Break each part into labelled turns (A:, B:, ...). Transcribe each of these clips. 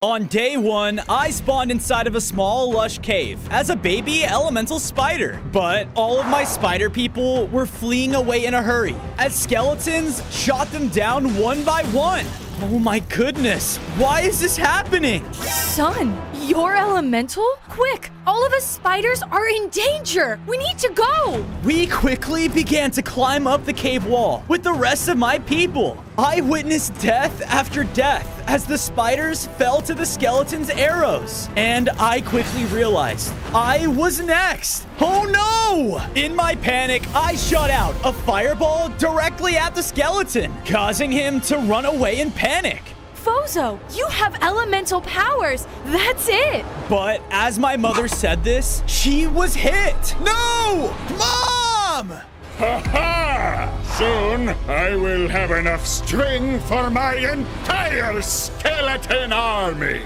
A: On day 1, I spawned inside of a small, lush cave as a baby elemental spider. But all of my spider people were fleeing away in a hurry as skeletons shot them down one by one. Oh my goodness, why is this happening?
B: Son, you're elemental? Quick, all of us spiders are in danger. We need to go.
A: We quickly began to climb up the cave wall with the rest of my people. I witnessed death after death as the spiders fell to the skeleton's arrows. And I quickly realized I was next. Oh no! In my panic, I shot out a fireball directly at the skeleton, causing him to run away in panic.
B: Fozo, you have elemental powers. That's it.
A: But as my mother said this, she was hit. No! Mom!
C: Ha ha! Soon I will have enough string for my entire skeleton army!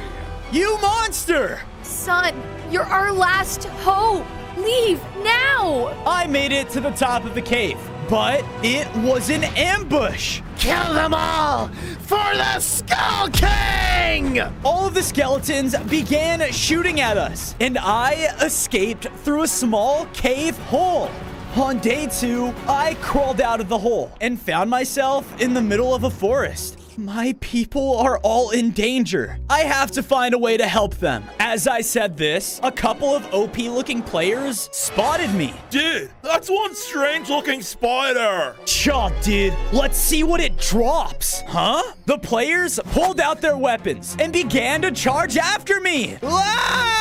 A: You monster!
B: Son, you're our last hope. Leave now!
A: I made it to the top of the cave, but it was an ambush.
D: Kill them all for the Skull King!
A: All of the skeletons began shooting at us, and I escaped through a small cave hole. On day 2, I crawled out of the hole and found myself in the middle of a forest. My people are all in danger. I have to find a way to help them. As I said this, a couple of OP-looking players spotted me.
E: Dude, that's one strange-looking spider.
A: Chaw, dude, let's see what it drops. Huh? The players pulled out their weapons and began to charge after me. Ah!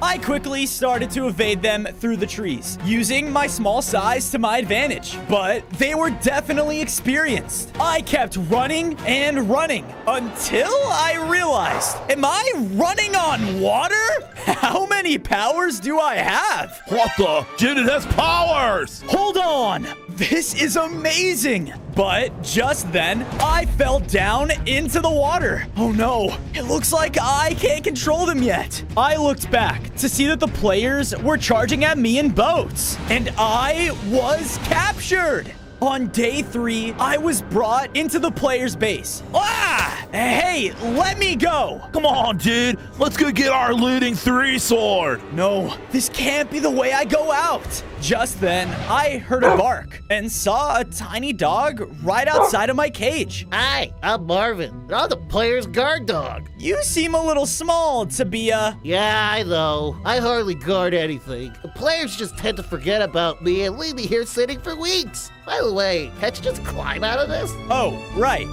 A: I quickly started to evade them through the trees, using my small size to my advantage. But they were definitely experienced. I kept running and running until I realized, am I running on water? How many powers do I have?
E: What the? Dude, it has powers.
A: Hold on. This is amazing. But just then, I fell down into the water. Oh no, it looks like I can't control them yet. I looked back to see that the players were charging at me in boats, and I was captured. On day 3, I was brought into the player's base. Ah! Hey, let me go.
E: Come on, dude. Let's go get our looting 3 sword.
A: No, this can't be the way I go out. Just then, I heard a bark and saw a tiny dog right outside of my cage.
D: Hi, I'm Marvin. I'm the player's guard dog.
A: You seem a little small to be a...
D: Yeah, I know. I hardly guard anything. The players just tend to forget about me and leave me here sitting for weeks. By the way, can't you just climb out of this?
A: Oh, right.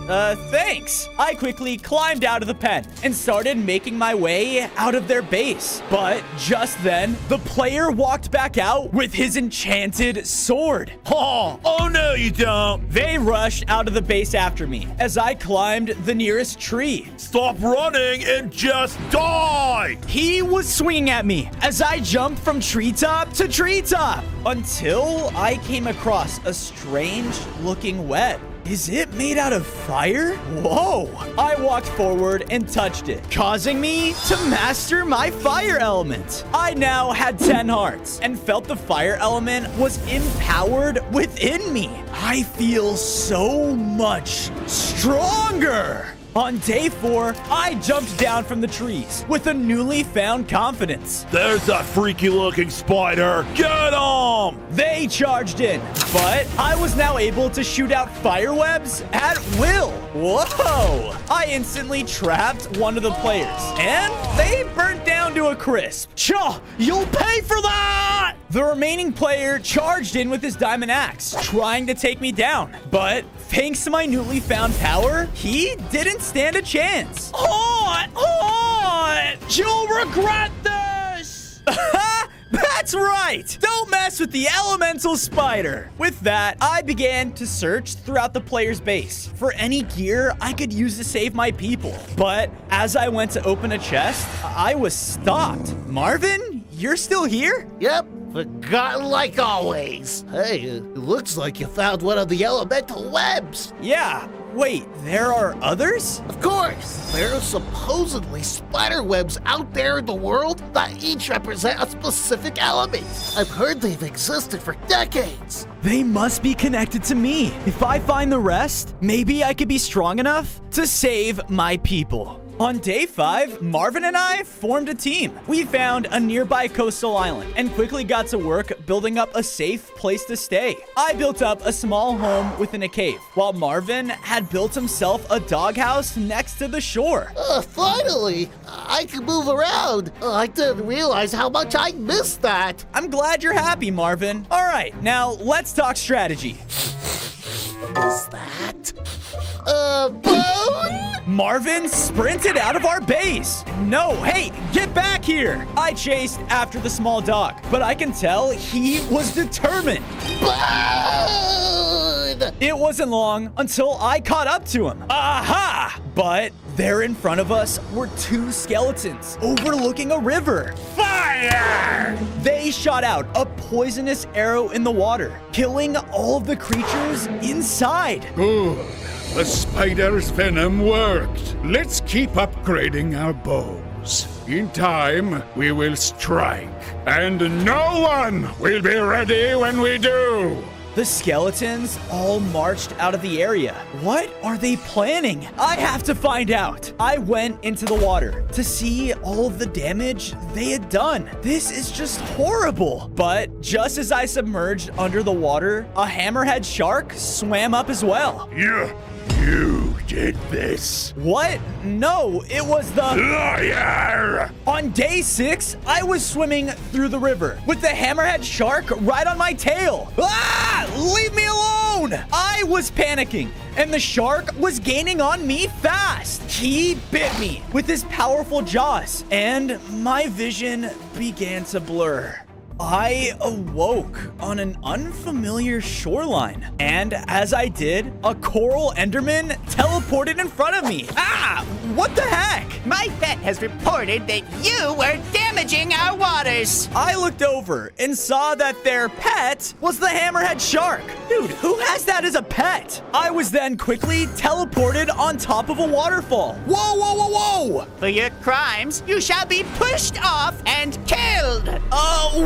A: Thanks. I quickly climbed out of the pen and started making my way out of their base. But just then, the player walked back out with his enchanted sword.
E: Oh no, you don't.
A: They rushed out of the base after me as I climbed the nearest tree.
E: Stop running and just die.
A: He was swinging at me as I jumped from treetop to treetop until I came across a strange-looking web. Is it made out of fire? Whoa! I walked forward and touched it, causing me to master my fire element. I now had 10 hearts and felt the fire element was empowered within me. I feel so much stronger. On day 4, I jumped down from the trees with a newly found confidence.
E: There's that freaky-looking spider. Get him!
A: They charged in, but I was now able to shoot out fire webs at will. Whoa! I instantly trapped one of the players, and they burnt down to a crisp. Chaw, you'll pay for that! The remaining player charged in with his diamond axe, trying to take me down. But thanks to my newly found power, he didn't stand a chance. Hot! You'll regret this! That's right! Don't mess with the elemental spider! With that, I began to search throughout the player's base for any gear I could use to save my people. But as I went to open a chest, I was stopped. Marvin, you're still here?
D: Yep, forgotten like always. Hey, it looks like you found one of the elemental webs.
A: Yeah. Wait, there are others?
D: Of course. There are supposedly spider webs out there in the world that each represent a specific element. I've heard they've existed for decades.
A: They must be connected to me. If I find the rest, maybe I could be strong enough to save my people. On day 5, Marvin and I formed a team. We found a nearby coastal island and quickly got to work building up a safe place to stay. I built up a small home within a cave, while Marvin had built himself a doghouse next to the shore.
D: Finally, I can move around. I didn't realize how much I missed that.
A: I'm glad you're happy, Marvin. All right, now let's talk strategy.
D: Is that a bone?
A: Marvin sprinted out of our base. No, hey, get back here. I chased after the small dog, but I can tell he was determined.
D: Bone!
A: It wasn't long until I caught up to him. Aha! But there in front of us were 2 skeletons overlooking a river.
C: Fire!
A: They shot out a poisonous arrow in the water, killing all of the creatures inside.
C: Good. The spider's venom worked. Let's keep upgrading our bows. In time, we will strike, and no one will be ready when we do.
A: The skeletons all marched out of the area. What are they planning? I have to find out. I went into the water to see all of the damage they had done. This is just horrible. But just as I submerged under the water, a hammerhead shark swam up as well.
C: You did this.
A: What? No, it was the...
C: Liar!
A: On day 6, I was swimming through the river with the hammerhead shark right on my tail. Ah! Leave me alone! I was panicking, and the shark was gaining on me fast. He bit me with his powerful jaws, and my vision began to blur. I awoke on an unfamiliar shoreline, and as I did, a coral enderman teleported in front of me. Ah! What the heck?
F: My vet has reported that you were damaging our waters.
A: I looked over and saw that their pet was the hammerhead shark. Dude, who has that as a pet? I was then quickly teleported on top of a waterfall. Whoa, whoa, whoa, whoa!
F: For your crimes, you shall be pushed off and killed.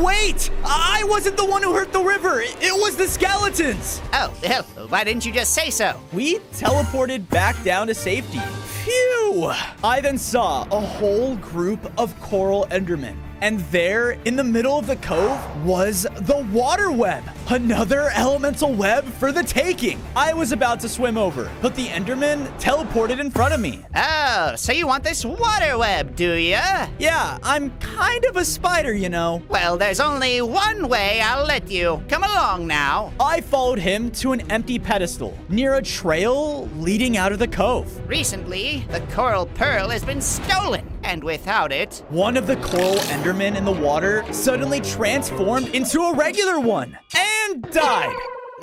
A: Wait! I wasn't the one who hurt the river. It was the skeletons.
F: Oh, hell, why didn't you just say so?
A: We teleported back down to safety. Phew! I then saw a whole group of coral endermen. And there, in the middle of the cove, was the water web. Another elemental web for the taking. I was about to swim over, but the enderman teleported in front of me.
F: Oh, so you want this water web, do ya?
A: Yeah, I'm kind of a spider, you know.
F: Well, there's only one way I'll let you. Come along now.
A: I followed him to an empty pedestal near a trail leading out of the cove.
F: Recently, the coral pearl has been stolen, and without it,
A: One of the coral endermen in the water suddenly transformed into a regular one and died.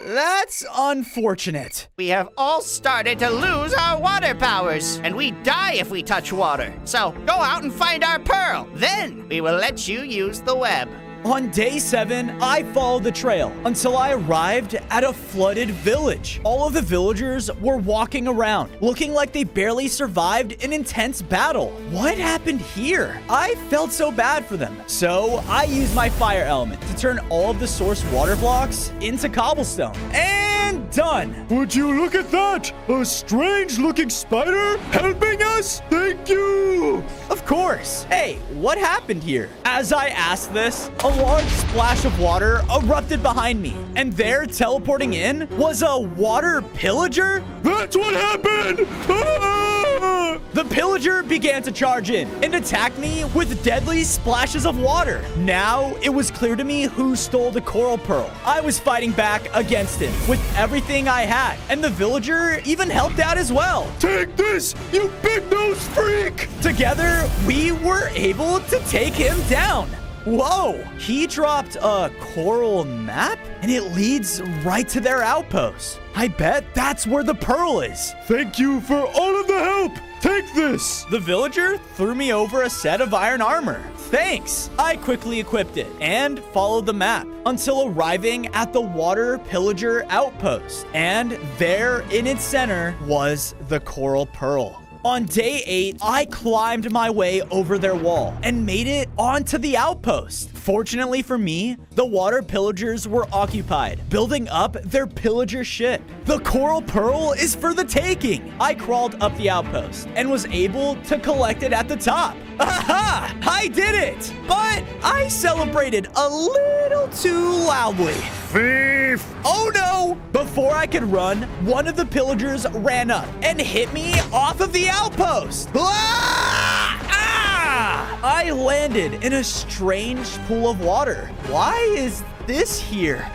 A: That's unfortunate.
F: we have all started to lose our water powers, and we die if we touch water. So go out and find our pearl. Then we will let you use the web.
A: On day 7, I followed the trail until I arrived at a flooded village. All of the villagers were walking around, looking like they barely survived an intense battle. What happened here? I felt so bad for them. So I used my fire element to turn all of the source water blocks into cobblestone. And done. Would you look at that? A strange looking spider helping us? Thank you. Of course. Hey, what happened here? As I asked this, a large splash of water erupted behind me, and there, teleporting in, was a water pillager? That's what happened! Ah! The pillager began to charge in and attack me with deadly splashes of water. Now, it was clear to me who stole the coral pearl. I was fighting back against him with everything I had, and the villager even helped out as well. Take this, you big-nosed freak! Together, we were able to take him down. Whoa! He dropped a coral map, and it leads right to their outpost. I bet that's where the pearl is. Thank you for all of the help! Take this! The villager threw me over a set of iron armor. Thanks! I quickly equipped it and followed the map until arriving at the water pillager outpost. And there in its center was the coral pearl. On day 8, I climbed my way over their wall and made it onto the outpost. Unfortunately for me, the water pillagers were occupied, building up their pillager ship. The coral pearl is for the taking. I crawled up the outpost and was able to collect it at the top. Aha! I did it! But I celebrated a little too loudly.
C: Thief!
A: Oh no! Before I could run, one of the pillagers ran up and hit me off of the outpost. Ah! Ah! I landed in a strange pool of water. Why is this here?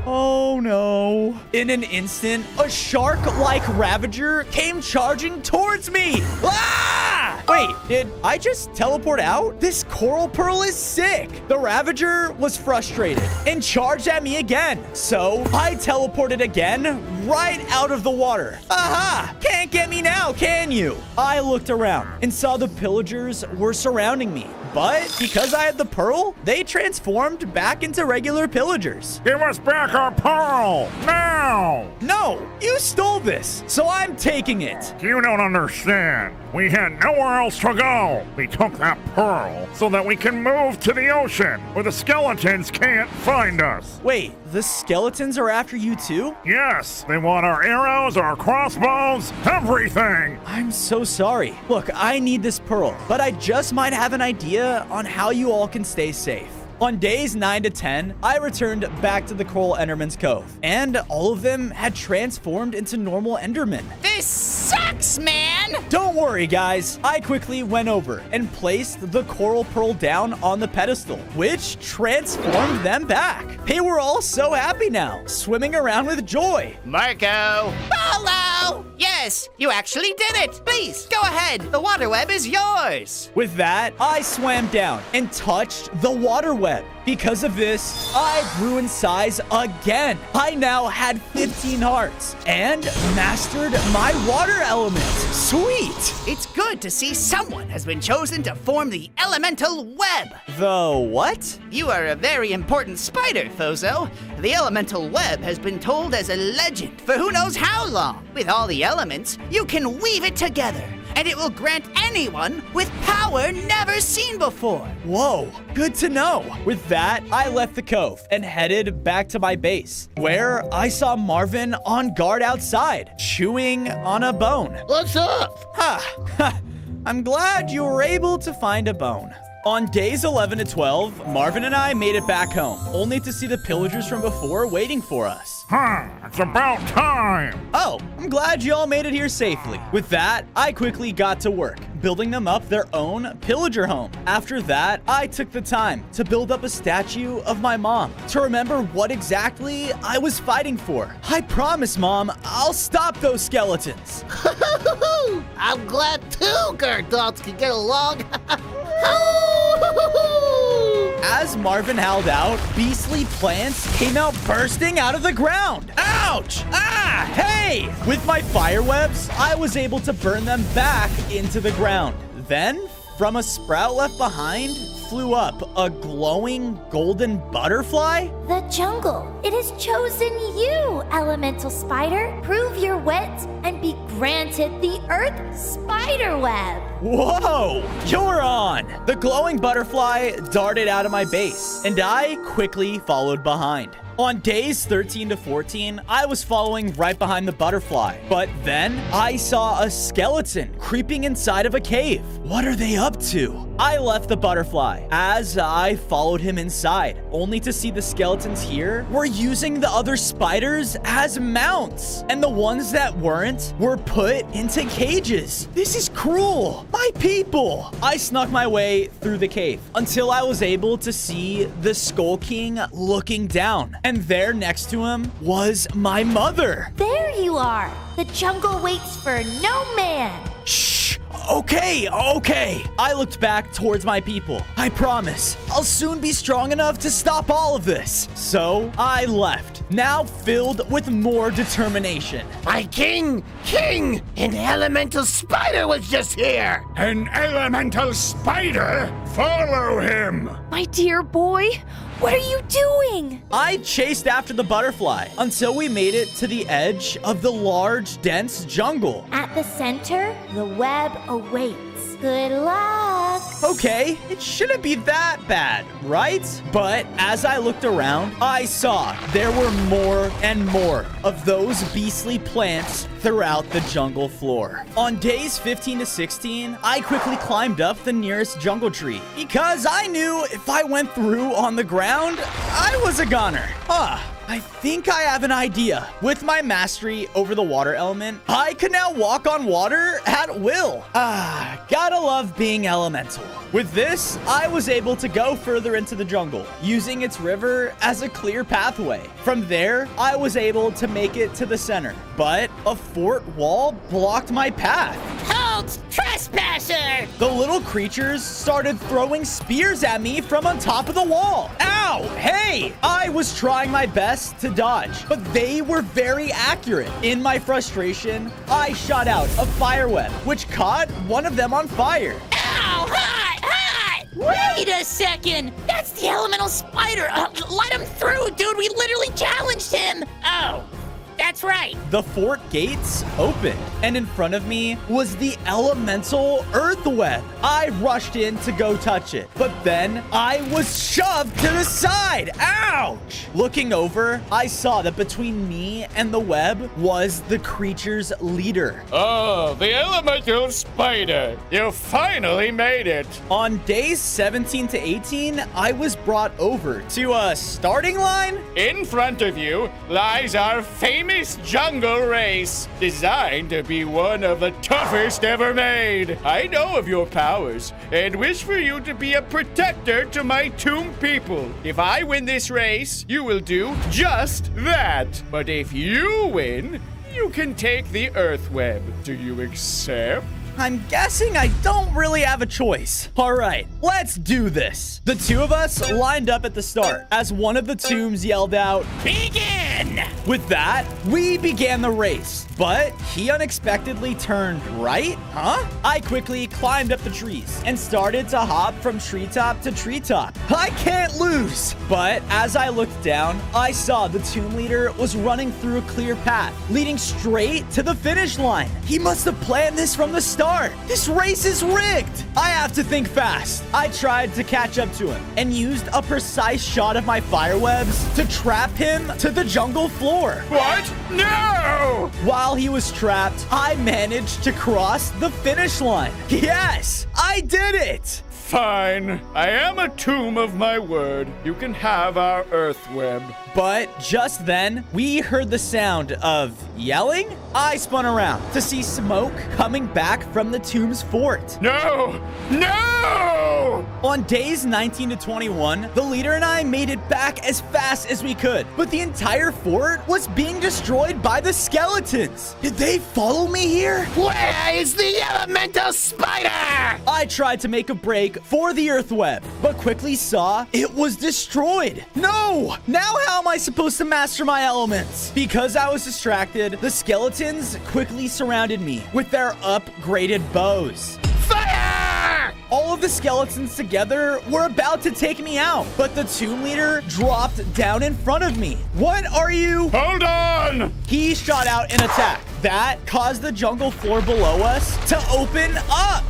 A: Oh no. In an instant, a shark-like Ravager came charging towards me. Ah! Wait, did I just teleport out? This coral pearl is sick. The Ravager was frustrated and charged at me again. So I teleported again right out of the water. Aha! Can't get me now, can you? I looked around and saw the pillagers were surrounding me. But because I had the pearl, they transformed back into regular pillagers.
C: Give us back our pearl! Now!
A: No, you stole this, so I'm taking it.
C: You don't understand. We had nowhere else to go. We took that pearl so that we can move to the ocean where the skeletons can't find us.
A: Wait, the skeletons are after you too?
C: Yes, they want our arrows, our crossbows, everything.
A: I'm so sorry. Look, I need this pearl, but I just might have an idea on how you all can stay safe. On days 9 to 10, I returned back to the Coral Enderman's Cove, and all of them had transformed into normal Endermen.
F: This sucks, man!
A: Don't worry, guys. I quickly went over and placed the Coral Pearl down on the pedestal, which transformed them back. They were all so happy now, swimming around with joy.
F: Marco! Hello! Yes, you actually did it! Please, go ahead. The water web is yours.
A: With that, I swam down and touched the water web. Because of this, I grew in size again. I now had 15 hearts and mastered my water element. Sweet!
F: It's good to see someone has been chosen to form the elemental web.
A: The what?
F: You are a very important spider, Thozo. The elemental web has been told as a legend for who knows how long. With all the elements, you can weave it together, and it will grant anyone with power never seen before.
A: Whoa, good to know. With that, I left the cove and headed back to my base, where I saw Marvin on guard outside, chewing on a bone.
D: What's up?
A: Ha! I'm glad you were able to find a bone. On days 11 to 12, Marvin and I made it back home, only to see the pillagers from before waiting for us.
C: It's about time.
A: Oh, I'm glad you all made it here safely. With that, I quickly got to work, building them up their own pillager home. After that, I took the time to build up a statue of my mom to remember what exactly I was fighting for. I promise, Mom, I'll stop those skeletons.
D: I'm glad two guard dogs can get along.
A: As Marvin howled out, beastly plants came out bursting out of the ground. Ouch! Ah! Hey! With my fire webs, I was able to burn them back into the ground. Then, from a sprout left behind, flew up a glowing golden butterfly.
G: The jungle. It has chosen you, elemental spider. Prove your wit and be granted the earth spider web.
A: Whoa! You're on! The glowing butterfly darted out of my base, and I quickly followed behind. On days 13 to 14, I was following right behind the butterfly. But then I saw a skeleton creeping inside of a cave. What are they up to? I left the butterfly as I followed him inside, only to see the skeletons here were using the other spiders as mounts. And the ones that weren't were put into cages. This is cruel. My people. I snuck my way through the cave until I was able to see the Skull King looking down. And there next to him was my mother.
G: There you are. The jungle waits for no man.
A: Shh. Okay. I looked back towards my people. I promise, I'll soon be strong enough to stop all of this. So I left, now filled with more determination.
D: My king! An elemental spider was just here!
C: An elemental spider? Follow him!
B: My dear boy, what are you doing?
A: I chased after the butterfly until we made it to the edge of the large, dense jungle.
G: At the center, the web awaits. Good luck.
A: Okay, it shouldn't be that bad, right? But as I looked around, I saw there were more and more of those beastly plants throughout the jungle floor. On days 15 to 16, I quickly climbed up the nearest jungle tree because I knew if I went through on the ground, I was a goner. I think I have an idea. With my mastery over the water element, I can now walk on water at will. Gotta love being elemental. With this, I was able to go further into the jungle, using its river as a clear pathway. From there, I was able to make it to the center, but a fort wall blocked my path.
H: Halt, trespasser!
A: The little creatures started throwing spears at me from on top of the wall. Ow! Hey! I was trying my best to dodge, but they were very accurate. In my frustration, I shot out a fire web, which caught one of them on fire.
H: Ow! Hot! Hot! Wait a second! That's the elemental spider! Let him through, dude! We literally challenged him! Oh. That's right.
A: The fort gates opened, and in front of me was the elemental earth web. I rushed in to go touch it, but then I was shoved to the side. Ouch! Looking over, I saw that between me and the web was the creature's leader.
C: Oh, the elemental spider. You finally made it.
A: On days 17 to 18, I was brought over to a starting line.
C: In front of you lies our famous jungle race, designed to be one of the toughest ever made. I know of your powers and wish for you to be a protector to my tomb people. If I win this race, you will do just that. But if you win, you can take the earth web. Do you accept?
A: I'm guessing I don't really have a choice. All right, let's do this. The two of us lined up at the start as one of the tombs yelled out, "Begin!" With that, we began the race, but he unexpectedly turned right. I quickly climbed up the trees and started to hop from treetop to treetop. I can't lose. But as I looked down, I saw the tomb leader was running through a clear path, leading straight to the finish line. He must have planned this from the start. This race is rigged. I have to think fast. I tried to catch up to him and used a precise shot of my fire webs to trap him to the jungle floor.
C: What? No!
A: While he was trapped, I managed to cross the finish line. Yes, I did it.
C: Fine. I am a tomb of my word. You can have our earth web.
A: But just then, we heard the sound of yelling. I spun around to see smoke coming back from the tomb's fort.
C: No! No!
A: On days 19 to 21, the leader and I made it back as fast as we could, but the entire fort was being destroyed by the skeletons. Did they follow me here?
D: Where is the elemental spider?
A: I tried to make a break for the earth web, but quickly saw it was destroyed. No! Now how am I supposed to master my elements? Because I was distracted, the skeletons quickly surrounded me with their upgraded bows.
D: Fire!
A: All of the skeletons together were about to take me out, but the tomb leader dropped down in front of me. What are you?
C: Hold on!
A: He shot out an attack that caused the jungle floor below us to open up.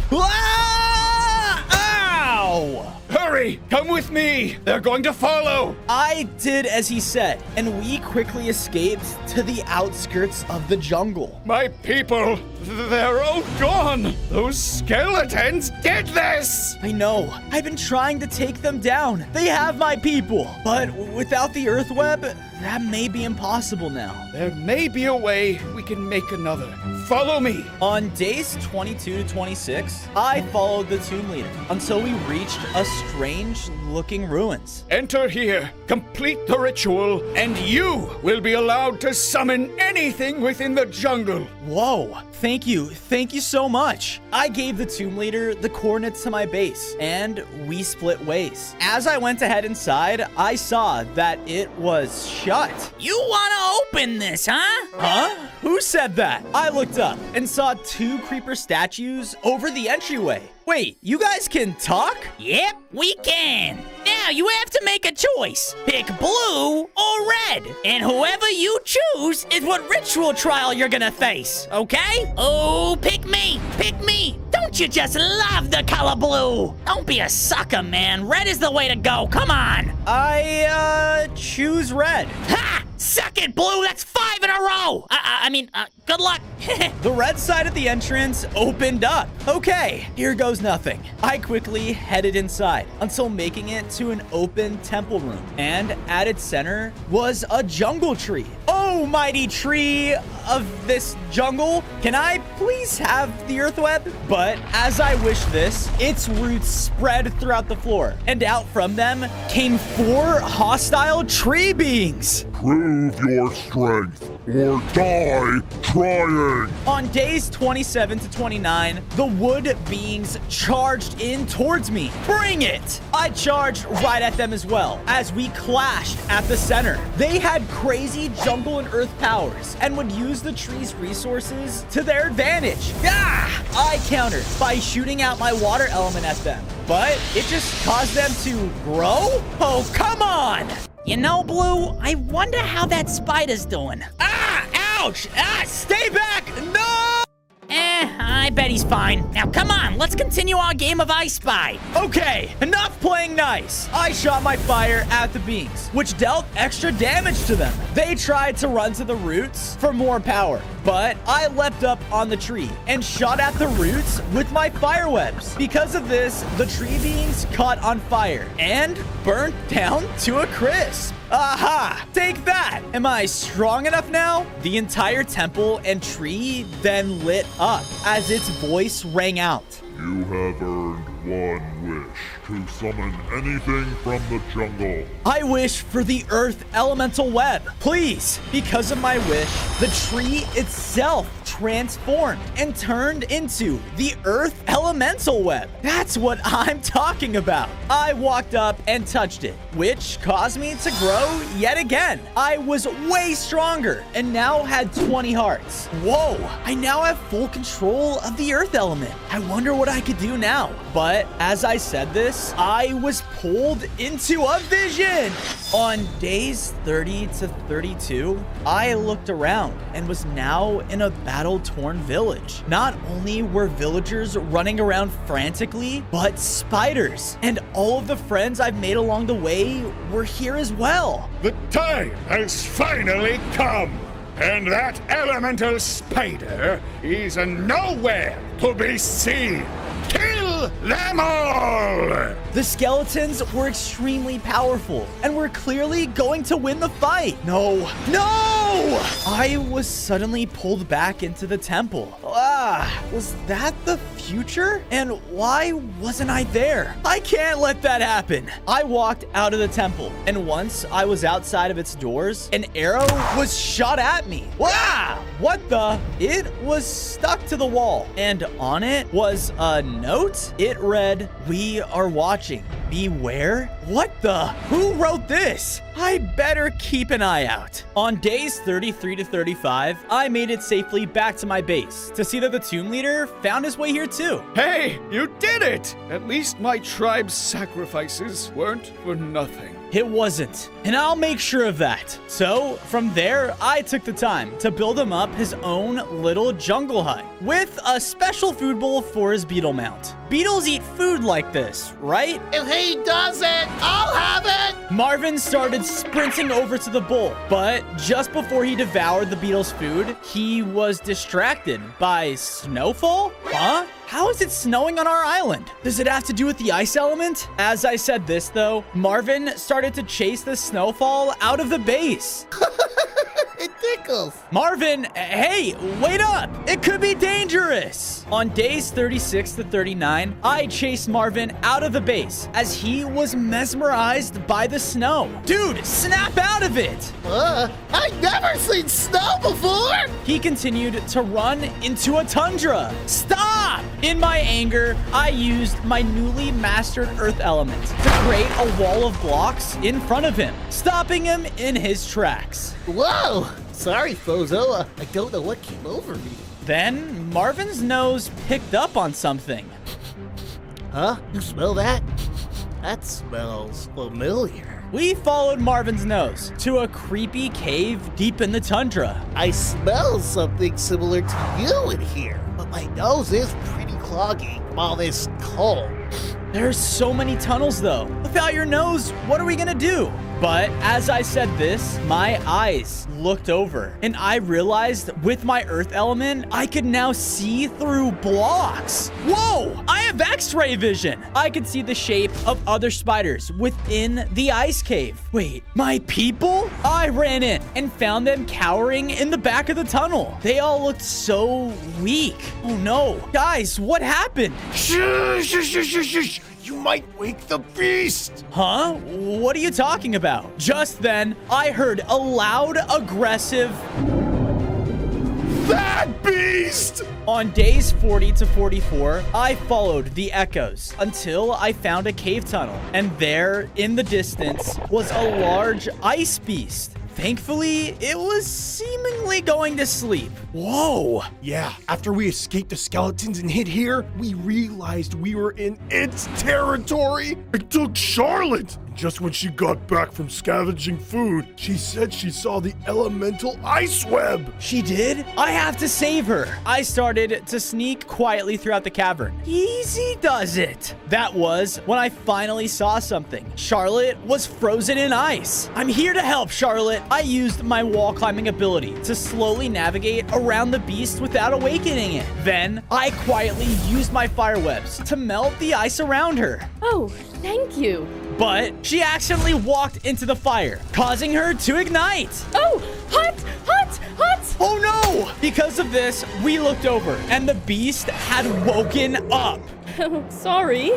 A: Ow!
C: Hurry! Come with me! They're going to follow!
A: I did as he said, and we quickly escaped to the outskirts of the jungle.
C: My people, they're all gone! Those skeletons did this!
A: I know. I've been trying to take them down. They have my people. But without the earth web, that may be impossible now.
C: There may be a way we can make another. Follow me!
A: On days 22 to 26, I followed the tomb leader until we reached a strange-looking ruins.
C: Enter here, complete the ritual, and you will be allowed to summon anything within the jungle.
A: Whoa, thank you so much. I gave the tomb leader the coordinates to my base, and we split ways. As I went to head inside, I saw that it was shut.
F: You wanna open this, huh?
A: Huh? Who said that? I looked up and saw two creeper statues over the entryway. Wait, you guys can talk?
F: Yep, we can. Now
H: Now you have to make a choice. Pick blue or red. And whoever you choose is what ritual trial you're gonna face, okay? Oh, pick me. Pick me. Don't you just love the color blue? Don't be a sucker, man. Red is the way to go. Come on.
A: I choose red.
H: Ha! Suck it, Blue. That's 5 in a row. I mean, good luck.
A: The red side of the entrance opened up. Okay, here goes nothing. I quickly headed inside until making it to an open temple room. And at its center was a jungle tree. Oh, mighty tree of this jungle, can I please have the earth web? But as I wish this, its roots spread throughout the floor. And out from them came 4 hostile tree beings.
E: Prove your strength or die trying.
A: On days 27 to 29, the wood beings charged in towards me. Bring it! I charged right at them as well, as we clashed at the center. They had crazy jungle and earth powers, and would use the tree's resources to their advantage. I countered by shooting out my water element at them, but it just caused them to grow? Oh, come on!
H: You know, Blue, I wonder how that spider's doing.
A: Ouch! Stay back! No!
H: I bet he's fine. Now, come on, let's continue our game of I Spy.
A: Okay, enough playing nice. I shot my fire at the beings, which dealt extra damage to them. They tried to run to the roots for more power, but I leapt up on the tree and shot at the roots with my fire webs. Because of this, the tree beings caught on fire and burnt down to a crisp. Aha! Take that! Am I strong enough now? The entire temple and tree then lit up as its voice rang out.
E: You have earned one wish to summon anything from the jungle.
A: I wish for the earth elemental web. Please, because of my wish, the tree itself transformed and turned into the earth elemental web. That's what I'm talking about. I walked up and touched it, which caused me to grow yet again. I was way stronger and now had 20 hearts. Whoa, I now have full control of the earth element. I wonder what I could do now. But as I said this, I was pulled into a vision. On days 30 to 32, I looked around and was now in a battle-torn village. Not only were villagers running around frantically, but spiders. And all of the friends I've made along the way were here as well.
C: The time has finally come, and that elemental spider is nowhere to be seen. Kill them all!
A: The skeletons were extremely powerful and were clearly going to win the fight. No! I was suddenly pulled back into the temple. Was that the future? And why wasn't I there? I can't let that happen. I walked out of the temple, and once I was outside of its doors, an arrow was shot at me. What the? It was stuck to the wall, and on it was a note. It read, "We are watching. Beware." What the? Who wrote this? I better keep an eye out. On days 33 to 35, I made it safely back to my base to see that the tomb leader found his way here too.
I: Hey, you did it! At least my tribe's sacrifices weren't for nothing.
A: It wasn't, and I'll make sure of that. So from there, I took the time to build him up his own little jungle hut with a special food bowl for his beetle mount. Beetles eat food like this, right?
D: If he doesn't, I'll have it!
A: Marvin started sprinting over to the bowl, but just before he devoured the beetle's food, he was distracted by snowfall? Huh? How is it snowing on our island? Does it have to do with the ice element? As I said this, though, Marvin started to chase the snowfall out of the base.
D: It tickles.
A: Marvin, hey, wait up. It could be dangerous. On days 36 to 39, I chased Marvin out of the base as he was mesmerized by the snow. Dude, snap out of it.
D: I've never seen snow before.
A: He continued to run into a tundra. Stop! In my anger, I used my newly mastered earth element to create a wall of blocks in front of him, stopping him in his tracks.
D: Whoa! Sorry, Fozo. I don't know what came over me.
A: Then Marvin's nose picked up on something.
D: Huh? You smell that? That smells familiar.
A: We followed Marvin's nose to a creepy cave deep in the tundra.
D: I smell something similar to you in here, but my nose is pretty cloggy from all this cold.
A: There's so many tunnels though. Without your nose, what are we gonna do? But as I said this, my eyes looked over and I realized with my earth element, I could now see through blocks. Whoa, I have x-ray vision. I could see the shape of other spiders within the ice cave. Wait, my people? I ran in and found them cowering in the back of the tunnel. They all looked so weak. Oh no. Guys, what happened?
J: Shh. You might wake the beast.
A: Huh? What are you talking about? Just then, I heard a loud, aggressive...
J: That beast!
A: On days 40 to 44, I followed the echoes until I found a cave tunnel. And there, in the distance, was a large ice beast. Thankfully, it was seemingly going to sleep.
J: Whoa! Yeah, after we escaped the skeletons and hid here, we realized we were in its territory. It took Charlotte. Just when she got back from scavenging food, she said she saw the elemental ice web.
A: She did? I have to save her. I started to sneak quietly throughout the cavern. Easy does it. That was when I finally saw something. Charlotte was frozen in ice. I'm here to help, Charlotte. I used my wall climbing ability to slowly navigate around the beast without awakening it. Then I quietly used my fire webs to melt the ice around her.
K: Oh, thank you.
A: But she accidentally walked into the fire, causing her to ignite.
K: Oh, hot!
A: Oh no! Because of this, we looked over and the beast had woken up.
K: Sorry.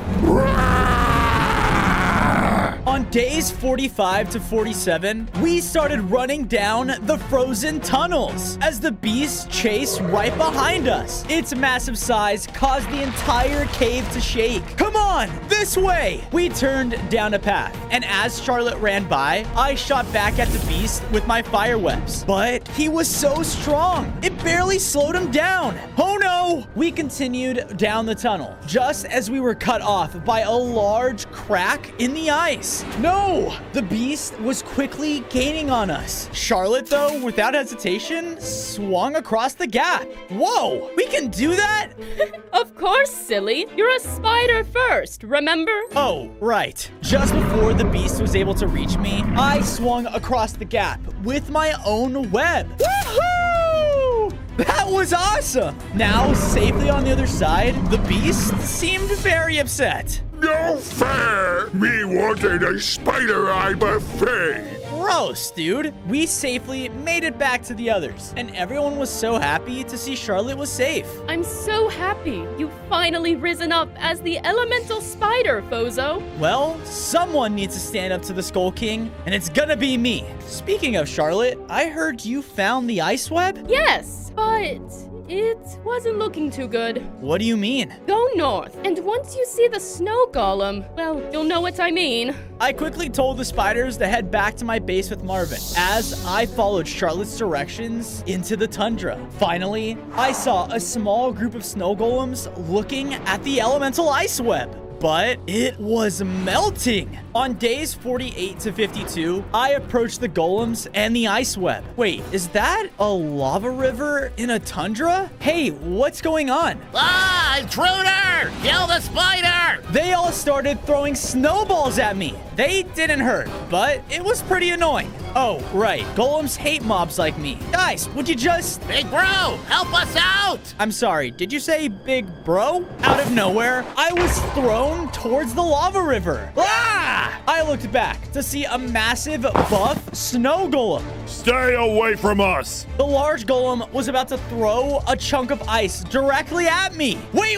A: On days 45 to 47, we started running down the frozen tunnels as the beast chased right behind us. Its massive size caused the entire cave to shake. Come on, this way! We turned down a path, and as Charlotte ran by, I shot back at the beast with my fire webs. But he was so strong, it barely slowed him down. Oh no! We continued down the tunnel, just as we were cut off by a large crack in the ice. No! The beast was quickly gaining on us. Charlotte, though, without hesitation, swung across the gap. Whoa! We can do that?
K: Of course, silly. You're a spider first, remember?
A: Oh, right. Just before the beast was able to reach me, I swung across the gap with my own web. Woohoo! That was awesome! Now, safely on the other side, the beast seemed very upset.
C: No fair! Me wanted a spider eye buffet!
A: Gross, dude. We safely made it back to the others, and everyone was so happy to see Charlotte was safe.
K: I'm so happy you've finally risen up as the elemental spider, Fozo.
A: Well, someone needs to stand up to the Skull King, and it's gonna be me. Speaking of Charlotte, I heard you found the ice web?
K: Yes, but it wasn't looking too good.
A: What do you mean?
K: Go north, and once you see the snow golem, well, you'll know what I mean.
A: I quickly told the spiders to head back to my base with Marvin as I followed Charlotte's directions into the tundra. Finally, I saw a small group of snow golems looking at the elemental ice web. But it was melting. On days 48 to 52, I approached the golems and the ice web. Wait, is that a lava river in a tundra? Hey, what's going on?
D: Ah, intruder! Kill the spider!
A: They all started throwing snowballs at me. They didn't hurt, but it was pretty annoying. Oh, right. Golems hate mobs like me. Guys, would you just...
D: Big bro, help us out!
A: I'm sorry, did you say big bro? Out of nowhere, I was thrown towards the lava river. Ah! I looked back to see a massive buff snow golem.
E: Stay away from us!
A: The large golem was about to throw a chunk of ice directly at me. Wait,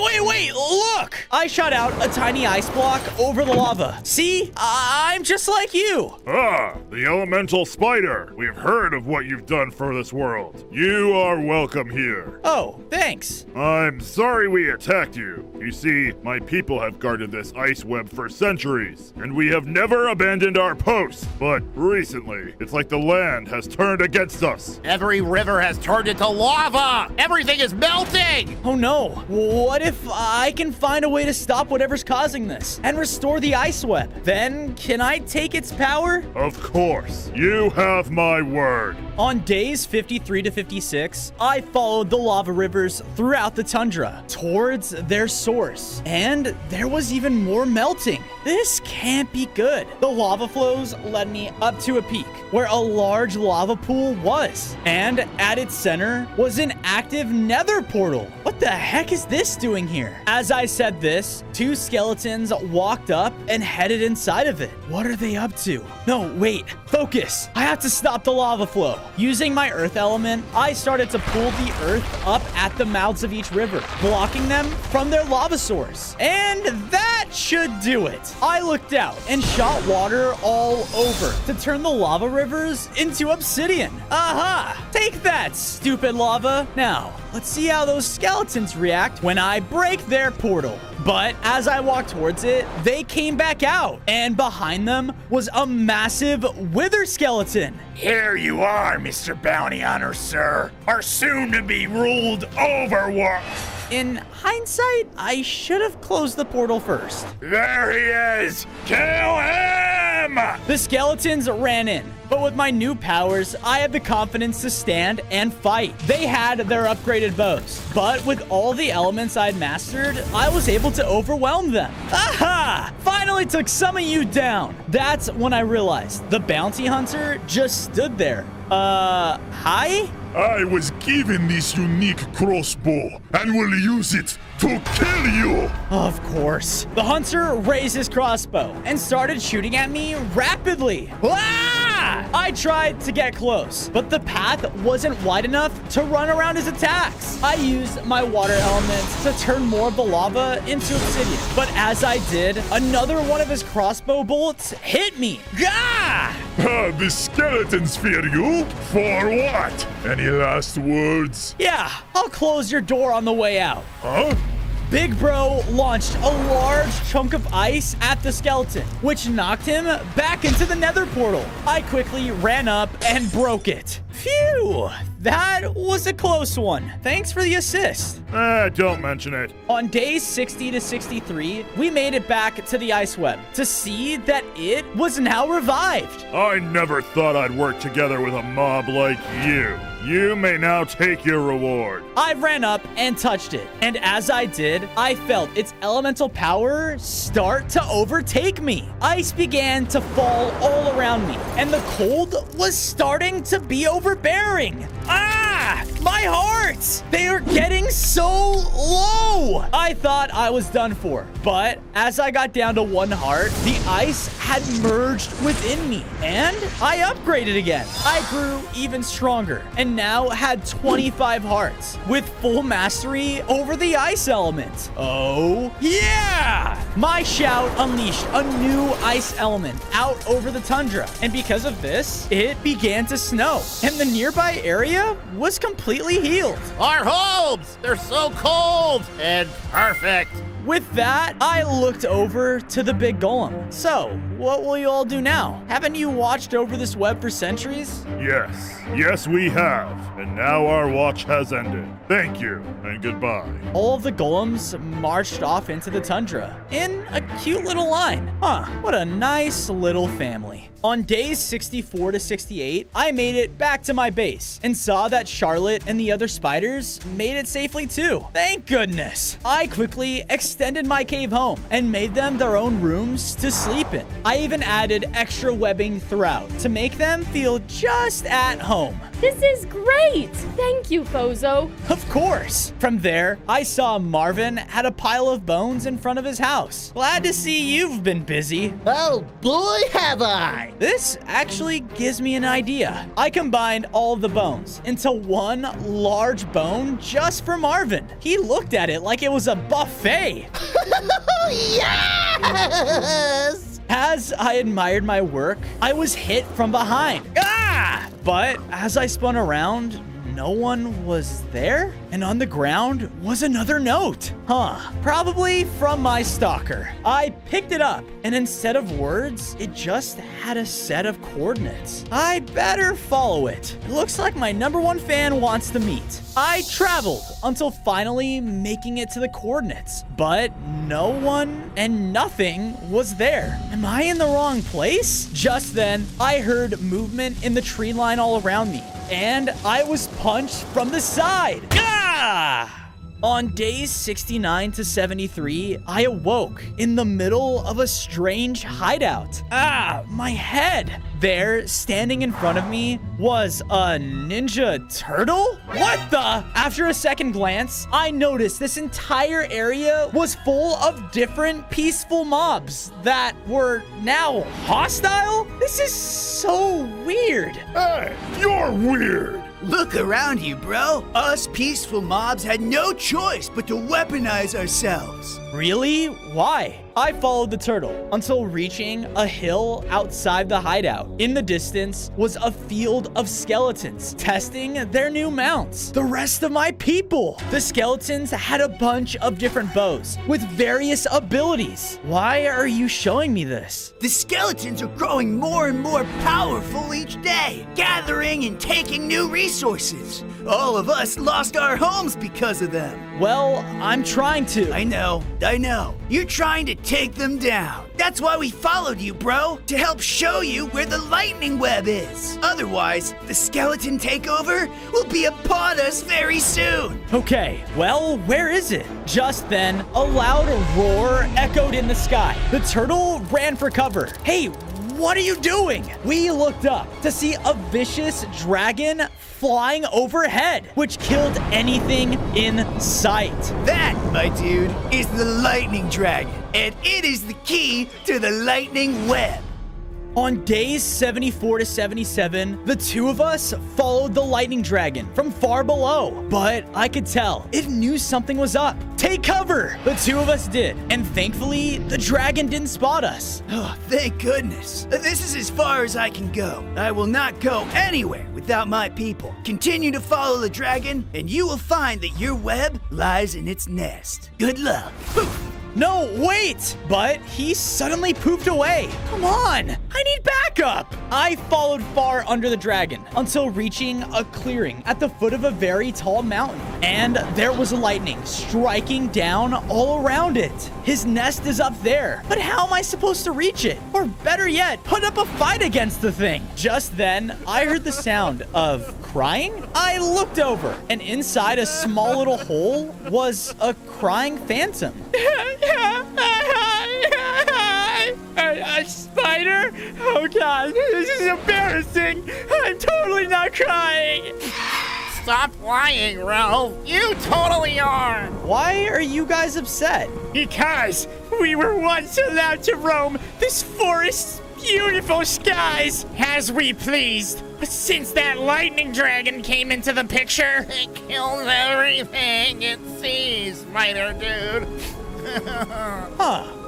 A: look! I shot out a tiny ice block over the lava. See? I'm just like you.
E: Ah, the elemental spider. We've heard of what you've done for this world. You are welcome here.
A: Oh, thanks.
E: I'm sorry we attacked you. You see, my people have guarded this ice web for centuries, and we have never abandoned our post. But recently, it's like the land has turned against us.
L: Every river has turned into lava! Everything is melting!
A: Oh no, what if I can find a way to stop whatever's causing this and restore the ice web? Then can I take its power?
E: Of course, you have my word.
A: On days 53 to 56, I followed the lava rivers throughout the tundra towards their source, and there was even more melting. This can't be good. The lava flows led me up to a peak where a large lava pool was, and at its center was an active nether portal. What the heck is this doing here? As I said this, two skeletons walked up and headed inside of it. What are they up to? No, wait, focus. I have to stop the lava flow. Using my earth element, I started to pull the earth up at the mouths of each river, blocking them from their lava source. And that should do it. I looked out and shot water all over to turn the lava rivers into obsidian. Aha! Take that, stupid lava. Now, let's see how those skeletons react when I break their portal. But as I walked towards it, they came back out, and behind them was a massive wither skeleton.
C: Here you are, Mr. Bounty Hunter, sir. Our soon-to-be ruled overworld.
A: In hindsight, I should have closed the portal first.
C: There he is! Kill him!
A: The skeletons ran in, but with my new powers, I had the confidence to stand and fight. They had their upgraded bows, but with all the elements I'd mastered, I was able to overwhelm them. Aha! Finally took some of you down. That's when I realized the bounty hunter just stood there. Hi?
C: I was given this unique crossbow and will use it to kill you!
A: Of course. The hunter raised his crossbow and started shooting at me rapidly. Ah! I tried to get close, but the path wasn't wide enough to run around his attacks. I used my water elements to turn more of the lava into obsidian, but as I did, another one of his crossbow bullets hit me. Ah!
C: The skeletons fear you? For what? Any last words?
A: Yeah, I'll close your door on the way out.
C: Huh?
A: Big Bro launched a large chunk of ice at the skeleton, which knocked him back into the nether portal. I quickly ran up and broke it. Phew, that was a close one. Thanks for the assist.
E: Don't mention it.
A: On days 60 to 63, we made it back to the ice web to see that it was now revived.
E: I never thought I'd work together with a mob like you. You may now take your reward.
A: I ran up and touched it, and as I did, I felt its elemental power start to overtake me. Ice began to fall all around me, and the cold was starting to be overbearing. Ah! My heart! They are getting so low! I thought I was done for, but as I got down to one heart, the ice had merged within me, and I upgraded again. I grew even stronger, and now had 25 hearts, with full mastery over the ice element. Oh, yeah! My shout unleashed a new ice element out over the tundra, and because of this, it began to snow, and the nearby area was completely healed.
L: Our homes! They're so cold and perfect.
A: With that, I looked over to the big golem. So, what will you all do now? Haven't you watched over this web for centuries?
E: Yes, we have. And now our watch has ended. Thank you, and goodbye.
A: All of the golems marched off into the tundra in a cute little line. Huh, what a nice little family. On days 64 to 68, I made it back to my base and saw that Charlotte and the other spiders made it safely too. Thank goodness. I quickly extended my cave home and made them their own rooms to sleep in. I even added extra webbing throughout to make them feel just at home.
K: This is great! Thank you, Fozo.
A: Of course. From there, I saw Marvin had a pile of bones in front of his house. Glad to see you've been busy.
D: Oh boy, have I!
A: This actually gives me an idea. I combined all of the bones into one large bone just for Marvin. He looked at it like it was a buffet.
D: Yes!
A: As I admired my work, I was hit from behind. Ah! But as I spun around, no one was there? And on the ground was another note. Probably from my stalker. I picked it up, and instead of words, it just had a set of coordinates. I better follow it. It looks like my #1 fan wants to meet. I traveled until finally making it to the coordinates, but no one and nothing was there. Am I in the wrong place? Just then, I heard movement in the tree line all around me, and I was punched from the side. Ah! On days 69 to 73, I awoke in the middle of a strange hideout. My head! There, standing in front of me, was a ninja turtle? What the? After a second glance, I noticed this entire area was full of different peaceful mobs that were now hostile? This is so weird.
C: Hey, you're weird.
F: Look around you, bro. Us peaceful mobs had no choice but to weaponize ourselves.
A: Really? Why? I followed the turtle until reaching a hill outside the hideout. In the distance was a field of skeletons testing their new mounts. The rest of my people. The skeletons had a bunch of different bows with various abilities. Why are you showing me this?
F: The skeletons are growing more and more powerful each day, gathering and taking new resources. All of us lost our homes because of them.
A: Well, I'm trying to.
F: I know. You're trying to take them down. That's why we followed you, bro, to help show you where the lightning web is. Otherwise, the skeleton takeover will be upon us very soon.
A: Okay, well, where is it? Just then, a loud roar echoed in the sky. The turtle ran for cover. Hey, what are you doing? We looked up to see a vicious dragon flying overhead, which killed anything in sight.
F: That, my dude, is the lightning dragon, and it is the key to the lightning web.
A: On days 74 to 77, the two of us followed the lightning dragon from far below, but I could tell it knew something was up. Take cover! The two of us did, and thankfully, the dragon didn't spot us.
F: Oh, thank goodness. This is as far as I can go. I will not go anywhere without my people. Continue to follow the dragon, and you will find that your web lies in its nest. Good luck.
A: No, wait! But he suddenly poofed away. Come on! I need backup! I followed far under the dragon until reaching a clearing at the foot of a very tall mountain. And there was lightning striking down all around it. His nest is up there. But how am I supposed to reach it? Or better yet, put up a fight against the thing. Just then, I heard the sound of crying. I looked over, and inside a small little hole was a crying phantom.
H: A spider? Oh god, this is embarrassing. I'm totally not crying.
L: Stop lying, Ralph. You totally are.
A: Why are you guys upset?
H: Because we were once allowed to roam this forest's beautiful skies as we pleased. But since that lightning dragon came into the picture,
L: It kills everything it sees, spider dude.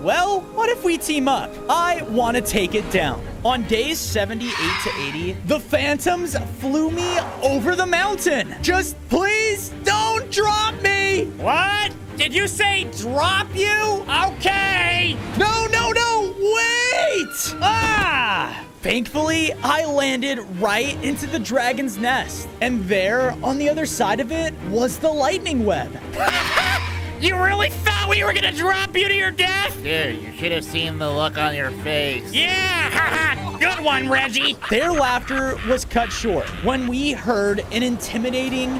A: Well, what if we team up? I want to take it down. On days 78 to 80, the phantoms flew me over the mountain. Just please don't drop me.
H: What? Did you say drop you? Okay.
A: No, wait! Thankfully, I landed right into the dragon's nest. And there, on the other side of it, was the lightning web.
H: You really thought we were gonna drop you to your death?
L: Dude, you should have seen the look on your face.
H: Yeah, haha, good one, Reggie.
A: Their laughter was cut short when we heard an intimidating...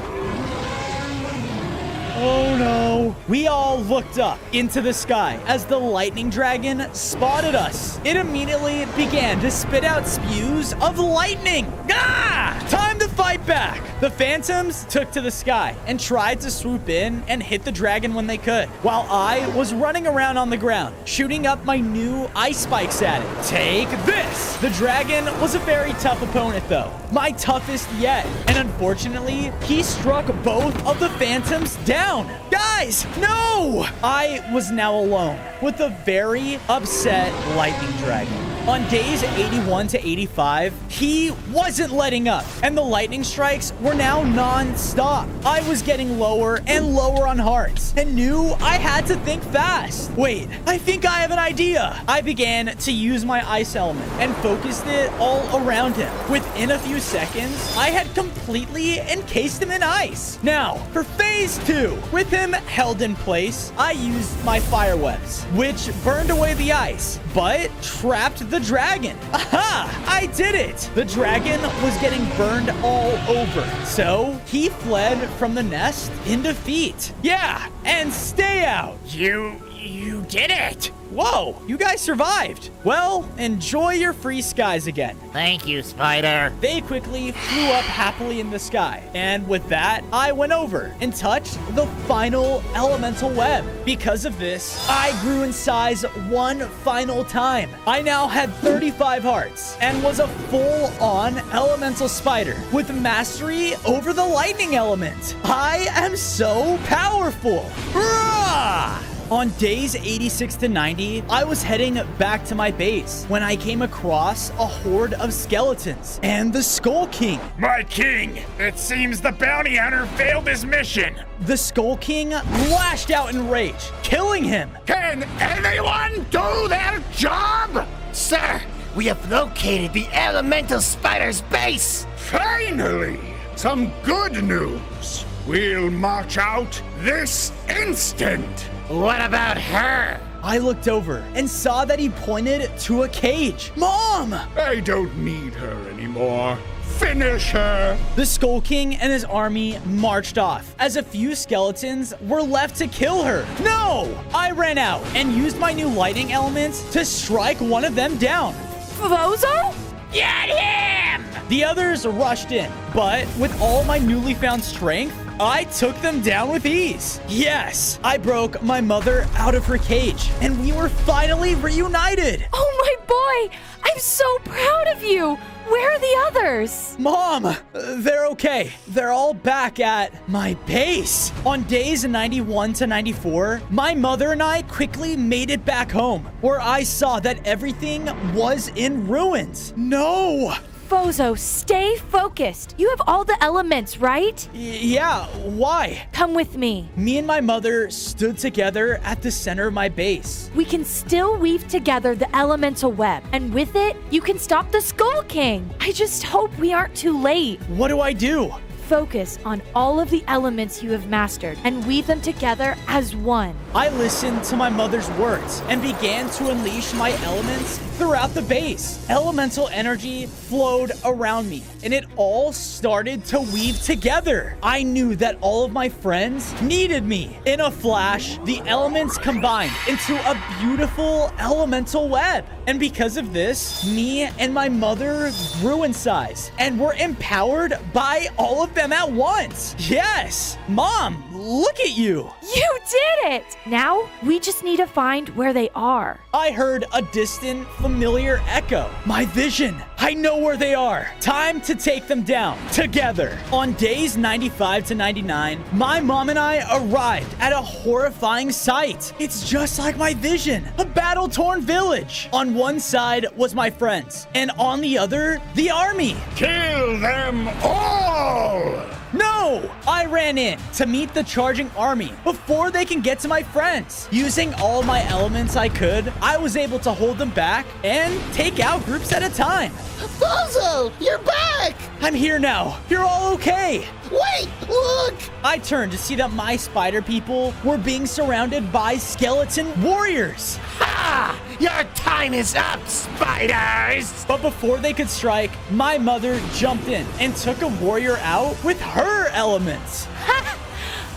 A: Oh no. We all looked up into the sky as the lightning dragon spotted us. It immediately began to spit out spews of lightning. Time to fight back. The phantoms took to the sky and tried to swoop in and hit the dragon when they could, while I was running around on the ground, shooting up my new ice spikes at it. Take this. The dragon was a very tough opponent though, my toughest yet, and unfortunately, he struck both of the phantoms down. down. Guys, no! I was now alone with a very upset lightning dragon. On days 81 to 85, he wasn't letting up, and the lightning strikes were now non-stop. I was getting lower and lower on hearts, and knew I had to think fast. Wait, I think I have an idea. I began to use my ice element and focused it all around him. Within a few seconds, I had completely encased him in ice. Now, for phase 2, with him held in place, I used my fire webs, which burned away the ice, but trapped the dragon. Aha! I did it! The dragon was getting burned all over, so he fled from the nest in defeat. Yeah, and stay out.
L: You did it!
A: Whoa, you guys survived. Well, enjoy your free skies again.
L: Thank you, Spider.
A: They quickly flew up happily in the sky. And with that, I went over and touched the final elemental web. Because of this, I grew in size one final time. I now had 35 hearts and was a full-on elemental spider with mastery over the lightning element. I am so powerful. Hurrah! On days 86 to 90, I was heading back to my base when I came across a horde of skeletons and the Skull King.
E: My king, it seems the bounty hunter failed his mission.
A: The Skull King lashed out in rage, killing him.
C: Can anyone do their job?
D: Sir, we have located the elemental spider's base.
C: Finally, some good news. We'll march out this instant.
D: What about her?
A: I looked over and saw that he pointed to a cage. Mom!
C: I don't need her anymore. Finish her!
A: The Skull King and his army marched off, as a few skeletons were left to kill her. No! I ran out and used my new lightning elements to strike one of them down.
B: Fozo?
L: Get him!
A: The others rushed in, but with all my newly found strength, I took them down with ease. Yes, I broke my mother out of her cage, and we were finally reunited.
B: Oh, my boy! I'm so proud of you! Where are the others?
A: Mom, they're okay. They're all back at my base. On days 91 to 94, my mother and I quickly made it back home, where I saw that everything was in ruins. No!
B: Fozo, stay focused. You have all the elements, right?
A: Yeah, why?
B: Come with me.
A: Me and my mother stood together at the center of my base.
B: We can still weave together the elemental web, and with it, you can stop the Skull King. I just hope we aren't too late.
A: What do I do?
B: Focus on all of the elements you have mastered and weave them together as one.
A: I listened to my mother's words and began to unleash my elements throughout the base. Elemental energy flowed around me, and it all started to weave together. I knew that all of my friends needed me. In a flash, the elements combined into a beautiful elemental web. And because of this, me and my mother grew in size and were empowered by all of them at once. Yes, Mom, look at you.
B: You did it! Now, we just need to find where they are.
A: I heard a distant, familiar echo. My vision. I know where they are. Time to take them down together. On days 95 to 99, my mom and I arrived at a horrifying sight. It's just like my vision. A battle-torn village. On one side was my friends, and on the other, the army.
C: Kill them all!
A: No! I ran in to meet the charging army before they can get to my friends. Using all my elements I could, I was able to hold them back and take out groups at a time.
D: Fozo, you're back!
A: I'm here now. You're all okay.
D: Wait, look!
A: I turned to see that my spider people were being surrounded by skeleton warriors.
D: Ha! Your time is up, spiders!
A: But before they could strike, my mother jumped in and took a warrior out with her elements.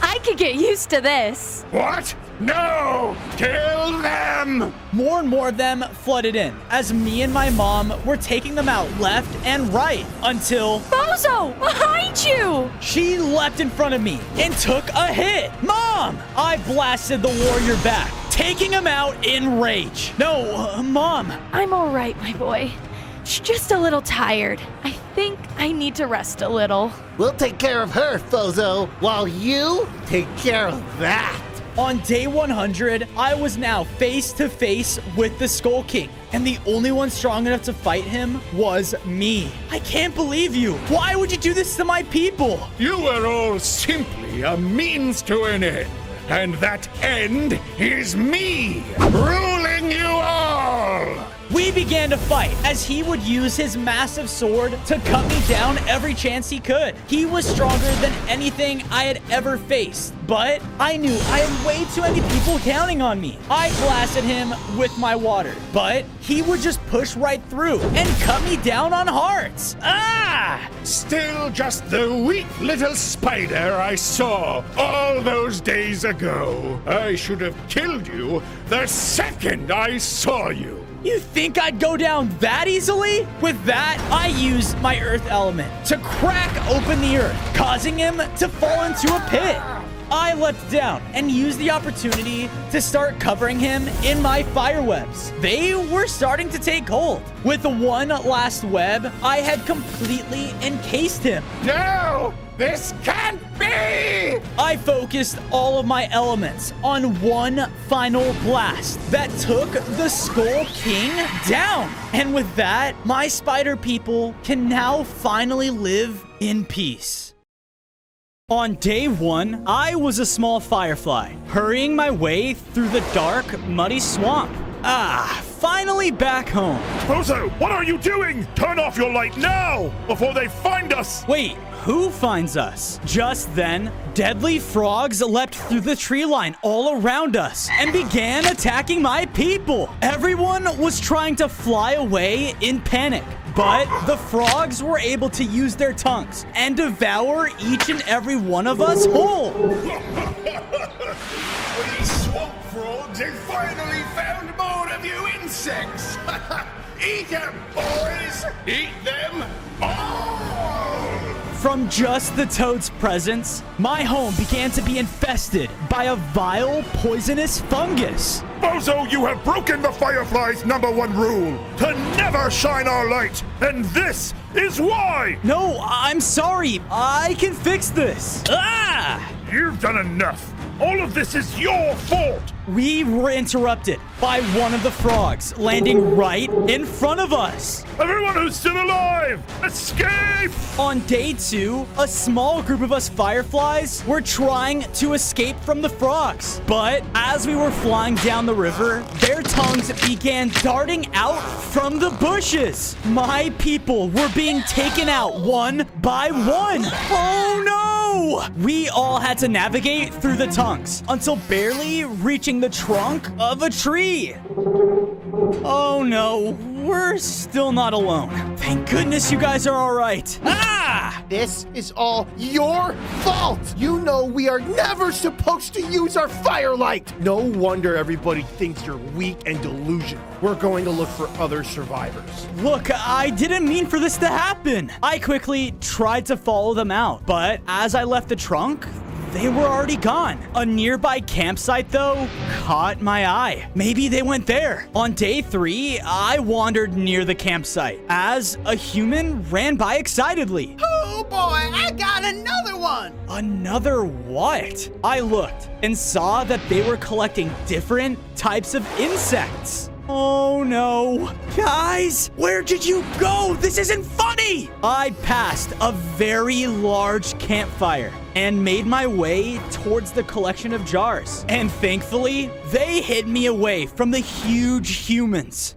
B: I could get used to this.
C: What? No! Kill them!
A: More and more of them flooded in as me and my mom were taking them out left and right until...
B: Fozo, behind you!
A: She leapt in front of me and took a hit. Mom! I blasted the warrior back, taking him out in rage. No, Mom.
B: I'm all right, my boy. just a little tired. I think I need to rest a little.
D: We'll take care of her, Fozo, while you take care of that.
A: On day 100, I was now face to face with the Skull King, and the only one strong enough to fight him was me. I can't believe you. Why would you do this to my people?
C: You are all simply a means to an end. And that end is me, ruling you all!
A: We began to fight as he would use his massive sword to cut me down every chance he could. He was stronger than anything I had ever faced, but I knew I had way too many people counting on me. I blasted him with my water, but he would just push right through and cut me down on hearts. Ah!
C: Still just the weak little spider I saw all those days ago. I should have killed you the second I saw you.
A: You think I'd go down that easily? With that, I used my earth element to crack open the earth, causing him to fall into a pit. I leapt down and used the opportunity to start covering him in my fire webs. They were starting to take hold. With the one last web, I had completely encased him.
C: No! This can't be!
A: I focused all of my elements on one final blast that took the Skull King down. And with that, my spider people can now finally live in peace. On day 1, I was a small firefly, hurrying my way through the dark, muddy swamp. Finally back home.
E: Fozo, what are you doing? Turn off your light now, before they find us!
A: Wait, who finds us? Just then, deadly frogs leapt through the tree line all around us and began attacking my people. Everyone was trying to fly away in panic, but the frogs were able to use their tongues and devour each and every one of us whole.
C: These swamp frogs have finally found more of you insects! Eat them, boys! Eat them all!
A: From just the toad's presence, my home began to be infested by a vile, poisonous fungus.
E: Fozo, you have broken the Firefly's #1 rule, to never shine our light, and this is why!
A: No, I'm sorry. I can fix this.
E: You've done enough. All of this is your fault!
A: We were interrupted by one of the frogs landing right in front of us.
E: Everyone who's still alive, escape!
A: On day 2, a small group of us fireflies were trying to escape from the frogs. But as we were flying down the river, their tongues began darting out from the bushes. My people were being taken out one by one. Oh no! We all had to navigate through the tongues until barely reaching the trunk of a tree. Oh no, we're still not alone. Thank goodness you guys are all right.
J: This is all your fault. You know we are never supposed to use our firelight. No wonder everybody thinks you're weak and delusional. We're going to look for other survivors.
A: Look, I didn't mean for this to happen. I quickly tried to follow them out, but as I left the trunk, they were already gone. A nearby campsite, though, caught my eye. Maybe they went there. On day 3, I wandered near the campsite as a human ran by excitedly.
F: Oh boy, I got another one!
A: Another what? I looked and saw that they were collecting different types of insects. Oh no. Guys, where did you go? This isn't funny! I passed a very large campfire and made my way towards the collection of jars. And thankfully, they hid me away from the huge humans.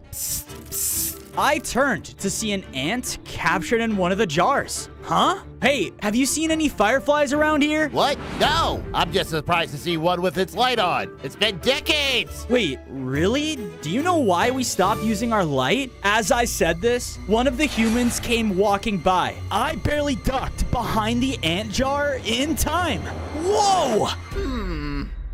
A: I turned to see an ant captured in one of the jars. Huh? Hey, have you seen any fireflies around here?
L: What? No! I'm just surprised to see one with its light on. It's been decades!
A: Wait, really? Do you know why we stopped using our light? As I said this, one of the humans came walking by. I barely ducked behind the ant jar in time. Whoa!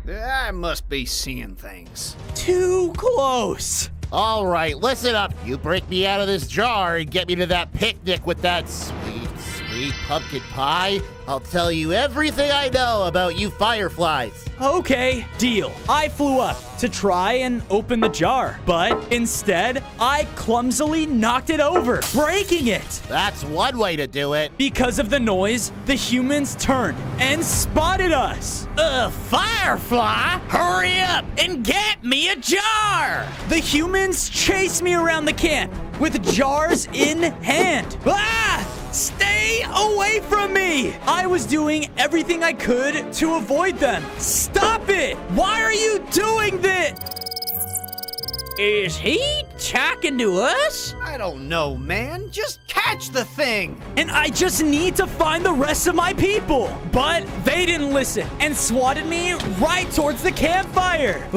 I: I must be seeing things.
A: Too close.
L: All right, listen up. You break me out of this jar and get me to that picnic with that sweet,
D: Eat pumpkin pie? I'll tell you everything I know about you fireflies.
A: Okay, deal. I flew up to try and open the jar, but instead, I clumsily knocked it over, breaking it.
D: That's one way to do it.
A: Because of the noise, the humans turned and spotted us.
H: Firefly, hurry up and get me a jar!
A: The humans chased me around the camp with jars in hand. Ah! Stay away from me! I was doing everything I could to avoid them. Stop it! Why are you doing this?
H: Is he talking to us?
F: I don't know, man. Just catch the thing.
A: And I just need to find the rest of my people. But they didn't listen and swatted me right towards the campfire.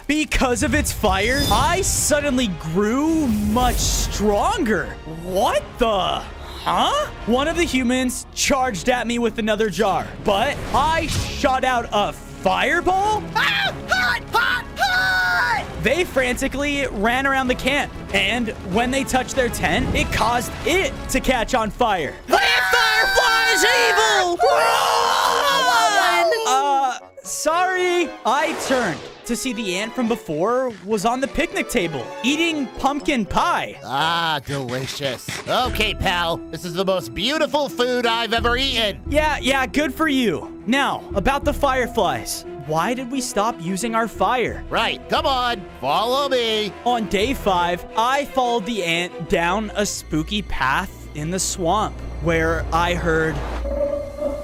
A: Because of its fire, I suddenly grew much stronger. What the? Huh? One of the humans charged at me with another jar, but I shot out a fireball.
F: Ah! Hot! Hot! Hot!
A: They frantically ran around the camp, and when they touched their tent, it caused it to catch on fire.
H: The firefly is evil!
A: Sorry. I turned to see the ant from before was on the picnic table, eating pumpkin pie.
D: Ah, delicious. Okay, pal, this is the most beautiful food I've ever eaten.
A: Yeah, good for you. Now, about the fireflies. Why did we stop using our fire?
D: Right, come on, follow me.
A: On day 5, I followed the ant down a spooky path in the swamp where I heard...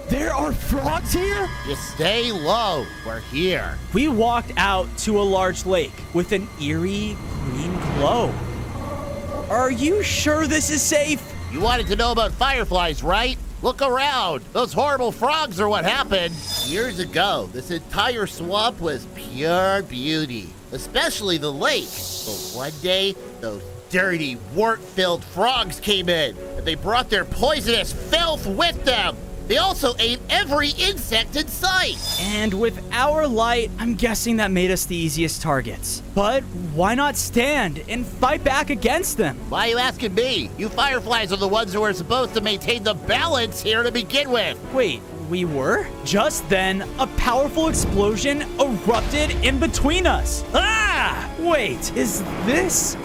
A: There are frogs here?
D: Just stay low. We're here.
A: We walked out to a large lake with an eerie green glow. Are you sure this is safe?
D: You wanted to know about fireflies, right? Look around. Those horrible frogs are what happened. Years ago, this entire swamp was pure beauty, especially the lake. But one day, those dirty, wart-filled frogs came in, and they brought their poisonous filth with them. They also ate every insect in sight.
A: And with our light, I'm guessing that made us the easiest targets. But why not stand and fight back against them?
D: Why are you asking me? You fireflies are the ones who are supposed to maintain the balance here to begin with.
A: Wait, we were? Just then, a powerful explosion erupted in between us. Wait, is this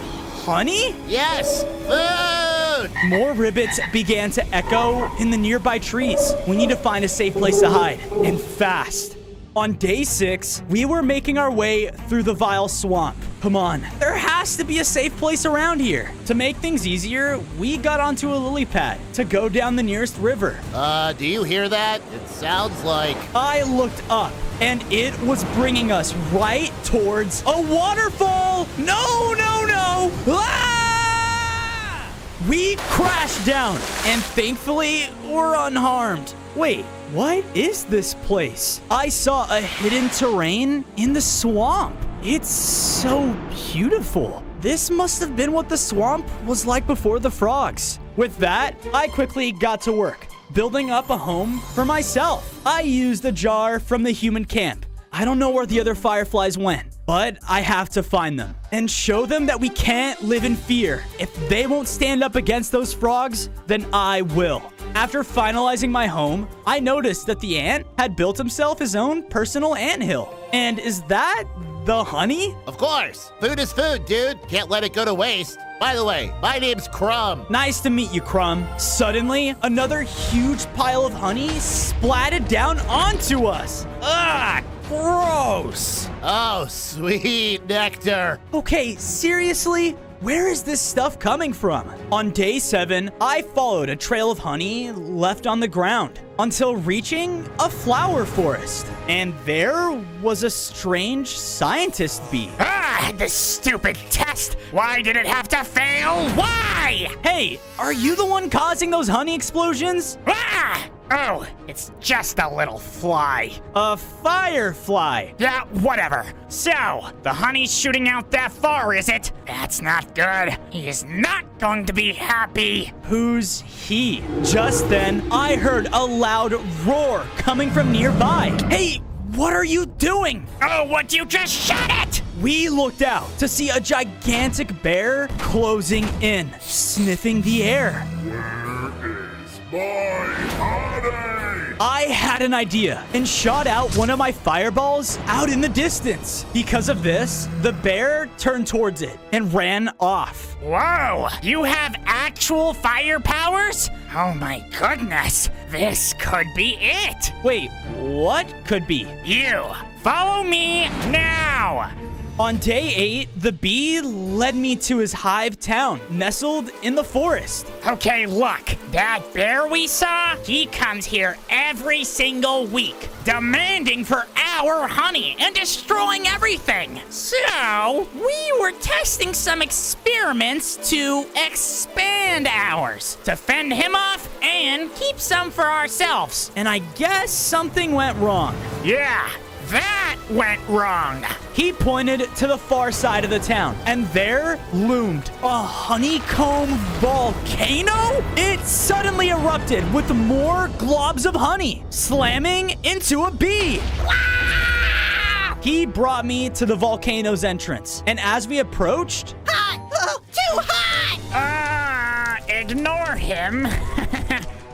A: honey?
D: Yes, food!
A: More ribbits began to echo in the nearby trees. We need to find a safe place to hide, and fast. On day 6, we were making our way through the vile swamp. Come on, there has to be a safe place around here. To make things easier, we got onto a lily pad to go down the nearest river.
D: Do you hear that? It sounds like...
A: I looked up, and it was bringing us right towards a waterfall. No! We crashed down, and thankfully, we're unharmed. Wait, what is this place? I saw a hidden terrain in the swamp. It's so beautiful. This must have been what the swamp was like before the frogs. With that, I quickly got to work, building up a home for myself. I used a jar from the human camp. I don't know where the other fireflies went, but I have to find them and show them that we can't live in fear. If they won't stand up against those frogs, then I will. After finalizing my home, I noticed that the ant had built himself his own personal anthill. And is that the honey?
D: Of course. Food is food, dude. Can't let it go to waste. By the way, my name's Crumb.
A: Nice to meet you, Crumb. Suddenly, another huge pile of honey splatted down onto us. Gross.
D: Oh, sweet nectar.
A: Okay, seriously? Where is this stuff coming from? On day 7, I followed a trail of honey left on the ground until reaching a flower forest. And there was a strange scientist bee.
L: This stupid test! Why did it have to fail? Why?
A: Hey, are you the one causing those honey explosions?
L: Oh, it's just a little fly.
A: A firefly.
L: Yeah, whatever. So, the honey's shooting out that far, is it? That's not good. He is not going to be happy.
A: Who's he? Just then, I heard a loud roar coming from nearby. Hey, what are you doing?
L: Oh, would you just shut it?
A: We looked out to see a gigantic bear closing in, sniffing the air.
E: Where
C: My honey!
A: I had an idea and shot out one of my fireballs out in the distance. Because of this, the bear turned towards it and ran off.
L: Whoa! You have actual fire powers? Oh my goodness! This could be it!
A: Wait, what could be?
L: You! Follow me now!
A: On day 8, the bee led me to his hive town, nestled in the forest.
L: Okay, look, that bear we saw, he comes here every single week, demanding for our honey and destroying everything. So, we were testing some experiments to expand ours, to fend him off and keep some for ourselves.
A: And I guess something went wrong.
L: Yeah. That went wrong.
A: He pointed to the far side of the town, and there loomed a honeycomb volcano. It suddenly erupted with more globs of honey, slamming into a bee. He brought me to the volcano's entrance, and as we approached...
F: Hot! Oh, too hot!
L: Ignore him.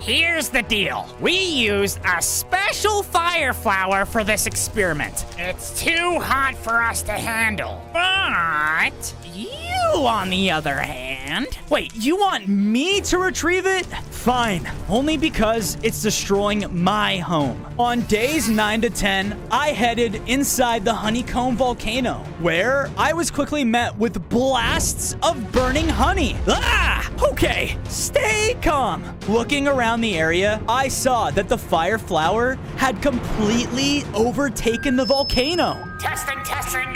L: Here's the deal. We used a special fire flower for this experiment. It's too hot for us to handle. But you, on the other hand...
A: Wait, you want me to retrieve it? Fine, only because it's destroying my home. On days 9 to 10, I headed inside the honeycomb volcano, where I was quickly met with blasts of burning honey. Okay, stay calm. Looking around the area, I saw that the fire flower had completely overtaken the volcano.
L: Testing.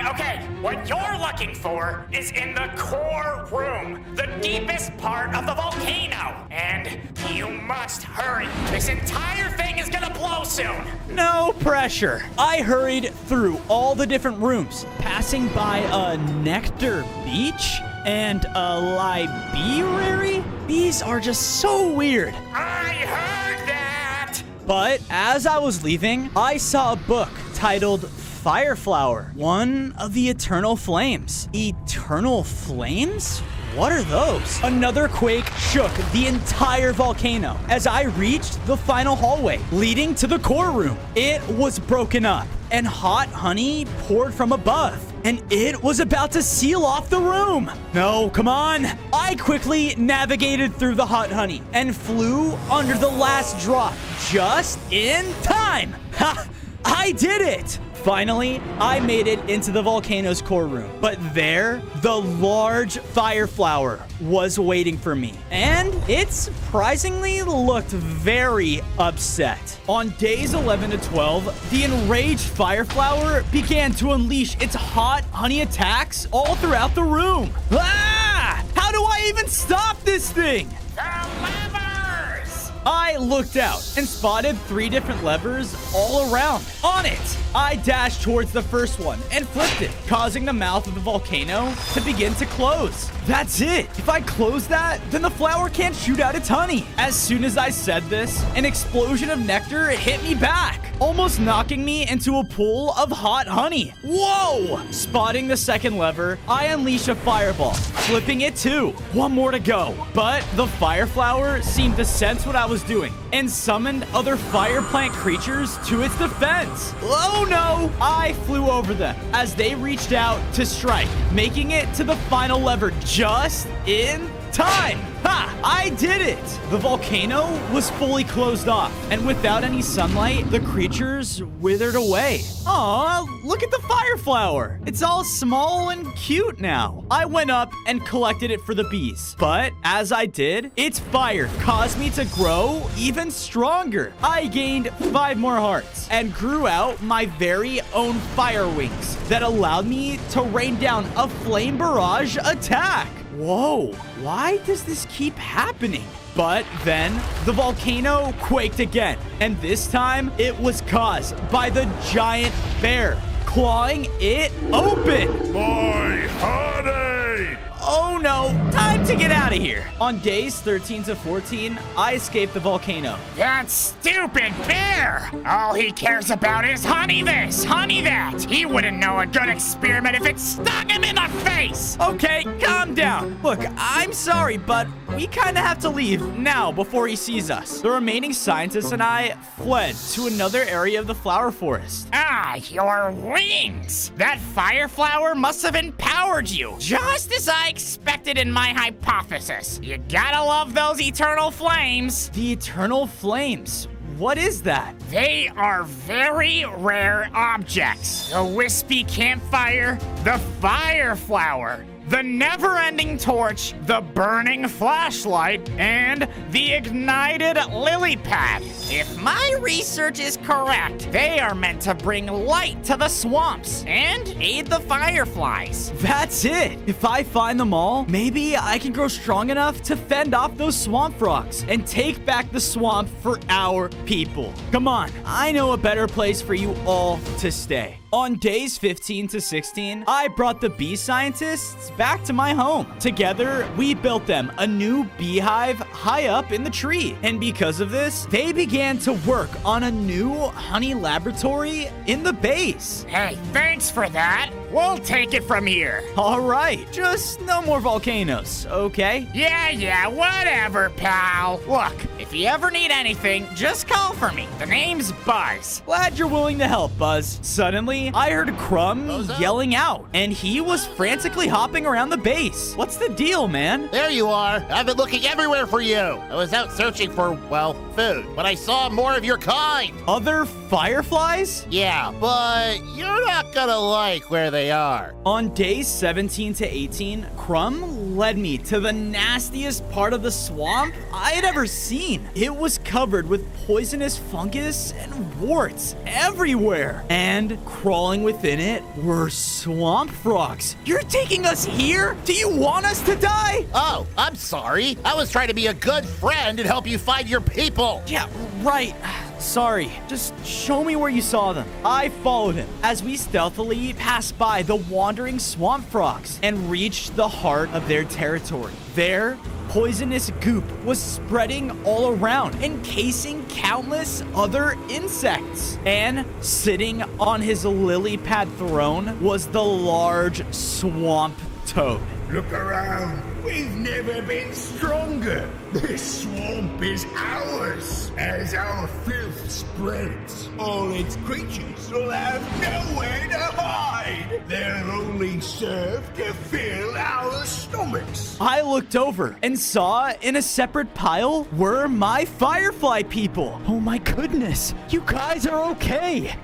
L: Okay, what you're looking for is in the core room, the deepest part of the volcano. And you must hurry. This entire thing is gonna blow soon.
A: No pressure. I hurried through all the different rooms, passing by a nectar beach and a library. These are just so weird.
L: I heard that!
A: But as I was leaving, I saw a book titled Fireflower, one of the Eternal Flames. Eternal Flames? What are those? Another quake shook the entire volcano as I reached the final hallway leading to the core room. It was broken up and hot honey poured from above, and it was about to seal off the room. No, come on. I quickly navigated through the hot honey and flew under the last drop just in time. Ha! I did it! Finally, I made it into the volcano's core room. But there, the large fire flower was waiting for me. And it surprisingly looked very upset. On days 11 to 12, the enraged fire flower began to unleash its hot honey attacks all throughout the room. Ah! How do I even stop this thing?
L: The levers!
A: I looked out and spotted 3 different levers all around. On it, I dashed towards the first one and flipped it, causing the mouth of the volcano to begin to close. That's it. If I close that, then the flower can't shoot out its honey. As soon as I said this, an explosion of nectar hit me back, almost knocking me into a pool of hot honey. Whoa! Spotting the second lever, I unleashed a fireball, flipping it too. One more to go. But the fire flower seemed to sense what I was doing and summoned other fire plant creatures to its defense. Oh no! I flew over them as they reached out to strike, making it to the final lever just in time. Ha! I did it! The volcano was fully closed off, and without any sunlight, the creatures withered away. Aw, look at the fire flower. It's all small and cute now. I went up and collected it for the bees, but as I did, its fire caused me to grow even stronger. I gained 5 more hearts and grew out my very own fire wings that allowed me to rain down a flame barrage attack. Whoa, why does this keep happening? But then the volcano quaked again, and this time it was caused by the giant bear clawing it open.
C: My honey!
A: Oh no, time to get out of here. On days 13 to 14, I escaped the volcano.
L: That stupid bear! All he cares about is honey this, honey that. He wouldn't know a good experiment if it stung him in the face.
A: Okay, calm down. Look, I'm sorry, but we kind of have to leave now before he sees us. The remaining scientists and I fled to another area of the flower forest.
L: Ah, your wings! That fire flower must have empowered you, just as I expected in my hypothesis. You gotta love those eternal flames.
A: The eternal flames. What is that?
L: They are very rare objects. The wispy campfire, the fire flower, the never-ending torch, the burning flashlight, and the ignited lily pad. If my research is correct, they are meant to bring light to the swamps and aid the fireflies.
A: That's it. If I find them all, maybe I can grow strong enough to fend off those swamp frogs and take back the swamp for our people. Come on, I know a better place for you all to stay. On days 15 to 16, I brought the bee scientists back to my home. Together, we built them a new beehive high up in the tree. And because of this, they began to work on a new honey laboratory in the base.
L: Hey, thanks for that. We'll take it from here.
A: All right, just no more volcanoes, okay?
L: Yeah, whatever, pal. Look, if you ever need anything, just call for me. The name's Buzz.
A: Glad you're willing to help, Buzz. Suddenly, I heard Crumb yelling out, and he was frantically hopping around the base. What's the deal, man?
D: There you are. I've been looking everywhere for you. I was out searching for, well, food, but I saw more of your kind.
A: Other fireflies?
D: Yeah, but you're not gonna like where they are.
A: On days 17 to 18, Crumb led me to the nastiest part of the swamp I had ever seen. It was covered with poisonous fungus and warts everywhere. And crawling within it were swamp frogs. You're taking us here? Do you want us to die?
D: Oh, I'm sorry. I was trying to be a good friend and help you find your people.
A: Yeah, right. Sorry. Just show me where you saw them. I followed him as we stealthily passed by the wandering swamp frogs and reached the heart of their territory. There, poisonous goop was spreading all around, encasing countless other insects. And sitting on his lily pad throne was the large swamp toad.
C: Look around. We've never been stronger. This swamp is ours. As our filth spreads, all its creatures will have nowhere to hide. They'll only serve to fill our stomachs.
A: I looked over and saw in a separate pile were my firefly people. Oh my goodness, you guys are okay.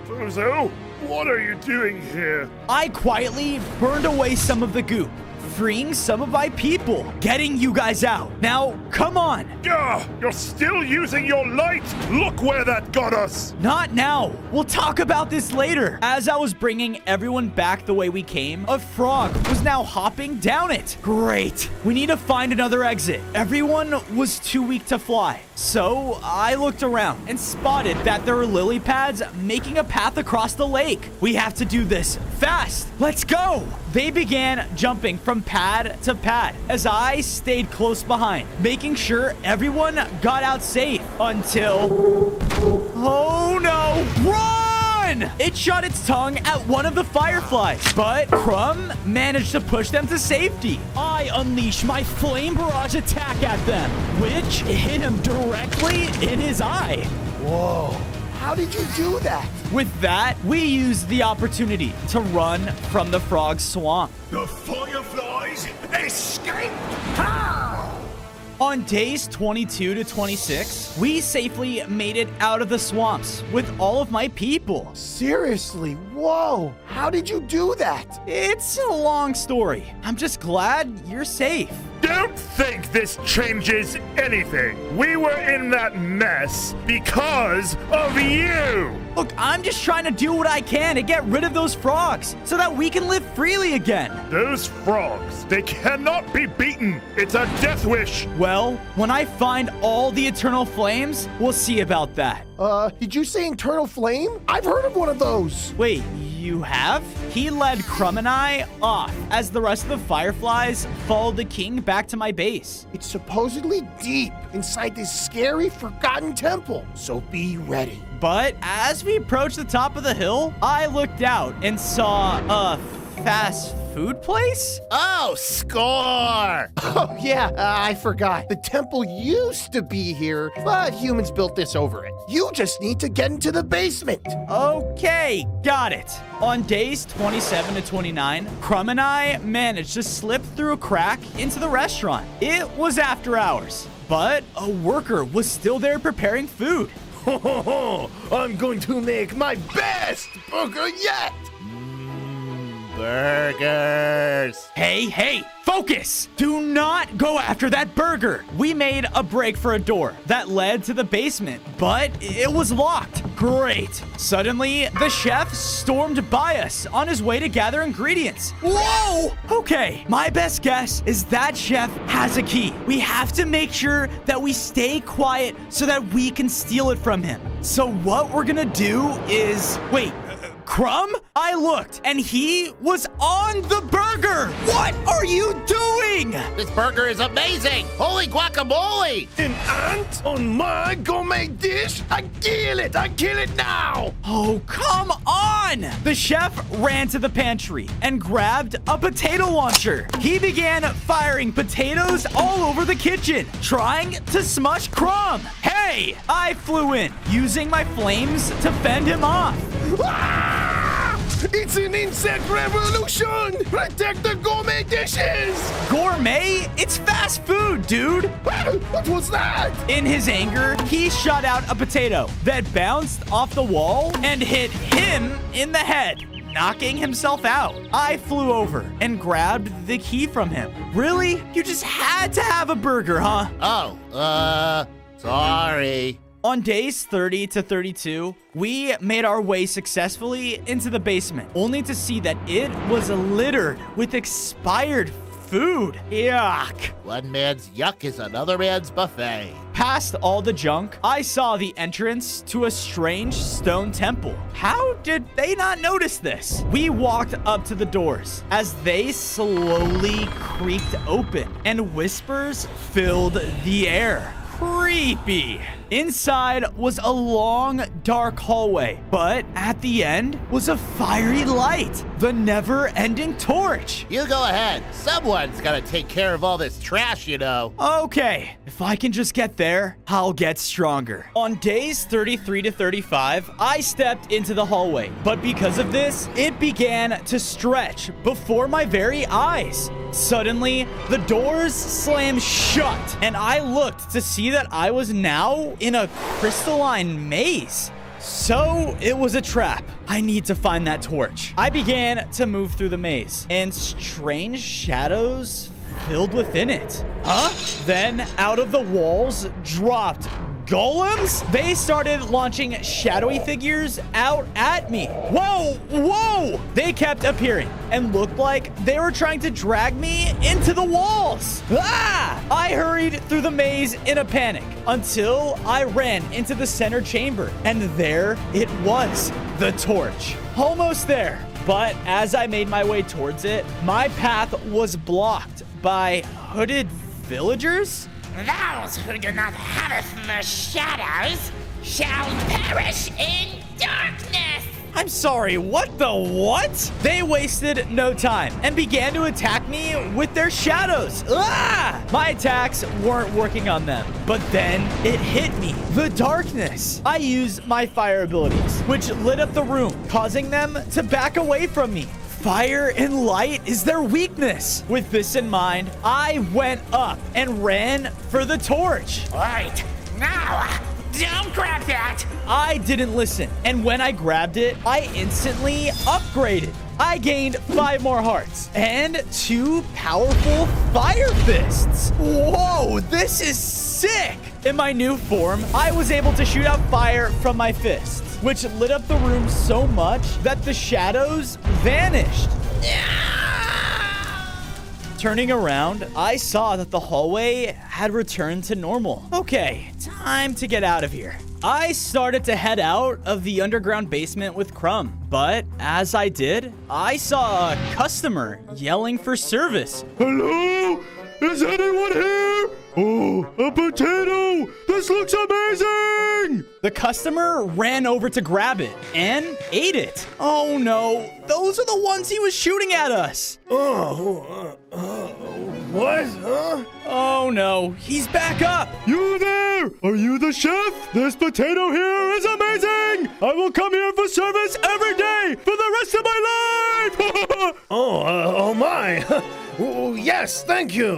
E: Bozo, what are you doing here?
A: I quietly burned away some of the goop, freeing some of my people, getting you guys out. Now, come on.
E: You're still using your light? Look where that got us.
A: Not now. We'll talk about this later. As I was bringing everyone back the way we came, a frog was now hopping down it. Great. We need to find another exit. Everyone was too weak to fly. So I looked around and spotted that there were lily pads making a path across the lake. We have to do this fast. Let's go. They began jumping from pad to pad as I stayed close behind, making sure everyone got out safe until... Oh no! Run! It shot its tongue at one of the fireflies, but Crumb managed to push them to safety. I unleashed my flame barrage attack at them, which hit him directly in his eye.
J: Whoa. How did you do that?
A: With that, we used the opportunity to run from the frog swamp.
C: The fireflies escaped! How?
A: On days 22 to 26, we safely made it out of the swamps with all of my people.
J: Seriously, whoa. How did you do that?
A: It's a long story. I'm just glad you're safe.
E: Don't think this changes anything. We were in that mess because of you.
A: Look, I'm just trying to do what I can to get rid of those frogs so that we can live freely again.
E: Those frogs, they cannot be beaten. It's a death wish.
A: Well, when I find all the eternal flames, we'll see about that.
J: Did you say eternal flame? I've heard of one of those.
A: Wait, you have? He led Crumb and I off as the rest of the fireflies followed the king back to my base.
J: It's supposedly deep inside this scary, forgotten temple, so be ready.
A: But as we approached the top of the hill, I looked out and saw a fast food place?
D: Oh, score!
M: Oh, yeah, I forgot. The temple used to be here, but humans built this over it. You just need to get into the basement.
A: Okay, got it. On days 27 to 29, Crumb and I managed to slip through a crack into the restaurant. It was after hours, but a worker was still there preparing food.
J: I'm going to make my best burger yet!
D: Burgers!
A: Hey, focus! Do not go after that burger! We made a break for a door that led to the basement, but it was locked. Great. Suddenly, the chef stormed by us on his way to gather ingredients. Whoa! Okay, my best guess is that chef has a key. We have to make sure that we stay quiet so that we can steal it from him. So what we're gonna do is... Wait, Crumb? I looked, and he was on the burger! What are you doing?
D: This burger is amazing! Holy guacamole!
J: An ant on my gourmet dish? I kill it! I kill it now!
A: Oh, come on! The chef ran to the pantry and grabbed a potato launcher. He began firing potatoes all over the kitchen, trying to smush Crumb. Hey! I flew in, using my flames to fend him off.
J: Ah! It's an insect revolution! Protect the gourmet dishes!
A: Gourmet? It's fast food, dude!
J: What was that?
A: In his anger, he shot out a potato that bounced off the wall and hit him in the head, knocking himself out. I flew over and grabbed the key from him. Really? You just had to have a burger, huh?
D: Oh, sorry.
A: On days 30 to 32, we made our way successfully into the basement, only to see that it was littered with expired food. Yuck.
D: One man's yuck is another man's buffet.
A: Past all the junk, I saw the entrance to a strange stone temple. How did they not notice this? We walked up to the doors as they slowly creaked open and whispers filled the air. Creepy. Inside was a long, dark hallway, but at the end was a fiery light, the never-ending torch.
D: You go ahead. Someone's gotta take care of all this trash, you know.
A: Okay, if I can just get there, I'll get stronger. On days 33 to 35, I stepped into the hallway, but because of this, it began to stretch before my very eyes. Suddenly, the doors slammed shut, and I looked to see that I was now in a crystalline maze. So it was a trap. I need to find that torch. I began to move through the maze, and strange shadows filled within it. Huh? Then out of the walls dropped golems. They started launching shadowy figures out at me. Whoa! They kept appearing and looked like they were trying to drag me into the walls. Ah! I hurried through the maze in a panic until I ran into the center chamber, and there it was, the torch. Almost there. But as I made my way towards it, my path was blocked by hooded villagers.
L: Those who do not have it from the shadows shall perish in darkness.
A: I'm sorry, what the what? They wasted no time and began to attack me with their shadows. Ah! My attacks weren't working on them, but then it hit me, the darkness. I used my fire abilities, which lit up the room, causing them to back away from me. Fire and light is their weakness. With this in mind, I went up and ran for the torch.
L: Wait, no, don't grab that.
A: I didn't listen, and when I grabbed it, I instantly upgraded. I gained 5 more hearts and 2 powerful fire fists. Whoa, this is sick. In my new form, I was able to shoot out fire from my fists, which lit up the room so much that the shadows vanished. Turning around, I saw that the hallway had returned to normal. Okay, time to get out of here. I started to head out of the underground basement with Crumb, but as I did, I saw a customer yelling for service.
J: Hello? Is anyone here? Oh, a potato! This looks amazing!
A: The customer ran over to grab it and ate it. Oh no, those are the ones he was shooting at us.
J: What? Huh?
A: Oh no, he's back up.
J: You there? Are you the chef? This potato here is amazing! I will come here for service every day for the rest of my life! Oh my! Oh, yes, thank you!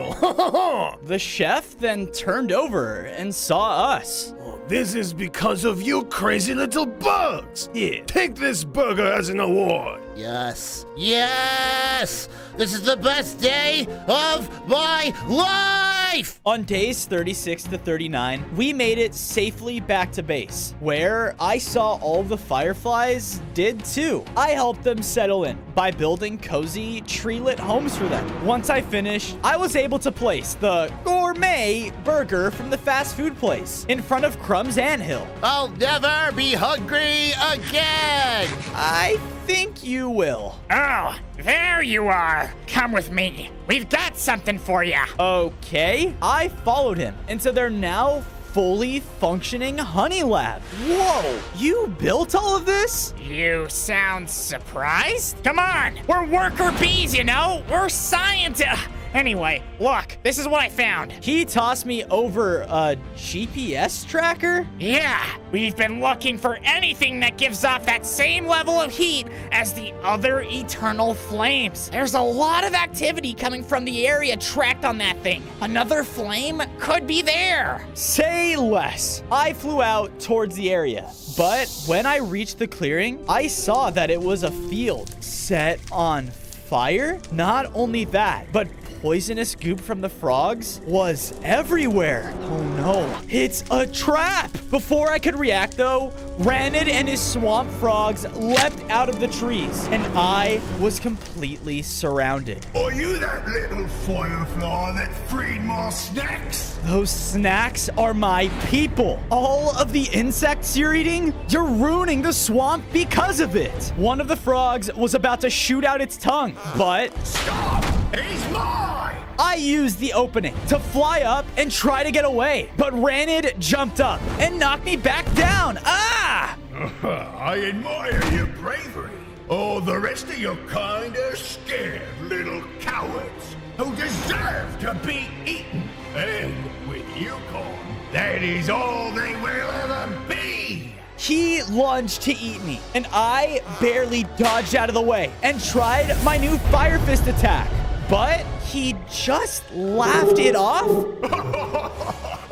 A: The chef then turned over and saw us.
J: This is because of you crazy little bugs! Here, take this burger as an award!
D: Yes. Yes! This is the best day of my life!
A: On days 36 to 39, we made it safely back to base, where I saw all the fireflies did too. I helped them settle in by building cozy, tree-lit homes for them. Once I finished, I was able to place the gourmet burger from the fast food place in front of Crumb's anthill.
D: I'll never be hungry again!
A: I think you will.
L: Oh, there you are. Come with me. We've got something for you.
A: Okay. I followed him into their now fully functioning honey lab. Whoa, you built all of this?
L: You sound surprised? Come on, we're worker bees, you know? We're scientists. Anyway, look, this is what I found.
A: He tossed me over a GPS tracker?
L: Yeah, we've been looking for anything that gives off that same level of heat as the other eternal flames. There's a lot of activity coming from the area tracked on that thing. Another flame could be there.
A: Say less. I flew out towards the area, but when I reached the clearing, I saw that it was a field set on fire. Not only that, but poisonous goop from the frogs was everywhere. Oh no, it's a trap! Before I could react though, Ranid and his swamp frogs leapt out of the trees, and I was completely surrounded.
E: Are you that little firefly that freed my snacks?
A: Those snacks are my people. All of the insects you're eating, you're ruining the swamp because of it. One of the frogs was about to shoot out its tongue, but...
E: Stop! He's mine!
A: I used the opening to fly up and try to get away, but Ranid jumped up and knocked me back down. Ah!
E: I admire your bravery. All the rest of you kind are scared little cowards who deserve to be eaten. And with you gone, that is all they will ever be.
A: He lunged to eat me, and I barely dodged out of the way and tried my new Fire Fist attack. But he just laughed it off.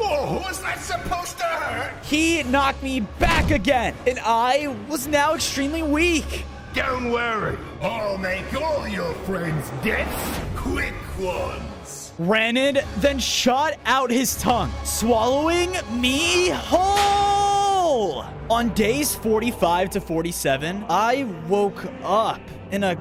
E: Oh, was that supposed to hurt?
A: He knocked me back again, and I was now extremely weak.
E: Don't worry, I'll make all your friends' deaths quick ones.
A: Ranid then shot out his tongue, swallowing me whole. On days 45 to 47, I woke up in a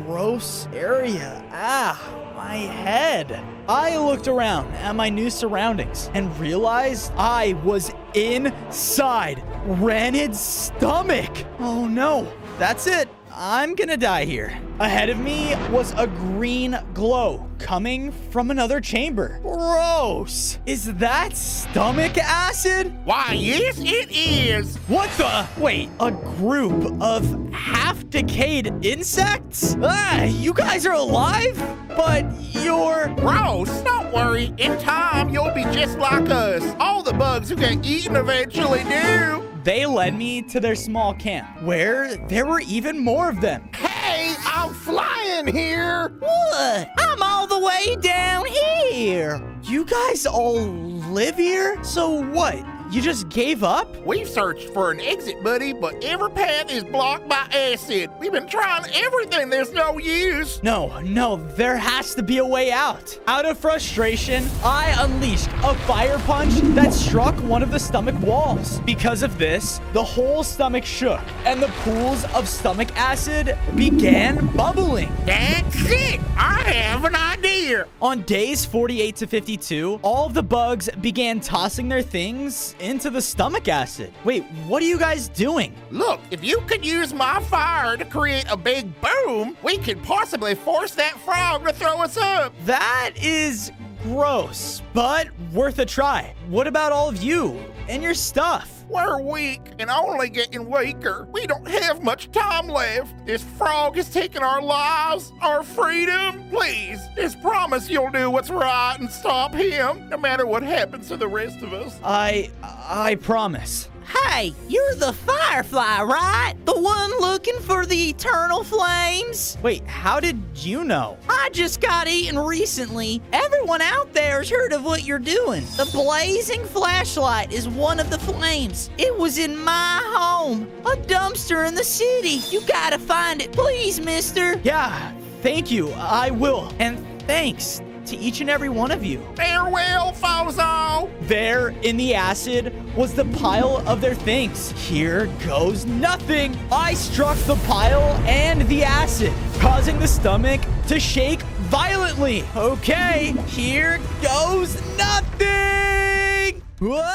A: gross area. Ah, my head. I looked around at my new surroundings and realized I was inside Ranid's stomach. Oh no, that's it. I'm gonna die here. Ahead of me was a green glow coming from another chamber. Gross. Is that stomach acid?
D: Why, yes, it is.
A: What the? Wait, a group of half-decayed insects? Ah, you guys are alive? But you're...
D: Gross. Don't worry. In time, you'll be just like us. All the bugs who get eaten eventually do.
A: They led me to their small camp, where there were even more of them.
M: Hey, I'm flying here!
H: What? I'm all the way down here.
A: You guys all live here? So what? You just gave up?
D: We've searched for an exit, buddy, but every path is blocked by acid. We've been trying everything. There's no use.
A: No, there has to be a way out. Out of frustration, I unleashed a fire punch that struck one of the stomach walls. Because of this, the whole stomach shook, and the pools of stomach acid began bubbling.
D: That's it. I have an idea.
A: On days 48 to 52, all of the bugs began tossing their things into the stomach acid. Wait, what are you guys doing?
D: Look, if you could use my fire to create a big boom, we could possibly force that frog to throw us up.
A: That is gross, but worth a try. What about all of you and your stuff?
N: We're weak and only getting weaker. We don't have much time left. This frog has taken our lives, our freedom. Please, just promise you'll do what's right and stop him, no matter what happens to the rest of us.
A: I promise.
H: Hey, you're the Firefly, right? The one looking for the eternal flames?
A: Wait, how did you know?
H: I just got eaten recently. Everyone out there's heard of what you're doing. The blazing flashlight is one of the flames. It was in my home, a dumpster in the city. You gotta find it, please, mister.
A: Yeah, thank you. I will. And thanks to each and every one of you.
N: Farewell, Fozo!
A: There in the acid was the pile of their things. Here goes nothing. I struck the pile and the acid, causing the stomach to shake violently. Okay, here goes nothing. Whoa!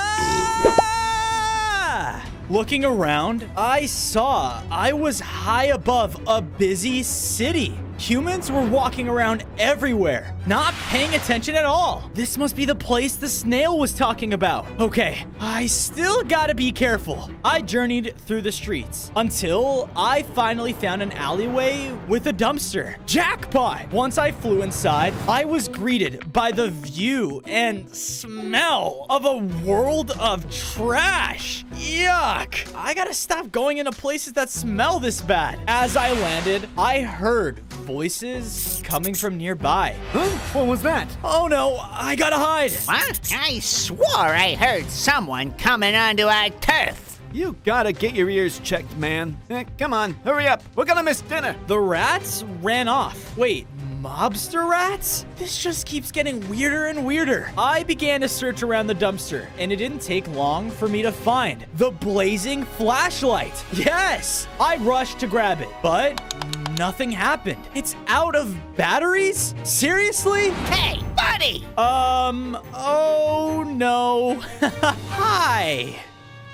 A: Looking around, I saw I was high above a busy city. Humans were walking around everywhere, not paying attention at all. This must be the place the snail was talking about. Okay, I still gotta be careful. I journeyed through the streets until I finally found an alleyway with a dumpster. Jackpot! Once I flew inside, I was greeted by the view and smell of a world of trash. Yuck! I gotta stop going into places that smell this bad. As I landed, I heard voices coming from nearby.
O: Huh? What was that?
A: Oh no, I gotta hide.
F: What? I swore I heard someone coming onto our turf.
O: You gotta get your ears checked, man. Come on, hurry up. We're gonna miss dinner.
A: The rats ran off. Wait, mobster rats? This just keeps getting weirder and weirder. I began to search around the dumpster, and it didn't take long for me to find the blazing flashlight. Yes! I rushed to grab it, but nothing happened. It's out of batteries? Seriously?
F: Hey, buddy!
A: Oh no. Hi.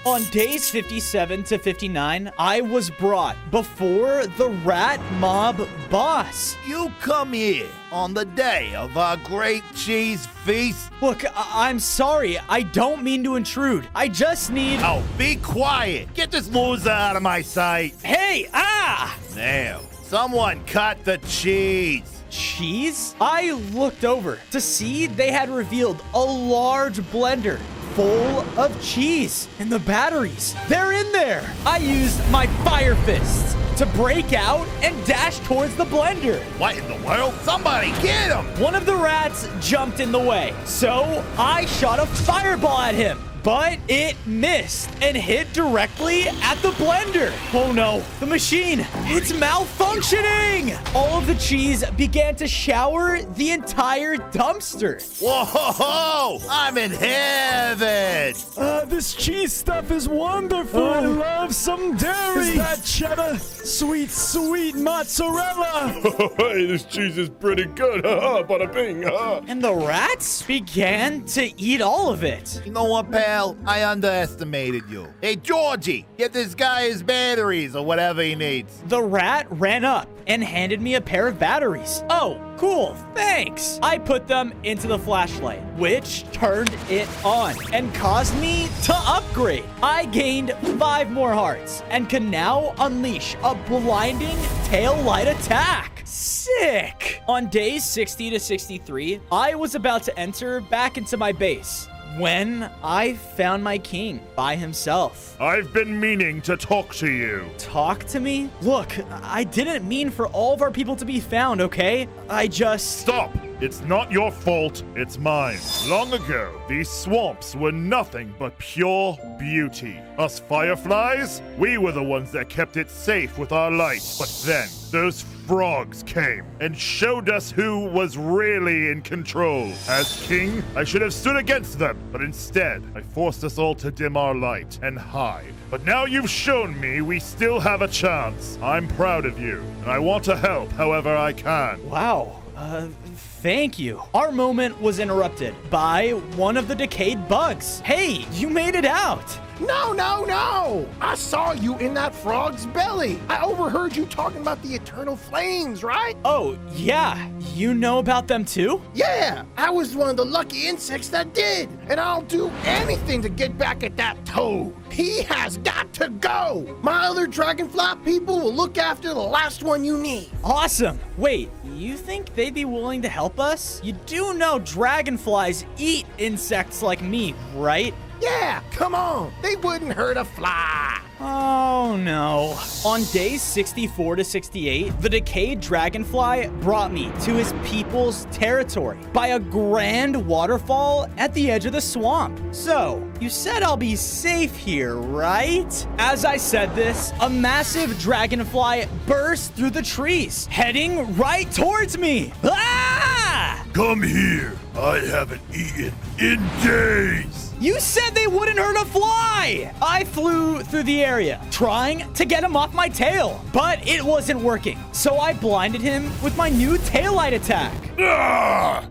A: On days 57 to 59, I was brought before the rat mob boss.
E: You come here on the day of our great cheese feast?
A: Look, I'm sorry. I don't mean to intrude. I just need...
E: Oh, be quiet. Get this loser out of my sight.
A: Hey,
E: Now, someone cut the cheese.
A: Cheese? I looked over to see they had revealed a large blender full of cheese and the batteries. They're in there. I used my fire fists to break out and dash towards the blender.
E: What in the world? Somebody get him!
A: One of the rats jumped in the way, so I shot a fireball at him. But it missed and hit directly at the blender. Oh no, the machine, it's malfunctioning. All of the cheese began to shower the entire dumpster.
E: Whoa, I'm in heaven.
J: This cheese stuff is wonderful. I love some dairy. Is that cheddar? Sweet, sweet mozzarella.
C: Hey, this cheese is pretty good. Bada bing.
A: And the rats began to eat all of it.
E: You know what, pal? I underestimated you. Hey, Georgie, get this guy his batteries or whatever he needs.
A: The rat ran up and handed me a pair of batteries. Oh, cool, thanks. I put them into the flashlight, which turned it on and caused me to upgrade. I gained 5 more hearts and can now unleash a blinding tail light attack. Sick! On days 60 to 63, I was about to enter back into my base when I found my king by himself.
C: I've been meaning to talk to you.
A: Talk to me? Look, I didn't mean for all of our people to be found, okay? I just...
C: Stop! It's not your fault, it's mine. Long ago, these swamps were nothing but pure beauty. Us fireflies, we were the ones that kept it safe with our light. But then, those frogs came and showed us who was really in control. As king, I should have stood against them, but instead, I forced us all to dim our light and hide. But now you've shown me we still have a chance. I'm proud of you, and I want to help however I can.
A: Wow. Thank you. Our moment was interrupted by one of the decayed bugs. Hey, you made it out.
M: No, no, no! I saw you in that frog's belly. I overheard you talking about the eternal flames, right?
A: Oh, yeah. You know about them too?
M: Yeah, I was one of the lucky insects that did. And I'll do anything to get back at that toad. He has got to go. My other dragonfly people will look after the last one you need.
A: Awesome. Wait, you think they'd be willing to help us? You do know dragonflies eat insects like me, right?
M: Yeah, come on. They wouldn't hurt a fly.
A: Oh no. On days 64 to 68, the decayed dragonfly brought me to his people's territory by a grand waterfall at the edge of the swamp. So, you said I'll be safe here, right? As I said this, a massive dragonfly burst through the trees, heading right towards me. Ah!
E: Come here. I haven't eaten in days.
A: You said they wouldn't hurt a fly! I flew through the area, trying to get him off my tail, but it wasn't working. So I blinded him with my new taillight attack.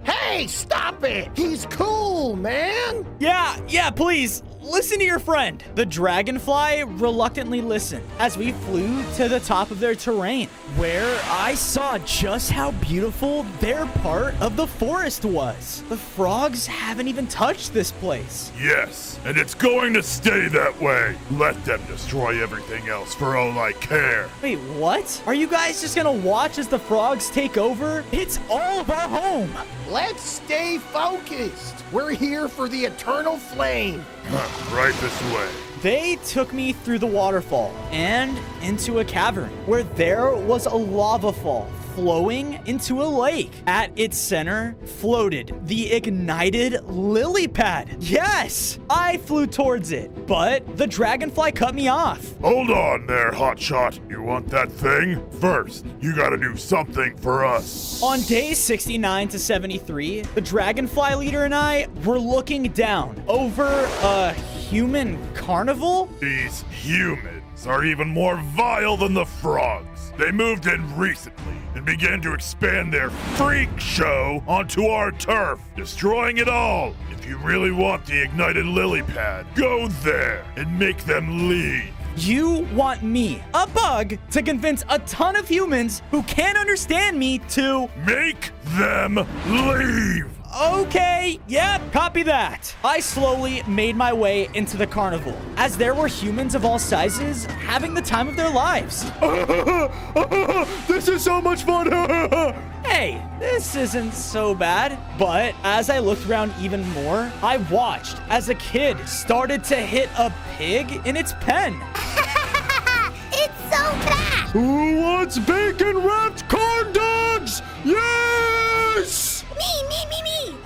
M: Hey, stop it! He's cool, man!
A: Yeah, please. Listen to your friend. The dragonfly reluctantly listened as we flew to the top of their terrain, where I saw just how beautiful their part of the forest was. The frogs haven't even touched this place.
E: Yes, and it's going to stay that way. Let them destroy everything else for all I care.
A: Wait, what? Are you guys just gonna watch as the frogs take over? It's all of our home.
M: Let's stay focused. We're here for the eternal flame.
E: Right this way.
A: They took me through the waterfall and into a cavern where there was a lava fall flowing into a lake. At its center floated the ignited lily pad. Yes, I flew towards it, but the dragonfly cut me off.
E: Hold on there, hotshot. You want that thing? First, you gotta do something for us.
A: On days 69 to 73, the dragonfly leader and I were looking down over a human carnival.
E: These humans are even more vile than the frogs. They moved in recently and began to expand their freak show onto our turf, destroying it all. If you really want the ignited lily pad, go there and make them leave.
A: You want me, a bug, to convince a ton of humans who can't understand me to
E: make them leave.
A: Okay, yep, copy that. I slowly made my way into the carnival, as there were humans of all sizes having the time of their lives.
J: This is so much fun!
A: Hey, this isn't so bad. But as I looked around even more, I watched as a kid started to hit a pig in its pen.
G: It's so bad!
J: Who wants bacon-wrapped corn dogs? Yes!
G: Me!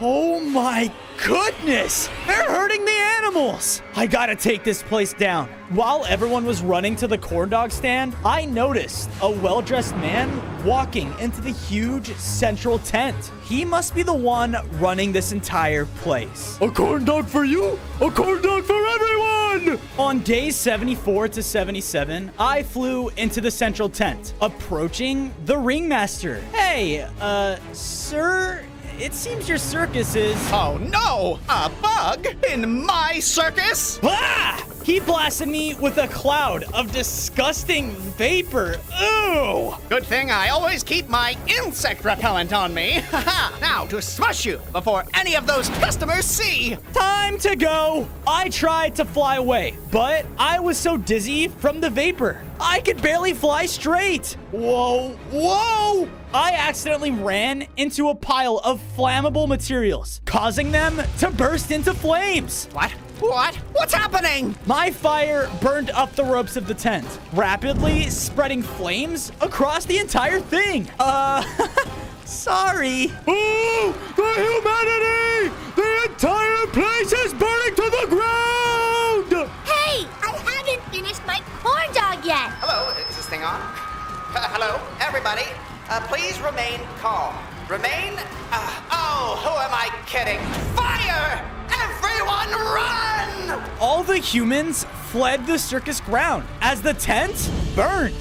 A: Oh my goodness! They're hurting the animals! I gotta take this place down. While everyone was running to the corn dog stand, I noticed a well-dressed man walking into the huge central tent. He must be the one running this entire place.
J: A corn dog for you, a corn dog for everyone!
A: On days 74 to 77, I flew into the central tent, approaching the ringmaster. Hey, sir, it seems your circus is...
F: Oh no! A bug in my circus?
A: Ah! He blasted me with a cloud of disgusting vapor. Ooh!
F: Good thing I always keep my insect repellent on me. Haha! Now to smush you before any of those customers see.
A: Time to go! I tried to fly away, but I was so dizzy from the vapor. I could barely fly straight. Whoa! I accidentally ran into a pile of flammable materials, causing them to burst into flames.
F: What? What's happening?
A: My fire burned up the ropes of the tent, rapidly spreading flames across the entire thing. Sorry.
J: Oh, the humanity! The entire place is burning to the ground!
G: Hey, I haven't finished my corn dog yet.
F: Hello, is this thing on? Hello, everybody. Please remain calm. Remain... who am I kidding? Fire! Everyone run!
A: All the humans fled the circus ground as the tent burned.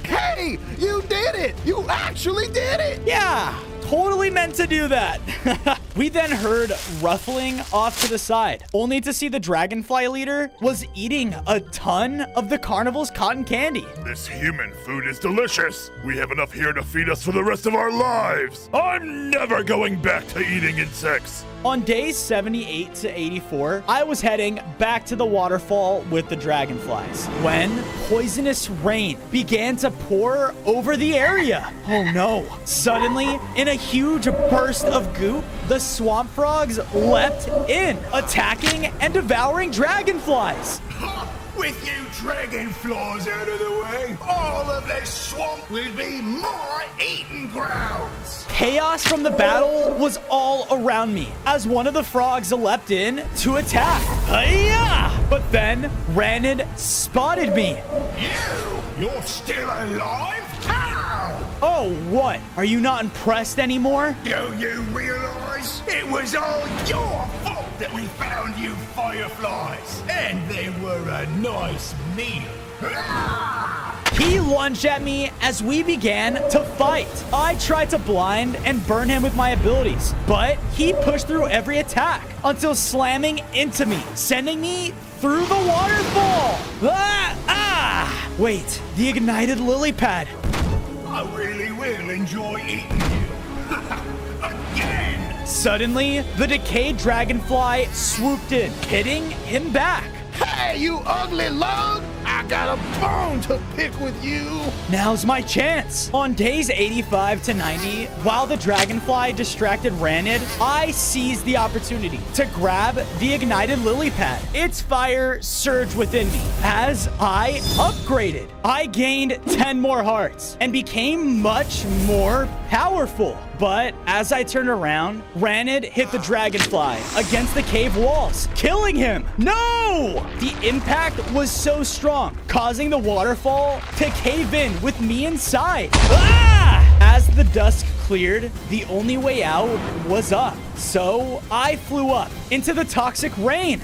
M: Hey, you did it! You actually did it!
A: Yeah, totally meant to do that. We then heard ruffling off to the side, only to see the dragonfly leader was eating a ton of the carnival's cotton candy.
E: This human food is delicious. We have enough here to feed us for the rest of our lives. I'm never going back to eating insects.
A: On days 78 to 84, I was heading back to the waterfall with the dragonflies when poisonous rain began to pour over the area. Oh no. Suddenly, in a huge burst of goop, the swamp frogs leapt in, attacking and devouring dragonflies.
E: With you dragonflies out of the way, all of this swamp will be my eating grounds.
A: Chaos from the battle was all around me as one of the frogs leapt in to attack. Hi-ya! But then Ranid spotted me.
E: You're still alive? How?
A: Oh, what? Are you not impressed anymore?
E: Do you realize it was all your fault that we found you fireflies? And they were a nice meal.
A: He lunged at me as we began to fight. I tried to blind and burn him with my abilities, but he pushed through every attack until slamming into me, sending me through the waterfall. Wait, the ignited lily pad.
E: I really will enjoy eating you. Again!
A: Suddenly, the decayed dragonfly swooped in, hitting him back.
M: Hey, you ugly lug! I got a bone to pick with you!
A: Now's my chance! On days 85 to 90, while the dragonfly distracted Ranid, I seized the opportunity to grab the ignited lily pad. Its fire surged within me as I upgraded. I gained 10 more hearts and became much more powerful. But as I turned around, Ranid hit the dragonfly against the cave walls, killing him. No! The impact was so strong, causing the waterfall to cave in with me inside. As the dusk cleared, the only way out was up. So I flew up into the toxic rain.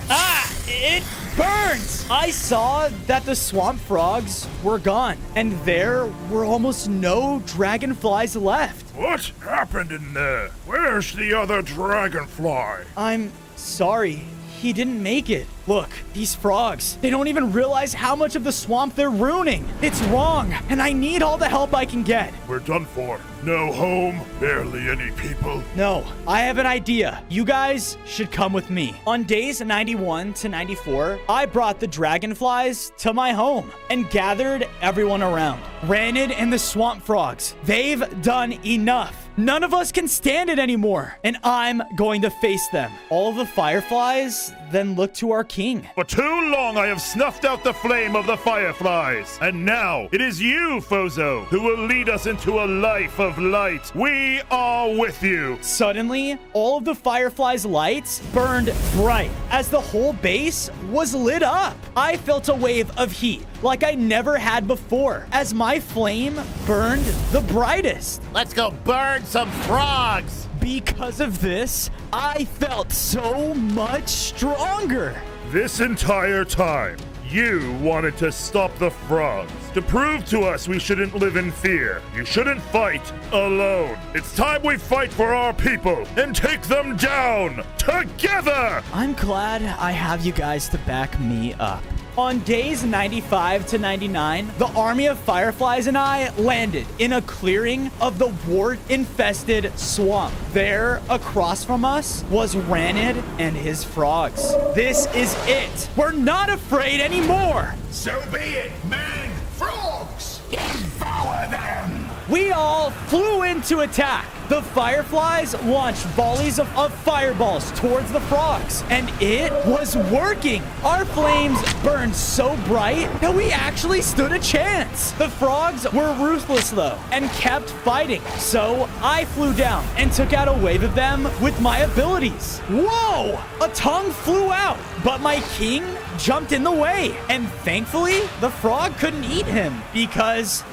A: It burns! I saw that the swamp frogs were gone, and there were almost no dragonflies left.
E: What happened in there? Where's the other dragonfly?
A: I'm sorry. He didn't make it. Look, these frogs, they don't even realize how much of the swamp they're ruining. It's wrong, and I need all the help I can get.
E: We're done for. No home, barely any people.
A: No, I have an idea. You guys should come with me. On days 91 to 94, I brought the dragonflies to my home and gathered everyone around. Ranid and the swamp frogs, they've done enough. None of us can stand it anymore, and I'm going to face them. All of the fireflies then looked to our king.
E: For too long I have snuffed out the flame of the fireflies, and now it is you, Fozo, who will lead us into a life of light. We are with you.
A: Suddenly, all of the fireflies' lights burned bright as the whole base was lit up. I felt a wave of heat like I never had before as my flame burned the brightest.
D: Let's go burn some frogs.
A: Because of this, I felt so much stronger.
E: This entire time, you wanted to stop the frogs, to prove to us we shouldn't live in fear. You shouldn't fight alone. It's time we fight for our people and take them down together.
A: I'm glad I have you guys to back me up. On days 95 to 99, the army of fireflies and I landed in a clearing of the wart-infested swamp. There, across from us, was Ranid and his frogs. This is it. We're not afraid anymore.
E: So be it, man. Frogs, devour them.
A: We all flew in to attack. The fireflies launched volleys of fireballs towards the frogs, and it was working. Our flames burned so bright that we actually stood a chance. The frogs were ruthless, though, and kept fighting. So I flew down and took out a wave of them with my abilities. Whoa! A tongue flew out, but my king jumped in the way, and thankfully, the frog couldn't eat him because...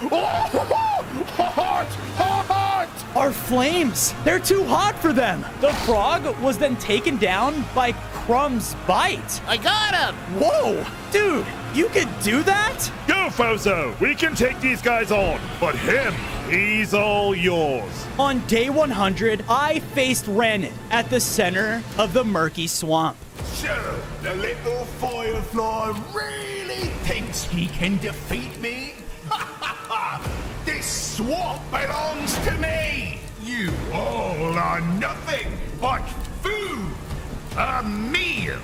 A: Our flames, they're too hot for them. The frog was then taken down by Crumb's bite.
D: I got him.
A: Whoa, dude, you could do that?
E: Go, Fozo. We can take these guys on. But him,
P: He's all yours.
A: On day 100, I faced Ranid at the center of the murky swamp.
E: So, the little firefly really thinks he can defeat me? This swamp belongs to me! You all are nothing but food! A meal!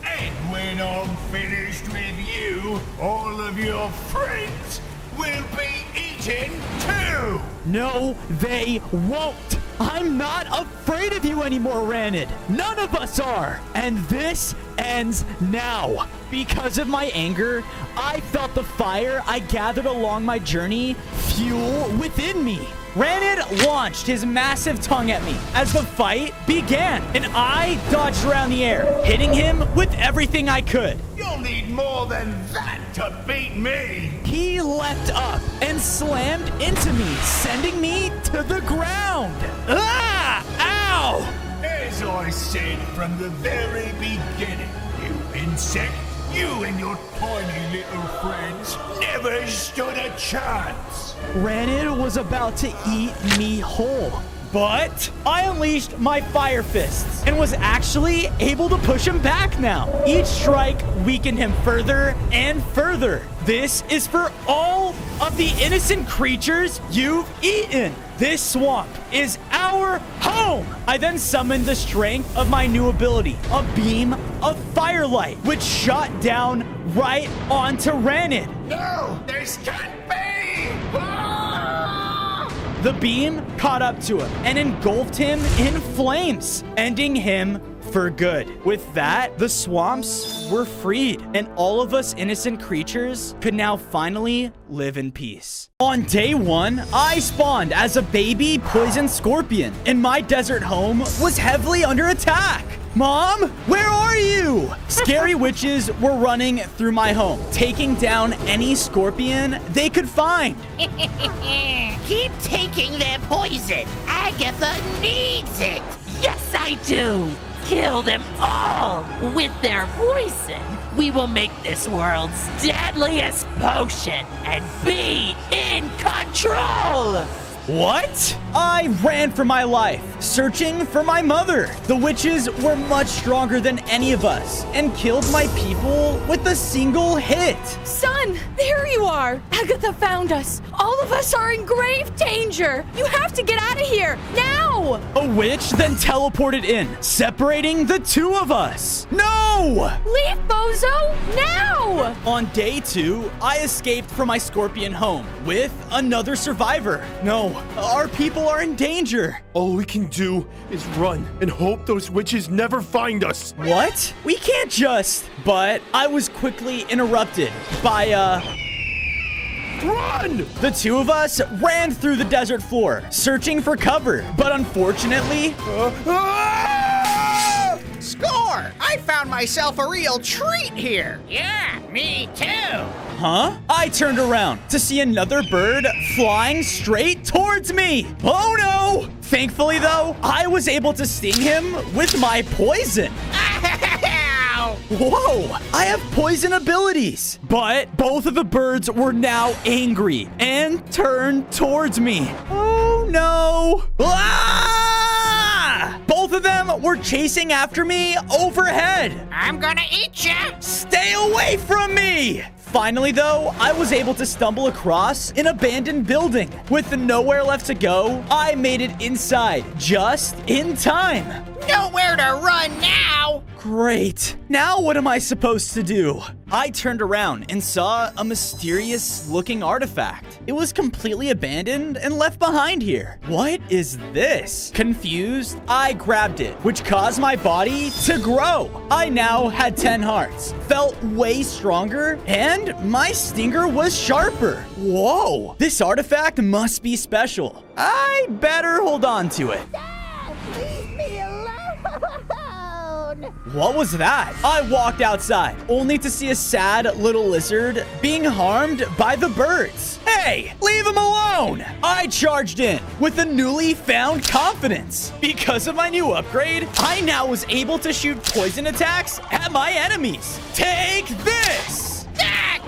E: And when I'm finished with you, all of your friends will be eaten too!
A: No, they won't. I'm not afraid of you anymore, Ranid. None of us are. And this ends now. Because of my anger, I felt the fire I gathered along my journey fuel within me. Ranid launched his massive tongue at me as the fight began, and I dodged around the air, hitting him with everything I could.
E: You'll need more than that to beat me!
A: He leapt up and slammed into me, sending me to the ground. Ah! Ow!
E: As I said from the very beginning, you insect, you and your tiny little friends never stood a chance!
A: Ranid was about to eat me whole, but I unleashed my fire fists and was actually able to push him back now. Each strike weakened him further and further. This is for all of the innocent creatures you've eaten. This swamp is our home. I then summoned the strength of my new ability, a beam of firelight, which shot down right onto Ranid.
E: No, this can't be!
A: The beam caught up to him and engulfed him in flames, ending him for good. With that, the swamps were freed, and all of us innocent creatures could now finally live in peace. On day 1, I spawned as a baby poison scorpion, and my desert home was heavily under attack. Mom, where are you? Scary witches were running through my home, taking down any scorpion they could find.
H: Keep taking their poison. Agatha needs it. Yes, I do. Kill them all with their poison. We will make this world's deadliest potion and be in control.
A: What? I ran for my life, searching for my mother. The witches were much stronger than any of us and killed my people with a single hit.
B: Son, there you are. Agatha found us. All of us are in grave danger. You have to get out of here now.
A: A witch then teleported in, separating the two of us. No!
B: Leave, Bozo, now!
A: On day 2, I escaped from my scorpion home with another survivor. No, our people are in danger.
J: All we can do is run and hope those witches never find us.
A: What? We can't just... But I was quickly interrupted by,
J: Run!
A: The two of us ran through the desert floor, searching for cover. But unfortunately...
F: Score! I found myself a real treat here.
H: Yeah, me too.
A: Huh? I turned around to see another bird flying straight towards me. Oh no! Thankfully though, I was able to sting him with my poison. Whoa, I have poison abilities. But both of the birds were now angry and turned towards me. Oh no. Ah! Both of them were chasing after me overhead.
H: I'm gonna eat ya.
A: Stay away from me. Finally, though, I was able to stumble across an abandoned building. With nowhere left to go, I made it inside just in time.
F: Nowhere to run now!
A: Great. Now what am I supposed to do? I turned around and saw a mysterious-looking artifact. It was completely abandoned and left behind here. What is this? Confused, I grabbed it, which caused my body to grow. I now had 10 hearts, felt way stronger, and my stinger was sharper. Whoa, this artifact must be special. I better hold on to it.
G: Leave me alone!
A: What was that? I walked outside, only to see a sad little lizard being harmed by the birds. Hey, leave him alone! I charged in with a newly found confidence. Because of my new upgrade, I now was able to shoot poison attacks at my enemies. Take this!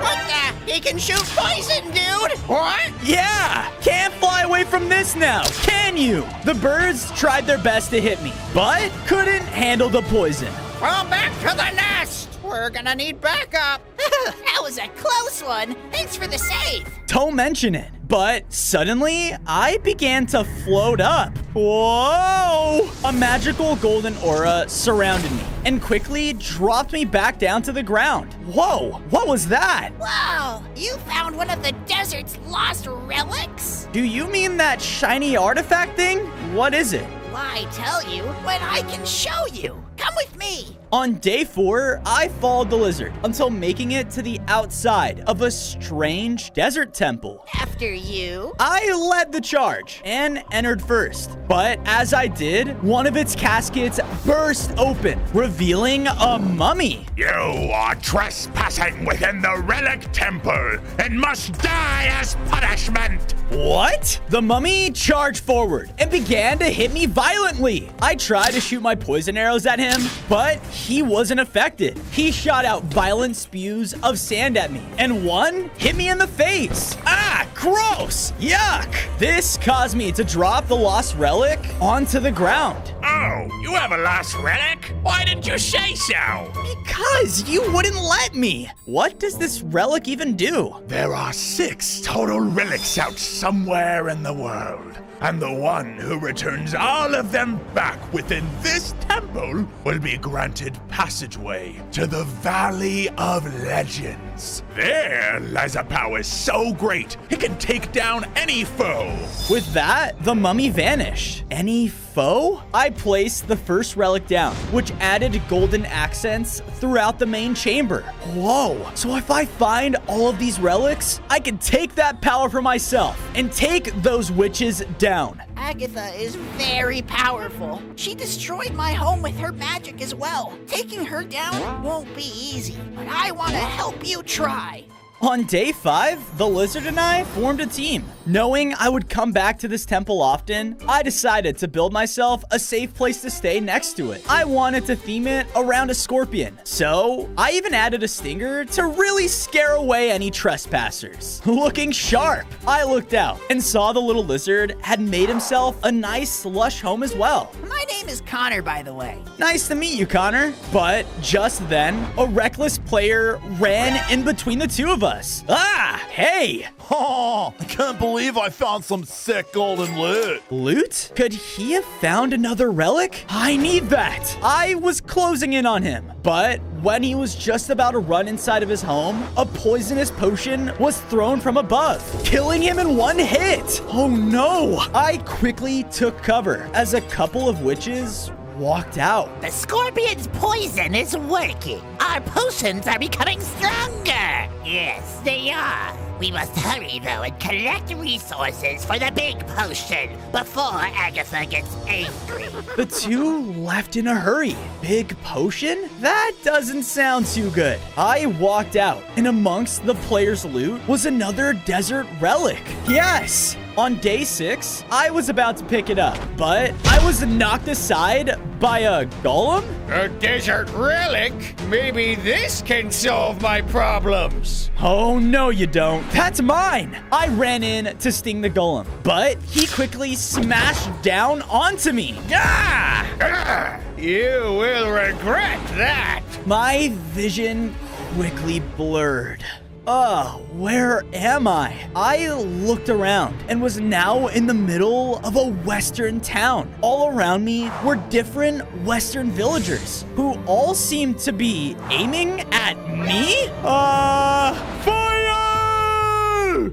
F: What the? He can shoot poison, dude! What?
A: Yeah! Can't fly away from this now, can you? The birds tried their best to hit me, but couldn't handle the poison.
F: Fall back to the nest! We're gonna need backup. That was a close one. Thanks for the save.
A: Don't mention it. But suddenly, I began to float up. Whoa! A magical golden aura surrounded me and quickly dropped me back down to the ground. Whoa! What was that?
G: Wow, you found one of the desert's lost relics?
A: Do you mean that shiny artifact thing? What is it?
G: Why tell you when I can show you? Come with me.
A: On day 4, I followed the lizard until making it to the outside of a strange desert temple.
G: After you.
A: I led the charge and entered first. But as I did, one of its caskets burst open, revealing a mummy.
C: You are trespassing within the relic temple and must die as punishment.
A: What? The mummy charged forward and began to hit me violently. I tried to shoot my poison arrows at him, but he wasn't affected. He shot out violent spews of sand at me, and one hit me in the face. Ah, gross! Yuck! This caused me to drop the lost relic onto the ground.
C: Oh, you have a lost relic? Why didn't you say so?
A: Because you wouldn't let me. What does this relic even do?
C: There are 6 total relics out somewhere in the world. And the one who returns all of them back within this temple will be granted passageway to the Valley of Legends. There lies a power so great it can take down any foe.
A: With that, the mummy vanished. Any foe? I placed the first relic down, which added golden accents throughout the main chamber. Whoa, so if I find all of these relics, I can take that power for myself and take those witches down.
F: Agatha is very powerful. She destroyed my home with her magic as well. Taking her down won't be easy, but I want to help you try.
A: On day 5, the lizard and I formed a team. Knowing I would come back to this temple often, I decided to build myself a safe place to stay next to it. I wanted to theme it around a scorpion, so I even added a stinger to really scare away any trespassers. Looking sharp, I looked out and saw the little lizard had made himself a nice lush home as well.
F: My name is Connor, by the way.
A: Nice to meet you, Connor. But just then, a reckless player ran in between the two of us. Ah, hey!
P: Oh, I can't believe I found some sick golden loot.
A: Loot? Could he have found another relic? I need that! I was closing in on him, but when he was just about to run inside of his home, a poisonous potion was thrown from above, killing him in one hit! Oh no! I quickly took cover as a couple of witches walked out.
Q: The scorpion's poison is working. Our potions are becoming stronger. Yes, they are. We must hurry, though, and collect resources for the big potion before Agatha gets angry.
A: The two left in a hurry. Big potion? That doesn't sound too good. I walked out, and amongst the players' loot was another desert relic. Yes! On day 6, I was about to pick it up, but I was knocked aside by a golem?
M: A desert relic? Maybe this can solve my problems.
A: Oh, no, you don't. That's mine. I ran in to sting the golem, but he quickly smashed down onto me. Ah!
M: You will regret that.
A: My vision quickly blurred. Oh, where am I? I looked around and was now in the middle of a western town. All around me were different western villagers who all seemed to be aiming at me. Fire!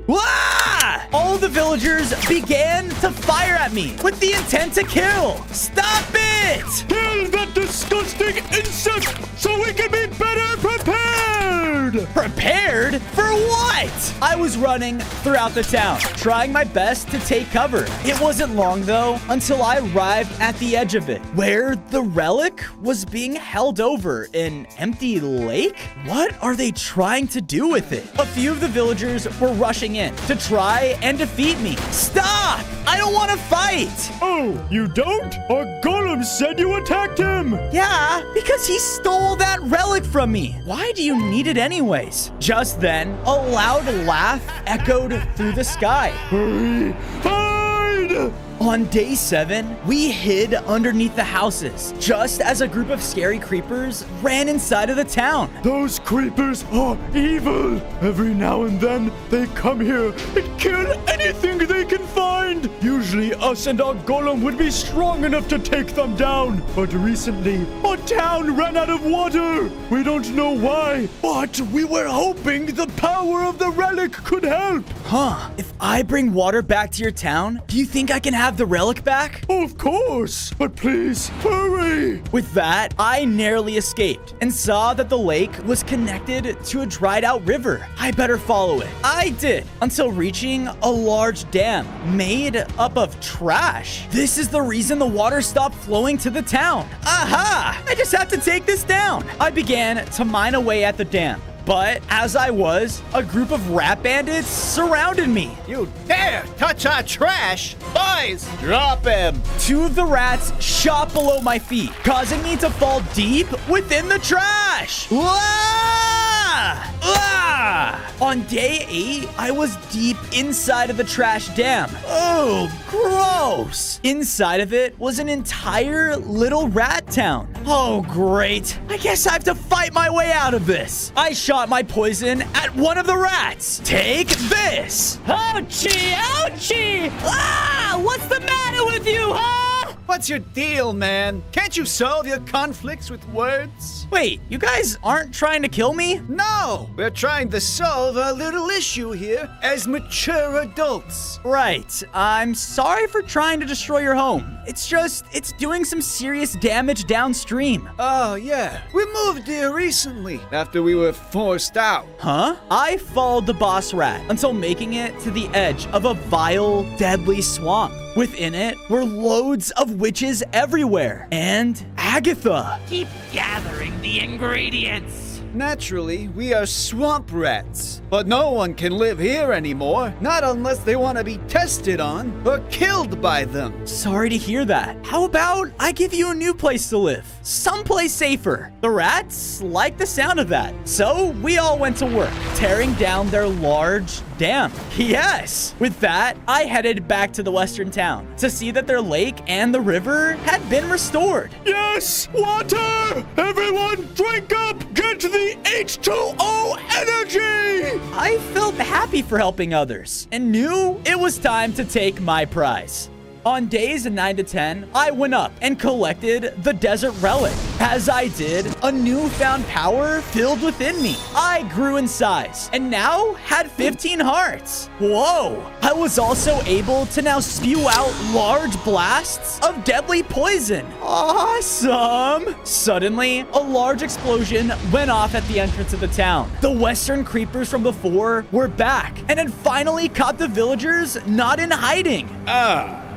A: Wah! All of the villagers began to fire at me with the intent to kill. Stop it!
P: Kill that disgusting insect so we can be better prepared!
A: Prepared? For what? I was running throughout the town, trying my best to take cover. It wasn't long, though, until I arrived at the edge of it, where the relic was being held over an empty lake? What are they trying to do with it? A few of the villagers were rushing in to try and defeat me. Stop! I don't want to fight!
P: Oh, you don't? A golem Golem said you attacked him!
A: Yeah, because he stole that relic from me. Why do you need it anyways? Just then, a loud laugh echoed through the sky.
P: Hurry! Hide!
A: On day 7, we hid underneath the houses, just as a group of scary creepers ran inside of the town.
P: Those creepers are evil! Every now and then, they come here and kill anything they can find! Usually, us and our golem would be strong enough to take them down. But recently, our town ran out of water! We don't know why, but we were hoping the power of the relic could help!
A: Huh, if I bring water back to your town, do you think I can have the relic back?
P: Of course, but please, hurry!
A: With that, I narrowly escaped and saw that the lake was connected to a dried out river. I better follow it. I did, until reaching a large dam made up of trash. This is the reason the water stopped flowing to the town. Aha! I just have to take this down. I began to mine away at the dam. But as I was, a group of rat bandits surrounded me.
O: You dare touch our trash? Boys, drop him!
A: 2 of the rats shot below my feet, causing me to fall deep within the trash. Ah! Ah! On day 8, I was deep inside of the trash dam. Oh, gross! Inside of it was an entire little rat town. Oh, great. I guess I have to fight my way out of this. I shot my poison at one of the rats. Take this!
H: Ouchie! Ouchie! Ah! What's the matter with you, huh?
O: What's your deal, man? Can't you solve your conflicts with words?
A: Wait, you guys aren't trying to kill me?
O: No! We're trying to solve a little issue here as mature adults.
A: Right. I'm sorry for trying to destroy your home. It's just, it's doing some serious damage downstream.
O: Oh, yeah. We moved here recently after we were forced out.
A: Huh? I followed the boss rat until making it to the edge of a vile, deadly swamp. Within it were loads of witches everywhere. And Agatha.
L: Keep gathering the ingredients.
O: Naturally, we are swamp rats. But no one can live here anymore. Not unless they want to be tested on or killed by them.
A: Sorry to hear that. How about I give you a new place to live? Someplace safer. The rats like the sound of that. So we all went to work, tearing down their large dam. Yes! With that, I headed back to the western town to see that their lake and the river had been restored.
P: Yes! Water! Everyone drink up! Get the H2O energy!
A: I felt happy for helping others and knew it was time to take my prize. On days 9 to 10, I went up and collected the desert relic. As I did, a newfound power filled within me. I grew in size and now had 15 hearts. Whoa! I was also able to now spew out large blasts of deadly poison. Awesome! Suddenly, a large explosion went off at the entrance of the town. The western creepers from before were back and had finally caught the villagers not in hiding.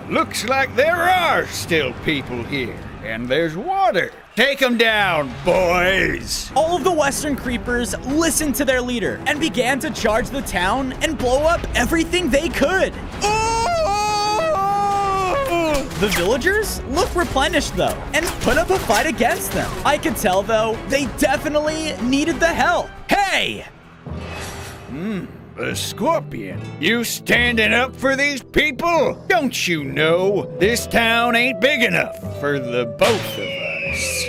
R: Looks like there are still people here, and there's water. Take them down, boys!
A: All of the western creepers listened to their leader and began to charge the town and blow up everything they could. The villagers looked replenished, though, and put up a fight against them. I could tell, though, they definitely needed the help. Hey!
R: A scorpion. You standing up for these people? Don't you know this town ain't big enough for the both of us?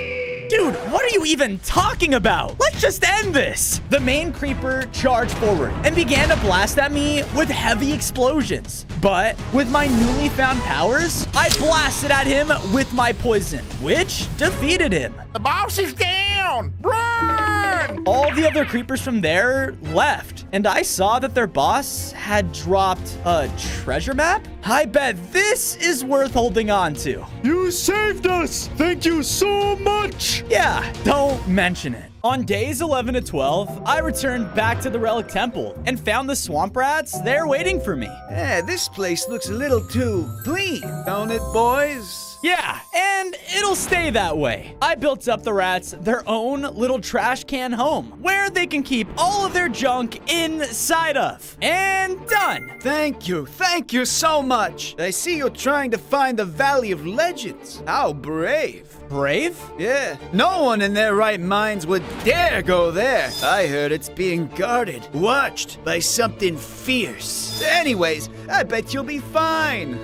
A: Dude, what are you even talking about? Let's just end this. The main creeper charged forward and began to blast at me with heavy explosions. But with my newly found powers, I blasted at him with my poison, which defeated him.
N: The boss is down! Run!
A: All the other creepers from there left, and I saw that their boss had dropped a treasure map. I bet this is worth holding on to.
P: You saved us! Thank you so much!
A: Yeah, don't mention it. On days 11 to 12, I returned back to the Relic Temple and found the swamp rats there waiting for me.
O: Yeah, this place looks a little too clean, don't it, boys?
A: Yeah, and it'll stay that way. I built up the rats their own little trash can home where they can keep all of their junk inside of. And done.
O: Thank you so much. I see you're trying to find the Valley of Legends. How brave.
A: Brave?
O: Yeah, no one in their right minds would dare go there. I heard it's being guarded, watched by something fierce. Anyways, I bet you'll be fine.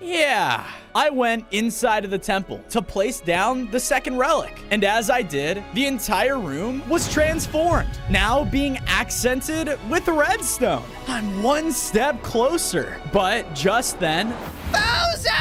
A: Yeah. I went inside of the temple to place down the second relic. And as I did, the entire room was transformed, now being accented with redstone. I'm one step closer. But just then,
F: Bozo!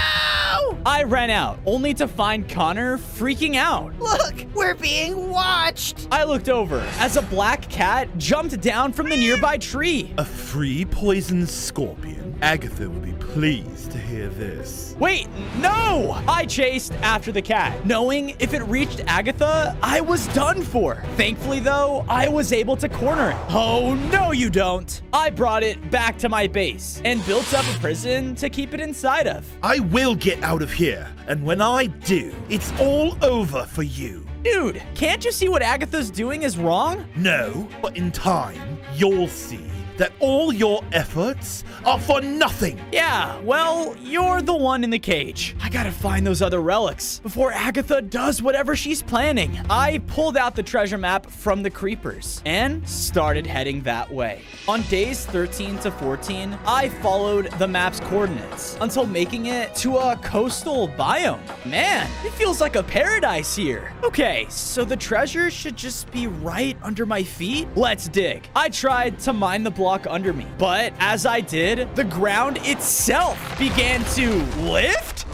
A: I ran out, only to find Connor freaking out.
F: Look, we're being watched.
A: I looked over as a black cat jumped down from the nearby tree.
S: A free poison scorpion. Agatha will be pleased to hear this.
A: Wait, no! I chased after the cat, knowing if it reached Agatha, I was done for. Thankfully, though, I was able to corner it. Oh, no, you don't. I brought it back to my base and built up a prison to keep it inside of.
S: I will get out of here, and when I do, it's all over for you.
A: Dude, can't you see what Agatha's doing is wrong?
S: No, but in time, you'll see that all your efforts are for nothing.
A: Yeah, well, you're the one in the cage. I gotta find those other relics before Agatha does whatever she's planning. I pulled out the treasure map from the creepers and started heading that way. On days 13 to 14, I followed the map's coordinates until making it to a coastal biome. Man, it feels like a paradise here. Okay, so the treasure should just be right under my feet? Let's dig. I tried to mine the block under me, but as I did, the ground itself began to lift.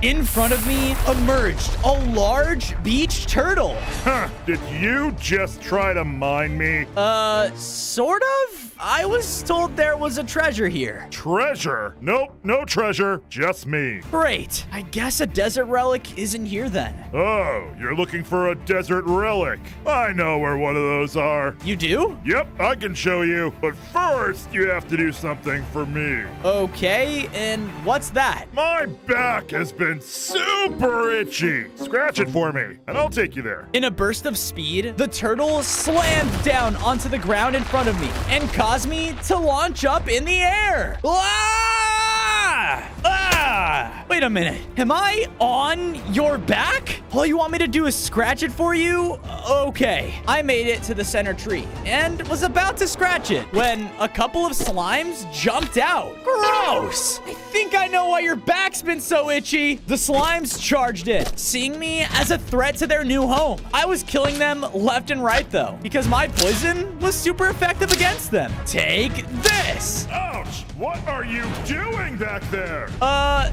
A: In front of me emerged a large beach turtle.
T: Huh, did you just try to mine me?
A: Sort of? I was told there was a treasure here.
T: Treasure? Nope, no treasure, just me.
A: Great. I guess a desert relic isn't here then.
T: Oh, you're looking for a desert relic. I know where one of those are.
A: You do?
T: Yep, I can show you. But first, you have to do something for me.
A: Okay, and what's that?
T: My back has been super itchy. Scratch it for me, and I'll take you there.
A: In a burst of speed, the turtle slammed down onto the ground in front of me and caused me to launch up in the air. Wait a minute. Am I on your back? All you want me to do is scratch it for you? Okay. I made it to the center tree and was about to scratch it when a couple of slimes jumped out. Gross. I think I know why your back's been so itchy. The slimes charged in, seeing me as a threat to their new home. I was killing them left and right though, because my poison was super effective against them. Take this.
T: Ouch! What are you doing back there?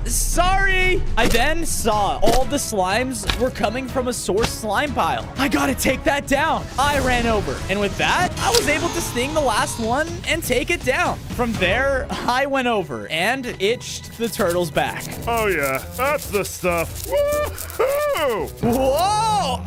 A: Sorry. I then saw all the slimes were coming from a source slime pile. I gotta take that down. I ran over, and with that, I was able to sting the last one and take it down. From there, I went over and itched the turtle's back.
T: Oh yeah, that's the stuff. Woohoo!
A: Whoa!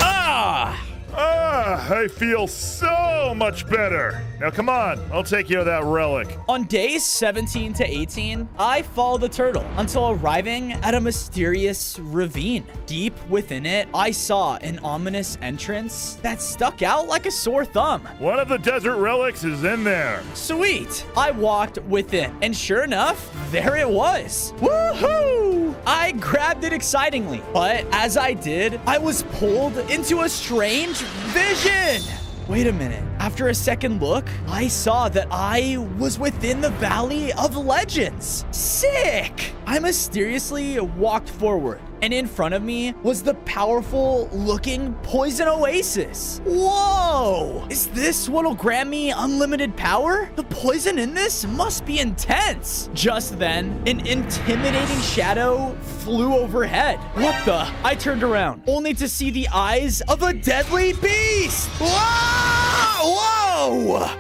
T: I feel so much better. Now come on, I'll take you to that relic.
A: On days 17 to 18, I followed the turtle until arriving at a mysterious ravine. Deep within it, I saw an ominous entrance that stuck out like a sore thumb.
T: One of the desert relics is in there.
A: Sweet. I walked within, and sure enough, there it was. Woohoo! I grabbed it excitingly, but as I did, I was pulled into a strange vision. Wait a minute. After a second look, I saw that I was within the Valley of Legends. Sick! I mysteriously walked forward, and in front of me was the powerful-looking Poison Oasis. Whoa! Is this what'll grant me unlimited power? The poison in this must be intense. Just then, an intimidating shadow flew overhead. What the? I turned around, only to see the eyes of a deadly beast. Whoa!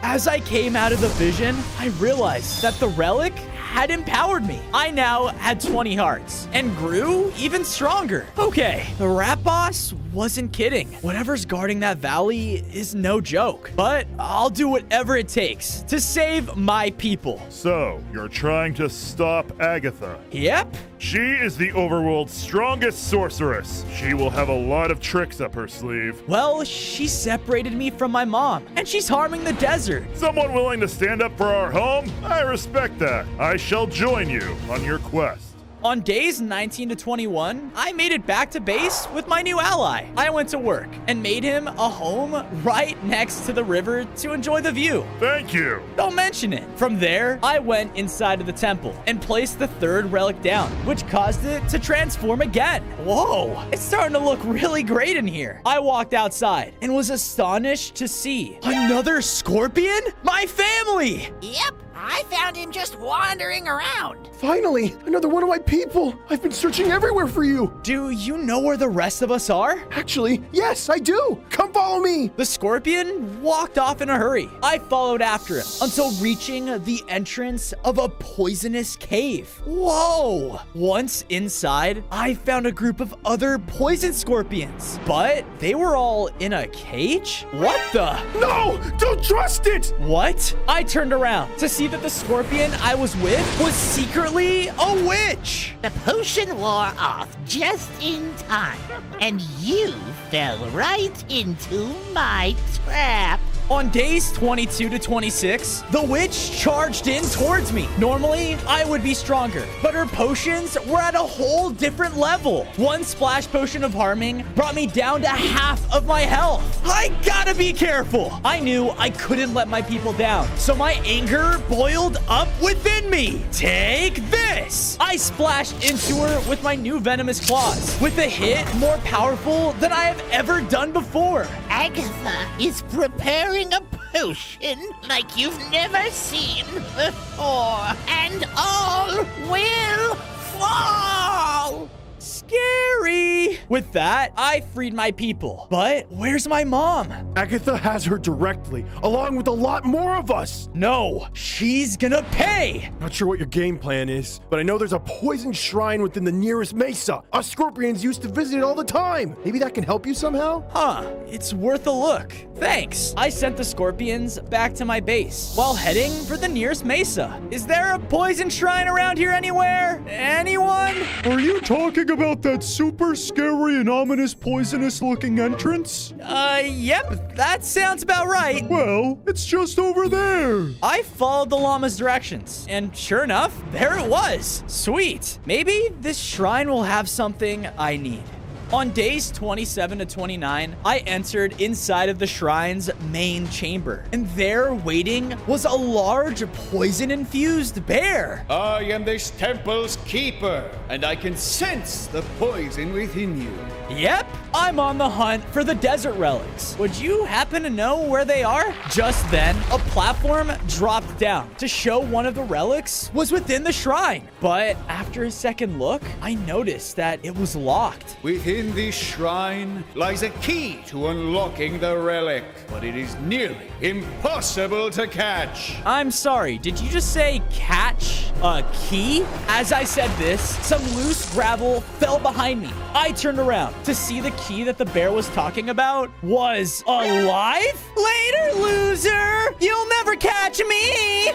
A: As I came out of the vision, I realized that the relic had empowered me. I now had 20 hearts and grew even stronger. Okay, the rat boss wasn't kidding. Whatever's guarding that valley is no joke, but I'll do whatever it takes to save my people.
T: So, you're trying to stop Agatha?
A: Yep.
T: She is the overworld's strongest sorceress. She will have a lot of tricks up her sleeve.
A: Well, she separated me from my mom, and she's harming the desert.
T: Someone willing to stand up for our home? I respect that. I shall join you on your quest.
A: On days 19 to 21, I made it back to base with my new ally. I went to work and made him a home right next to the river to enjoy the view.
T: Thank you.
A: Don't mention it. From there, I went inside of the temple and placed the third relic down, which caused it to transform again. Whoa, it's starting to look really great in here. I walked outside and was astonished to see another scorpion? My family!
Q: Yep, I found him just wandering around.
M: Finally, another one of my people. I've been searching everywhere for you.
A: Do you know where the rest of us are?
M: Actually, yes, I do. Come follow me.
A: The scorpion walked off in a hurry. I followed after him until reaching the entrance of a poisonous cave. Whoa! Once inside, I found a group of other poison scorpions, but they were all in a cage? What the?
M: No! Don't trust it!
A: What? I turned around to see that the scorpion I was with was secretly a witch.
Q: The potion wore off just in time, and you fell right into my trap.
A: On days 22 to 26, the witch charged in towards me. Normally, I would be stronger, but her potions were at a whole different level. One splash potion of harming brought me down to half of my health. I gotta be careful. I knew I couldn't let my people down, so my anger boiled up within me. Take this. I splashed into her with my new venomous claws, with a hit more powerful than I have ever done before.
Q: Agatha is preparing a potion like you've never seen before, and all will fall.
A: Scary. With that, I freed my people. But where's my mom?
J: Agatha has her directly, along with a lot more of us.
A: No, she's gonna pay.
J: Not sure what your game plan is, but I know there's a poison shrine within the nearest mesa. Us scorpions used to visit it all the time. Maybe that can help you somehow?
A: Huh, it's worth a look. Thanks. I sent the scorpions back to my base while heading for the nearest mesa. Is there a poison shrine around here anywhere? Anyone?
P: Are you talking about that super scary and ominous poisonous looking entrance?
A: Yep, that sounds about right.
P: Well, it's just over there.
A: I followed the llama's directions, and sure enough, there it was. Sweet. Maybe this shrine will have something I need. On days 27 to 29, I entered inside of the shrine's main chamber, and there waiting was a large poison-infused bear.
O: I am this temple's keeper, and I can sense the poison within you.
A: Yep, I'm on the hunt for the desert relics. Would you happen to know where they are? Just then, a platform dropped down to show one of the relics was within the shrine. But after a second look, I noticed that it was locked.
O: Within this shrine lies a key to unlocking the relic, but it is nearly impossible to catch.
A: I'm sorry, did you just say catch a key? As I said this, some loose gravel fell behind me. I turned around to see the key that the bear was talking about was alive? Later, loser! You'll never catch me!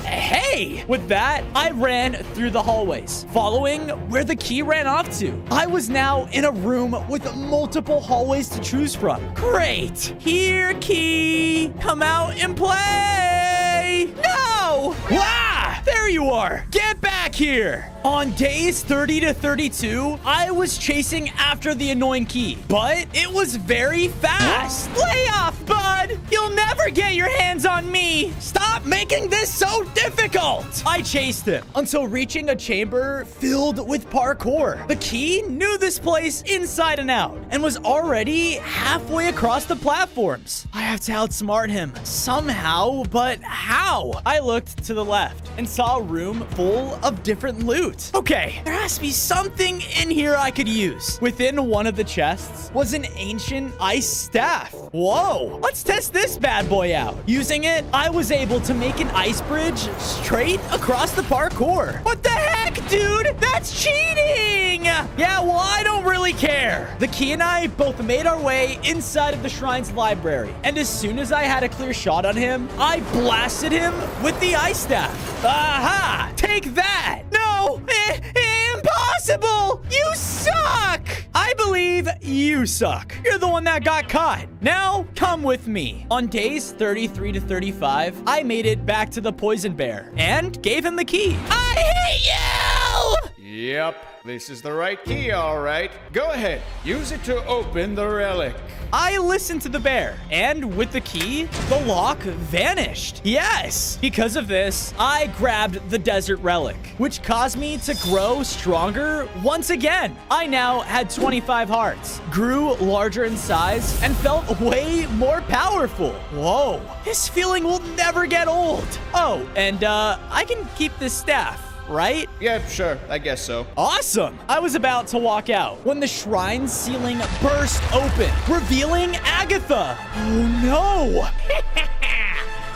A: Hey! With that, I ran through the hallways, following where the key ran off to. I was now in a room with multiple hallways to choose from. Great! Here, key! Come out and play! No! Ah! There you are! Get back here! On days 30 to 32, I was chasing after the annoying key, but it was very fast. Lay off, bud! You'll never get your hands on me! Stop making this so difficult! I chased him until reaching a chamber filled with parkour. The key knew this place inside and out and was already halfway across the platforms. I have to outsmart him somehow, but how? I looked to the left and saw a room full of different loot. Okay, there has to be something in here I could use. Within one of the chests was an ancient ice staff. Whoa, let's test this bad boy out. Using it, I was able to make an ice bridge straight across the parkour. What the heck, dude? That's cheating! Yeah, well, I don't really care. The key and I both made our way inside of the shrine's library, and as soon as I had a clear shot on him, I blasted him with the ice staff. Aha! Take that! No, impossible! You suck! I believe you suck. You're the one that got caught. Now, come with me. On days 33 to 35, I made it back to the poison bear and gave him the key.
H: I hate you!
R: Yep, this is the right key, all right. Go ahead, use it to open the relic.
A: I listened to the bear, and with the key, the lock vanished. Yes! Because of this, I grabbed the desert relic, which caused me to grow stronger once again. I now had 25 hearts, grew larger in size, and felt way more powerful. Whoa, this feeling will never get old. Oh, and I can keep this staff, right?
R: Yep, sure, I guess so.
A: Awesome! I was about to walk out when the shrine's ceiling burst open, revealing Agatha. Oh no!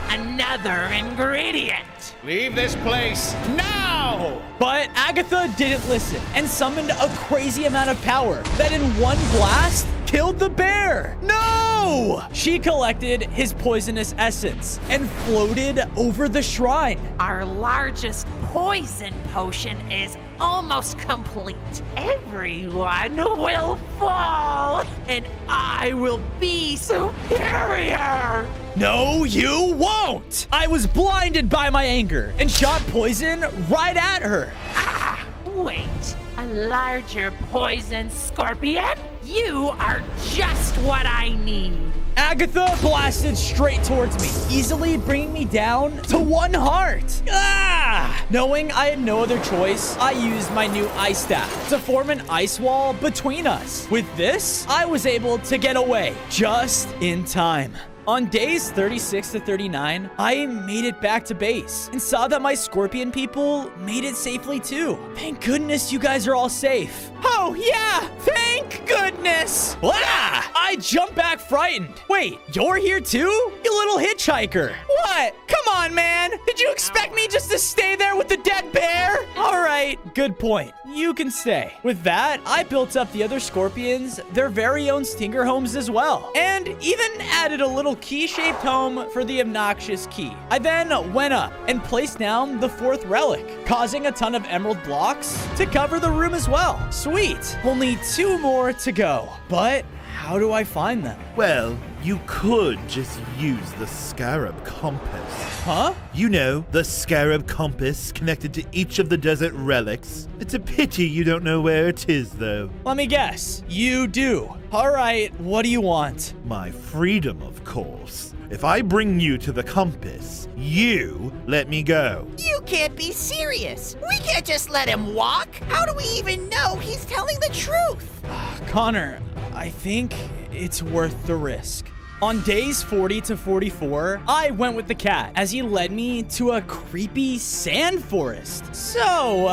L: Another ingredient.
R: Leave this place now!
A: But Agatha didn't listen and summoned a crazy amount of power that in one blast killed the bear. No! She collected his poisonous essence and floated over the shrine.
L: Our largest poison potion is almost complete. Everyone will fall, and I will be superior.
A: No, you won't! I was blinded by my anger and shot poison right at her.
L: Ah, wait. A larger poison scorpion? You are just what I need.
A: Agatha blasted straight towards me, easily bringing me down to 1 heart. Ah! Knowing I had no other choice, I used my new ice staff to form an ice wall between us. With this, I was able to get away just in time. On days 36 to 39, I made it back to base and saw that my scorpion people made it safely too. Thank goodness you guys are all safe. Oh yeah, thank goodness. Ah! I jumped back frightened. Wait, you're here too? You little hitchhiker. What? Come on, man. Did you expect me just to stay there with the dead bear? All right, good point. You can stay. With that, I built up the other scorpions their very own stinger homes as well, and even added a little key-shaped home for the obnoxious key. I then went up and placed down the 4th relic, causing a ton of emerald blocks to cover the room as well. Sweet. Only 2 more to go. But how do I find them?
S: Well, you could just use the scarab compass.
A: Huh?
S: You know, the scarab compass connected to each of the desert relics. It's a pity you don't know where it is, though.
A: Let me guess. You do. All right, what do you want?
S: My freedom, of course. If I bring you to the compass, you let me go.
F: You can't be serious. We can't just let him walk. How do we even know he's telling the truth?
A: Connor, I think it's worth the risk. On days 40 to 44, I went with the cat as he led me to a creepy sand forest. So,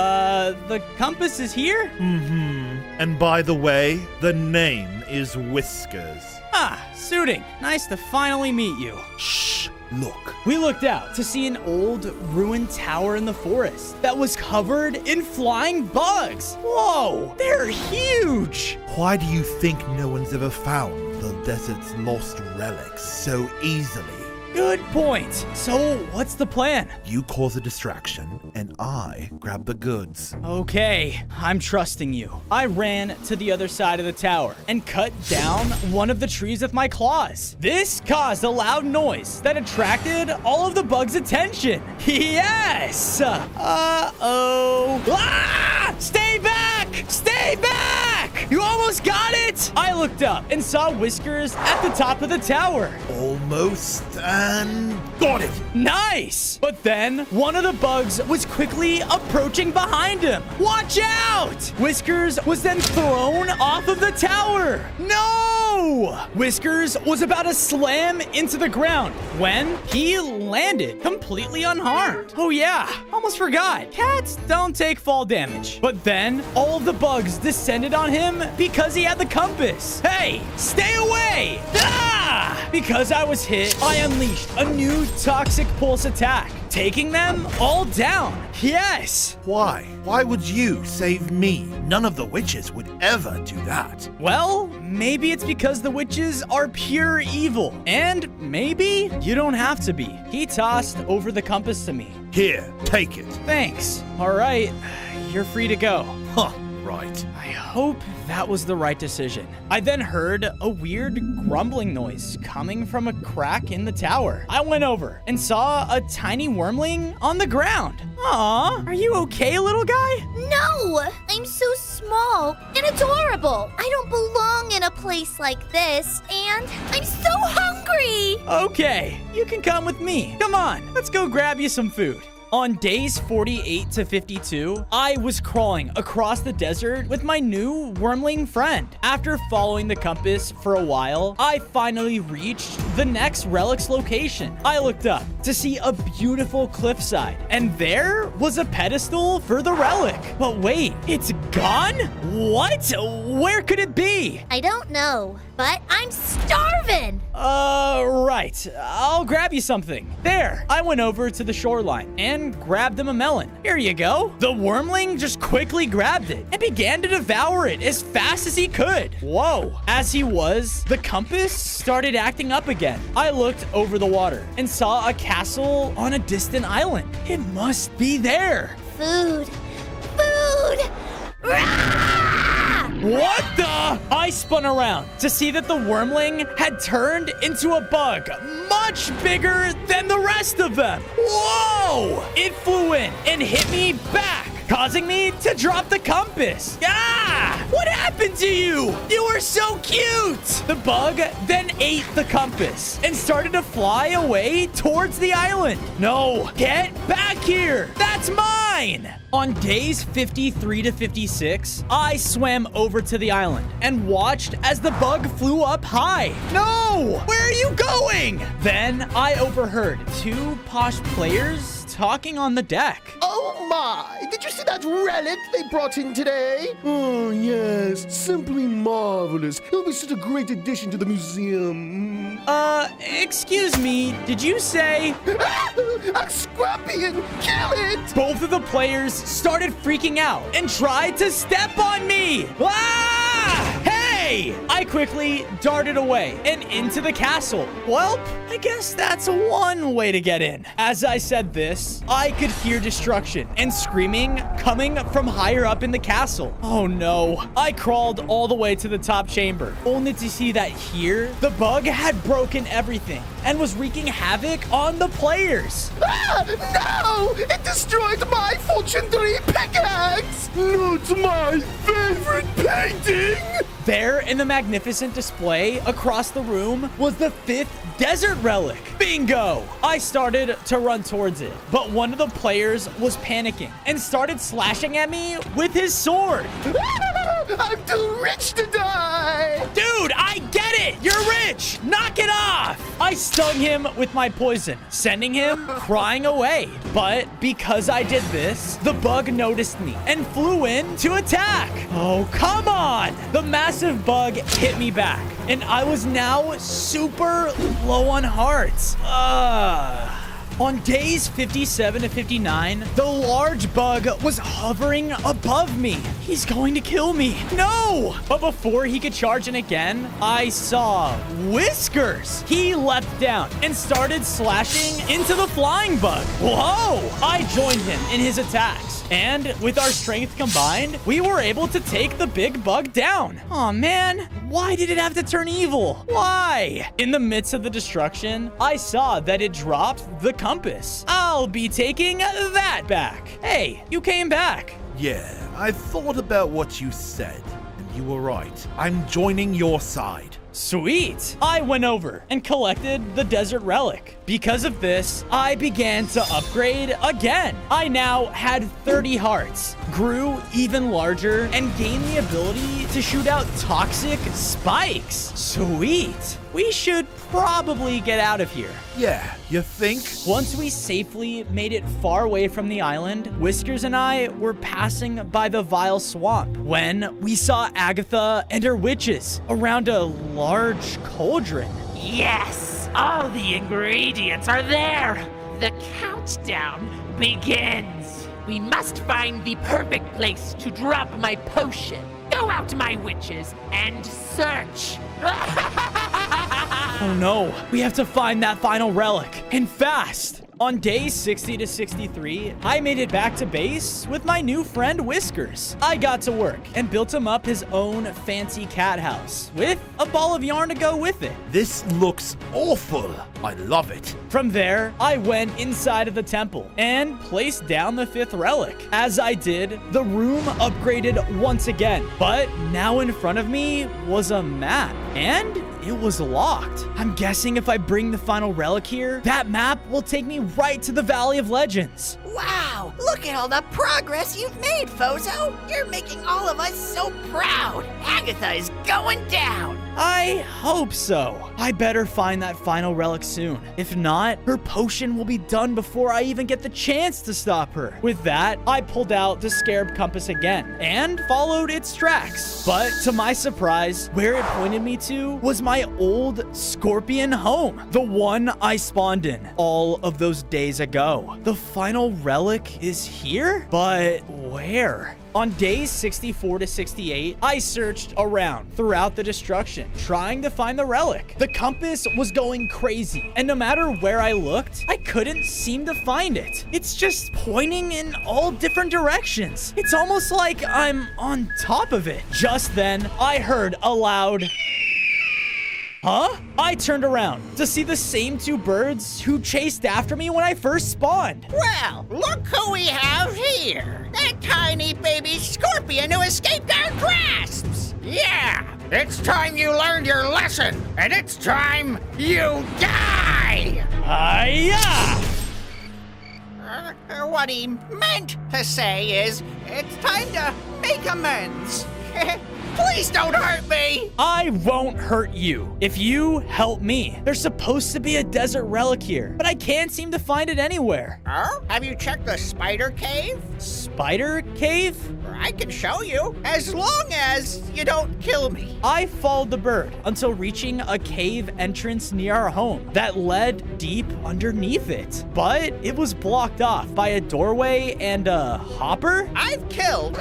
A: the compass is here?
S: Mm-hmm. And by the way, the name is Whiskers.
A: Ah, suiting. Nice to finally meet you.
S: Shh, look.
A: We looked out to see an old ruined tower in the forest that was covered in flying bugs. Whoa, they're huge.
S: Why do you think no one's ever found the desert's lost relics so easily?
A: Good point. So, what's the plan?
S: You cause a distraction, and I grab the goods.
A: Okay, I'm trusting you. I ran to the other side of the tower and cut down one of the trees with my claws. This caused a loud noise that attracted all of the bugs' attention. Yes! Uh-oh. Ah! Stay back! Stay back! You almost got it! I looked up and saw Whiskers at the top of the tower.
S: Almost, and got it!
A: Nice! But then, one of the bugs was quickly approaching behind him. Watch out! Whiskers was then thrown off of the tower. No! Whiskers was about to slam into the ground when he landed completely unharmed. Oh yeah, almost forgot. Cats don't take fall damage. But then, all of the bugs descended on him because he had the compass. Hey, stay away! Ah! Because I was hit, I unleashed a new toxic pulse attack, taking them all down. Yes!
S: Why? Why would you save me? None of the witches would ever do that.
A: Well, maybe it's because the witches are pure evil. And maybe you don't have to be. He tossed over the compass to me.
S: Here, take it.
A: Thanks. All right, you're free to go.
S: Huh. right.
A: I hope that was the right decision. I then heard a weird grumbling noise coming from a crack in the tower. I went over and saw a tiny wormling on the ground. Aw, are you okay, little guy?
G: No! I'm so small and adorable. I don't belong in a place like this, and I'm so hungry!
A: Okay, you can come with me. Come on, let's go grab you some food. On days 48 to 52, I was crawling across the desert with my new wormling friend. After following the compass for a while, I finally reached the next relic's location. I looked up to see a beautiful cliffside, and there was a pedestal for the relic. But wait, it's gone? What? Where could it be?
G: I don't know, but I'm starving!
A: Right. I'll grab you something. There, I went over to the shoreline and grabbed him a melon. Here you go. The wormling just quickly grabbed it and began to devour it as fast as he could. Whoa. As he was, the compass started acting up again. I looked over the water and saw a castle on a distant island. It must be there.
G: Food! Food!
A: What the? I spun around to see that the wormling had turned into a bug much bigger than the rest of them. Whoa! It flew in and hit me back, causing me to drop the compass. Ah! What happened to you? You were so cute! The bug then ate the compass and started to fly away towards the island. No, get back here! That's mine! On days 53 to 56, I swam over to the island and watched as the bug flew up high. No! Where are you going? Then I overheard two posh players talking on the deck.
M: Oh my! Did you see that relic they brought in today? Oh yes, simply marvelous. It'll be such a great addition to the museum.
A: Excuse me, did you say?
M: A scorpion! Kill it!
A: Both of the players started freaking out and tried to step on me. Ah! Hey! I quickly darted away and into the castle. Well, I guess that's one way to get in. As I said this, I could hear destruction and screaming coming from higher up in the castle. Oh no. I crawled all the way to the top chamber, only to see that here, the bug had broken everything and was wreaking havoc on the players.
M: Ah, no! It destroyed my Fortune 3 pickaxe! Not my favorite painting!
A: There in the magnificent display across the room was the 5th desert relic. Bingo! I started to run towards it, but one of the players was panicking and started slashing at me with his sword.
M: I'm too rich to die!
A: Dude, I get it! You're rich! Knock it off! I stung him with my poison, sending him crying away. But because I did this, the bug noticed me and flew in to attack. Oh, come on! The massive bug hit me back, and I was now super low on hearts. On days 57 to 59, the large bug was hovering above me. He's going to kill me. No! But before he could charge in again, I saw Whiskers. He leapt down and started slashing into the flying bug. Whoa! I joined him in his attacks, and with our strength combined, we were able to take the big bug down. Aw, man. Why did it have to turn evil? Why? In the midst of the destruction, I saw that it dropped the compass. I'll be taking that back. Hey, you came back.
S: Yeah, I thought about what you said, and you were right. I'm joining your side.
A: Sweet! I went over and collected the desert relic. Because of this, I began to upgrade again. I now had 30 hearts, grew even larger, and gained the ability to shoot out toxic spikes. Sweet! We should probably get out of here.
S: Yeah, you think?
A: Once we safely made it far away from the island, Whiskers and I were passing by the Vile Swamp when we saw Agatha and her witches around a large cauldron.
L: Yes! All the ingredients are there! The countdown begins! We must find the perfect place to drop my potion. Go out, my witches, and search!
A: Oh no, we have to find that final relic, and fast! On days 60 to 63, I made it back to base with my new friend Whiskers. I got to work and built him up his own fancy cat house with a ball of yarn to go with it.
S: This looks awful. I love it.
A: From there, I went inside of the temple and placed down the 5th relic. As I did, the room upgraded once again, but now in front of me was a map, and it was locked. I'm guessing if I bring the final relic here, that map will take me right to the Valley of Legends.
F: Wow, look at all the progress you've made, Fozo. You're making all of us so proud. Agatha is going down.
A: I hope so. I better find that final relic soon. If not, her potion will be done before I even get the chance to stop her. With that, I pulled out the Scarab Compass again and followed its tracks. But to my surprise, where it pointed me to was my old Scorpion home, the one I spawned in all of those days ago. The final relic is here, but where? On days 64 to 68, I searched around throughout the destruction, trying to find the relic. The compass was going crazy, and no matter where I looked, I couldn't seem to find it. It's just pointing in all different directions. It's almost like I'm on top of it. Just then, I heard a loud... Huh? I turned around to see the same 2 birds who chased after me when I first spawned.
F: Well, look who we have here. That tiny baby scorpion who escaped our grasps.
N: Yeah, it's time you learned your lesson, and it's time you die!
A: Hi-ya!
F: What he meant to say is, it's time to make amends. Please don't hurt me!
A: I won't hurt you if you help me. There's supposed to be a desert relic here, but I can't seem to find it anywhere.
F: Oh? Have you checked the spider cave?
A: Spider cave?
F: I can show you, as long as you don't kill me.
A: I followed the bird until reaching a cave entrance near our home that led deep underneath it. But it was blocked off by a doorway and a hopper.
F: I've killed,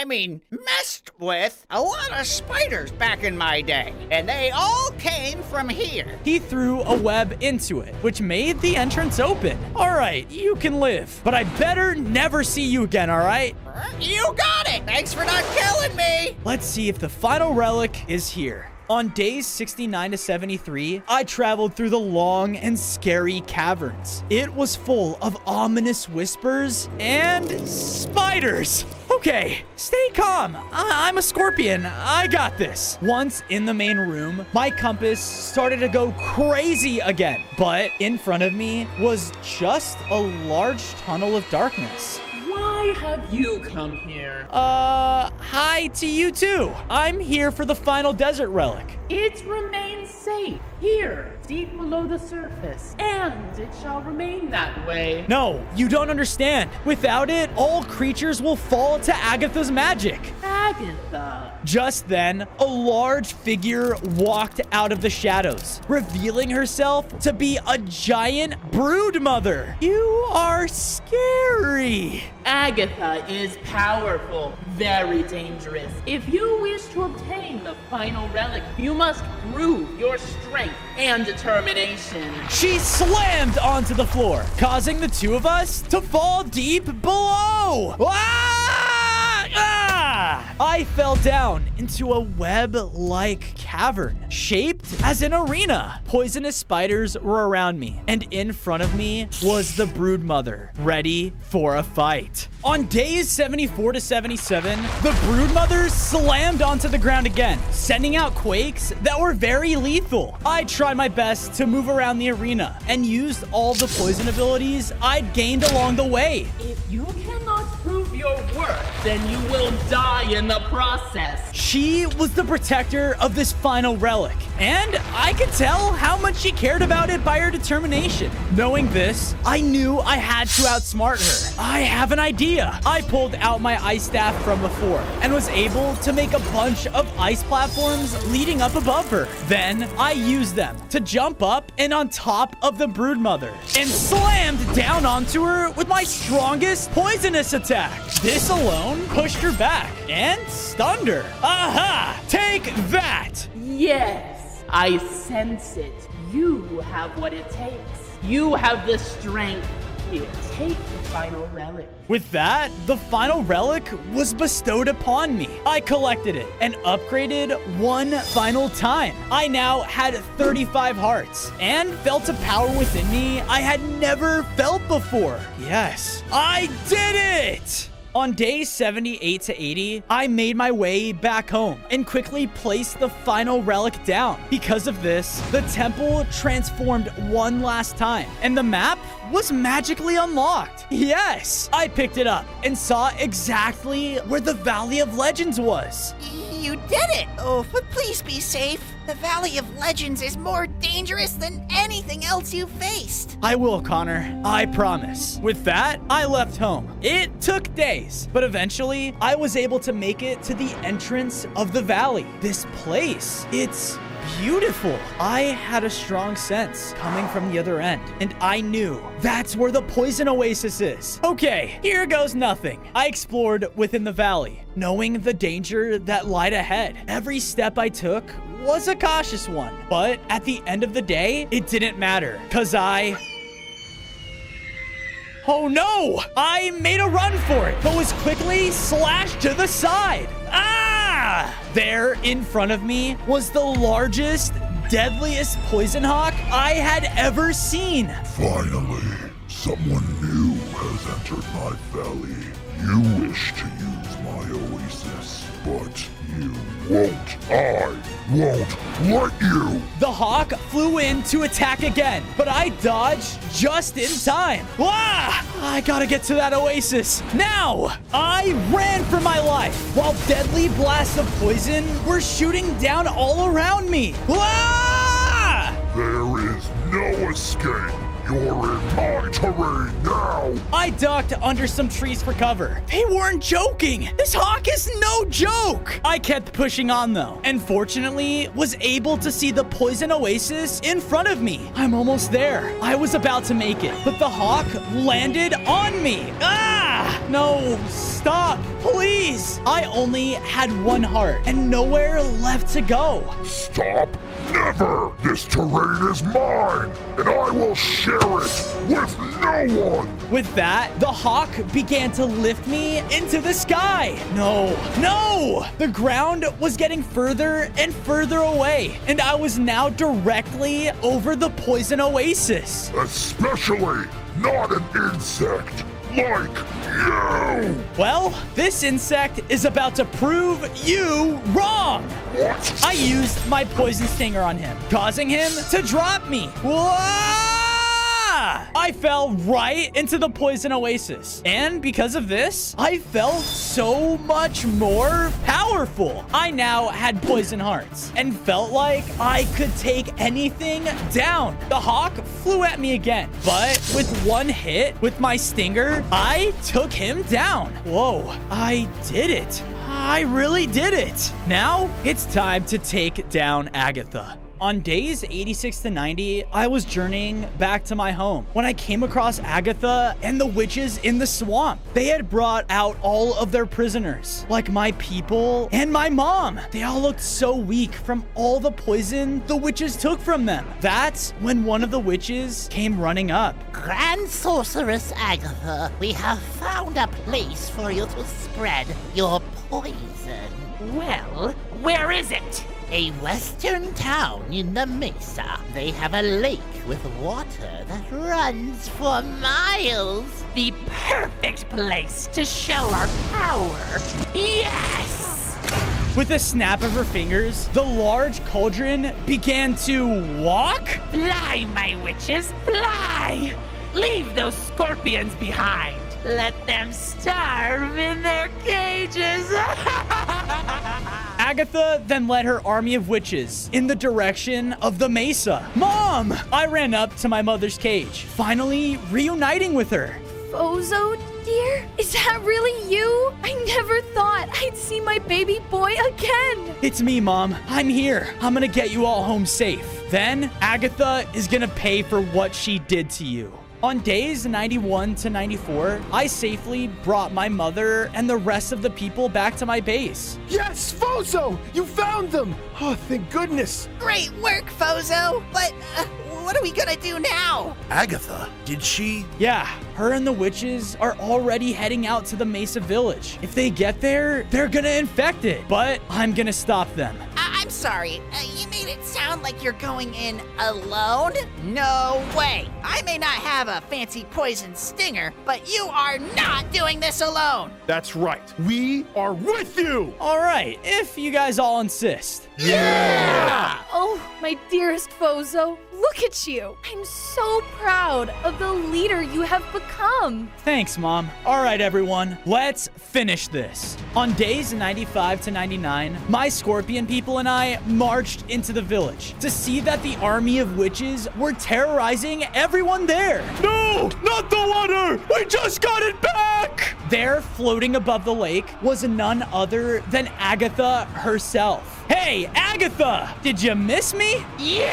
F: messed with a lot of spiders back in my day, and they all came from here.
A: He threw a web into it, which made the entrance open. All right, you can live, but I better never see you again, all right?
F: You got it! Thanks for not killing me!
A: Let's see if the final relic is here. On days 69 to 73, I traveled through the long and scary caverns. It was full of ominous whispers and spiders. Okay, stay calm. I'm a scorpion. I got this. Once in the main room, my compass started to go crazy again. But in front of me was just a large tunnel of darkness.
U: Why have you come here?
A: Hi to you too. I'm here for the final desert relic.
U: It remains safe here, deep below the surface, and it shall remain that way.
A: No, you don't understand. Without it, all creatures will fall to Agatha's magic.
U: Agatha.
A: Just then, a large figure walked out of the shadows, revealing herself to be a giant brood mother. You are scary.
U: Agatha is powerful, very dangerous. If you wish to obtain the final relic, you must prove your strength and determination.
A: She slammed onto the floor, causing the 2 of us to fall deep below. I fell down into a web-like cavern, shaped as an arena. Poisonous spiders were around me, and in front of me was the brood mother, ready for a fight. On days 74 to 77, the brood mother slammed onto the ground again, sending out quakes that were very lethal. I tried my best to move around the arena and used all the poison abilities I'd gained along the way.
U: If you cannot prove your worth, then you will die in the process.
A: She was the protector of this final relic, and I could tell how much she cared about it by her determination. Knowing this, I knew I had to outsmart her. I have an idea. I pulled out my ice staff from before and was able to make a bunch of ice platforms leading up above her. Then I used them to jump up and on top of the brood mother and slammed down onto her with my strongest poisonous attack. This alone pushed her back and stunned her. Aha! Take that!
U: Yes, I sense it. You have what it takes. You have the strength. Here, take the final relic.
A: With that, the final relic was bestowed upon me. I collected it and upgraded one final time. I now had 35 hearts and felt a power within me I had never felt before. Yes, I did it! On days 78 to 80, I made my way back home and quickly placed the final relic down. Because of this, the temple transformed one last time, and the map was magically unlocked. Yes, I picked it up and saw exactly where the Valley of Legends was.
F: You did it! Oh, but please be safe. The Valley of Legends is more dangerous than anything else you faced.
A: I will, Connor. I promise. With that, I left home. It took days, but eventually, I was able to make it to the entrance of the valley. This place, it's beautiful. I had a strong sense coming from the other end, and I knew that's where the poison oasis is. Okay, here goes nothing. I explored within the valley, knowing the danger that lied ahead. Every step I took was a cautious one, but at the end of the day, it didn't matter, because oh no! I made a run for it, but was quickly slashed to the side. Ah! There in front of me was the largest, deadliest poison hawk I had ever seen.
E: Finally, someone new has entered my valley. You wish to use my oasis, but you won't. I won't let you.
A: The hawk flew in to attack again, but I dodged just in time. Ah! I gotta get to that oasis now. I ran for my life while deadly blasts of poison were shooting down all around me. Ah!
E: There is no escape. You're in my terrain now!
A: I ducked under some trees for cover. They weren't joking! This hawk is no joke! I kept pushing on though, and fortunately was able to see the poison oasis in front of me. I'm almost there. I was about to make it, but the hawk landed on me. Ah! No, stop, please! I only had one heart and nowhere left to go.
E: Stop! Never! This terrain is mine, and I will share it with no one!
A: With that, the hawk began to lift me into the sky. No! The ground was getting further and further away, and I was now directly over the poison oasis.
E: Especially not an insect like you!
A: Well, this insect is about to prove you wrong!
E: What?
A: I used my poison stinger on him, causing him to drop me. Whoa! I fell right into the poison oasis. And because of this, I felt so much more powerful. I now had poison hearts and felt like I could take anything down. The hawk flew at me again, but with one hit with my stinger, I took him down. Whoa, I did it. I really did it. Now it's time to take down Agatha. On days 86 to 90, I was journeying back to my home when I came across Agatha and the witches in the swamp. They had brought out all of their prisoners, like my people and my mom. They all looked so weak from all the poison the witches took from them. That's when one of the witches came running up.
Q: Grand Sorceress Agatha, we have found a place for you to spread your poison.
L: Well, where is it?
Q: A western town in the Mesa. They have a lake with water that runs for miles.
L: The perfect place to show our power. Yes!
A: With a snap of her fingers, the large cauldron began to walk?
L: Fly, my witches, fly! Leave those scorpions behind. Let them starve in their cages.
A: Agatha then led her army of witches in the direction of the Mesa. Mom! I ran up to my mother's cage, finally reuniting with her.
B: Fozo, dear? Is that really you? I never thought I'd see my baby boy again.
A: It's me, Mom. I'm here. I'm gonna get you all home safe. Then Agatha is gonna pay for what she did to you. On days 91 to 94, I safely brought my mother and the rest of the people back to my base.
M: Yes, Fozo! You found them! Oh, thank goodness.
F: Great work, Fozo! But what are we gonna do now?
S: Agatha, did she?
A: Yeah, her and the witches are already heading out to the Mesa Village. If they get there, they're gonna infect it. But I'm gonna stop them.
F: I'm sorry. You made it sound like you're going in alone? No way. I may not have a fancy poison stinger, but you are not doing this alone.
J: That's right. We are with you.
A: All right, if you guys all insist.
B: Yeah! Oh, my dearest Fozo, look at you. I'm so proud of the leader you have become.
A: Thanks, Mom. All right, everyone, let's finish this. On days 95 to 99, my scorpion people and I marched into the village to see that the army of witches were terrorizing everyone there.
P: No, not the water! We just got it back!
A: There, floating above the lake, was none other than Agatha herself. Hey, Agatha! Did you miss me?
L: You!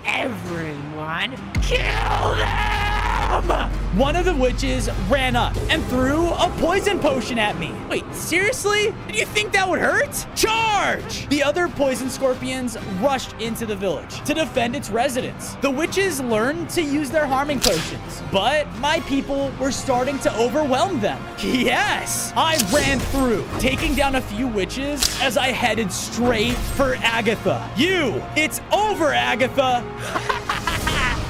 L: Everyone, kill them!
A: One of the witches ran up and threw a poison potion at me. Wait, seriously? Did you think that would hurt? Charge! The other poison scorpions rushed into the village to defend its residents. The witches learned to use their harming potions, but my people were starting to overwhelm them. Yes! I ran through, taking down a few witches as I headed straight for Agatha. It's over, Agatha!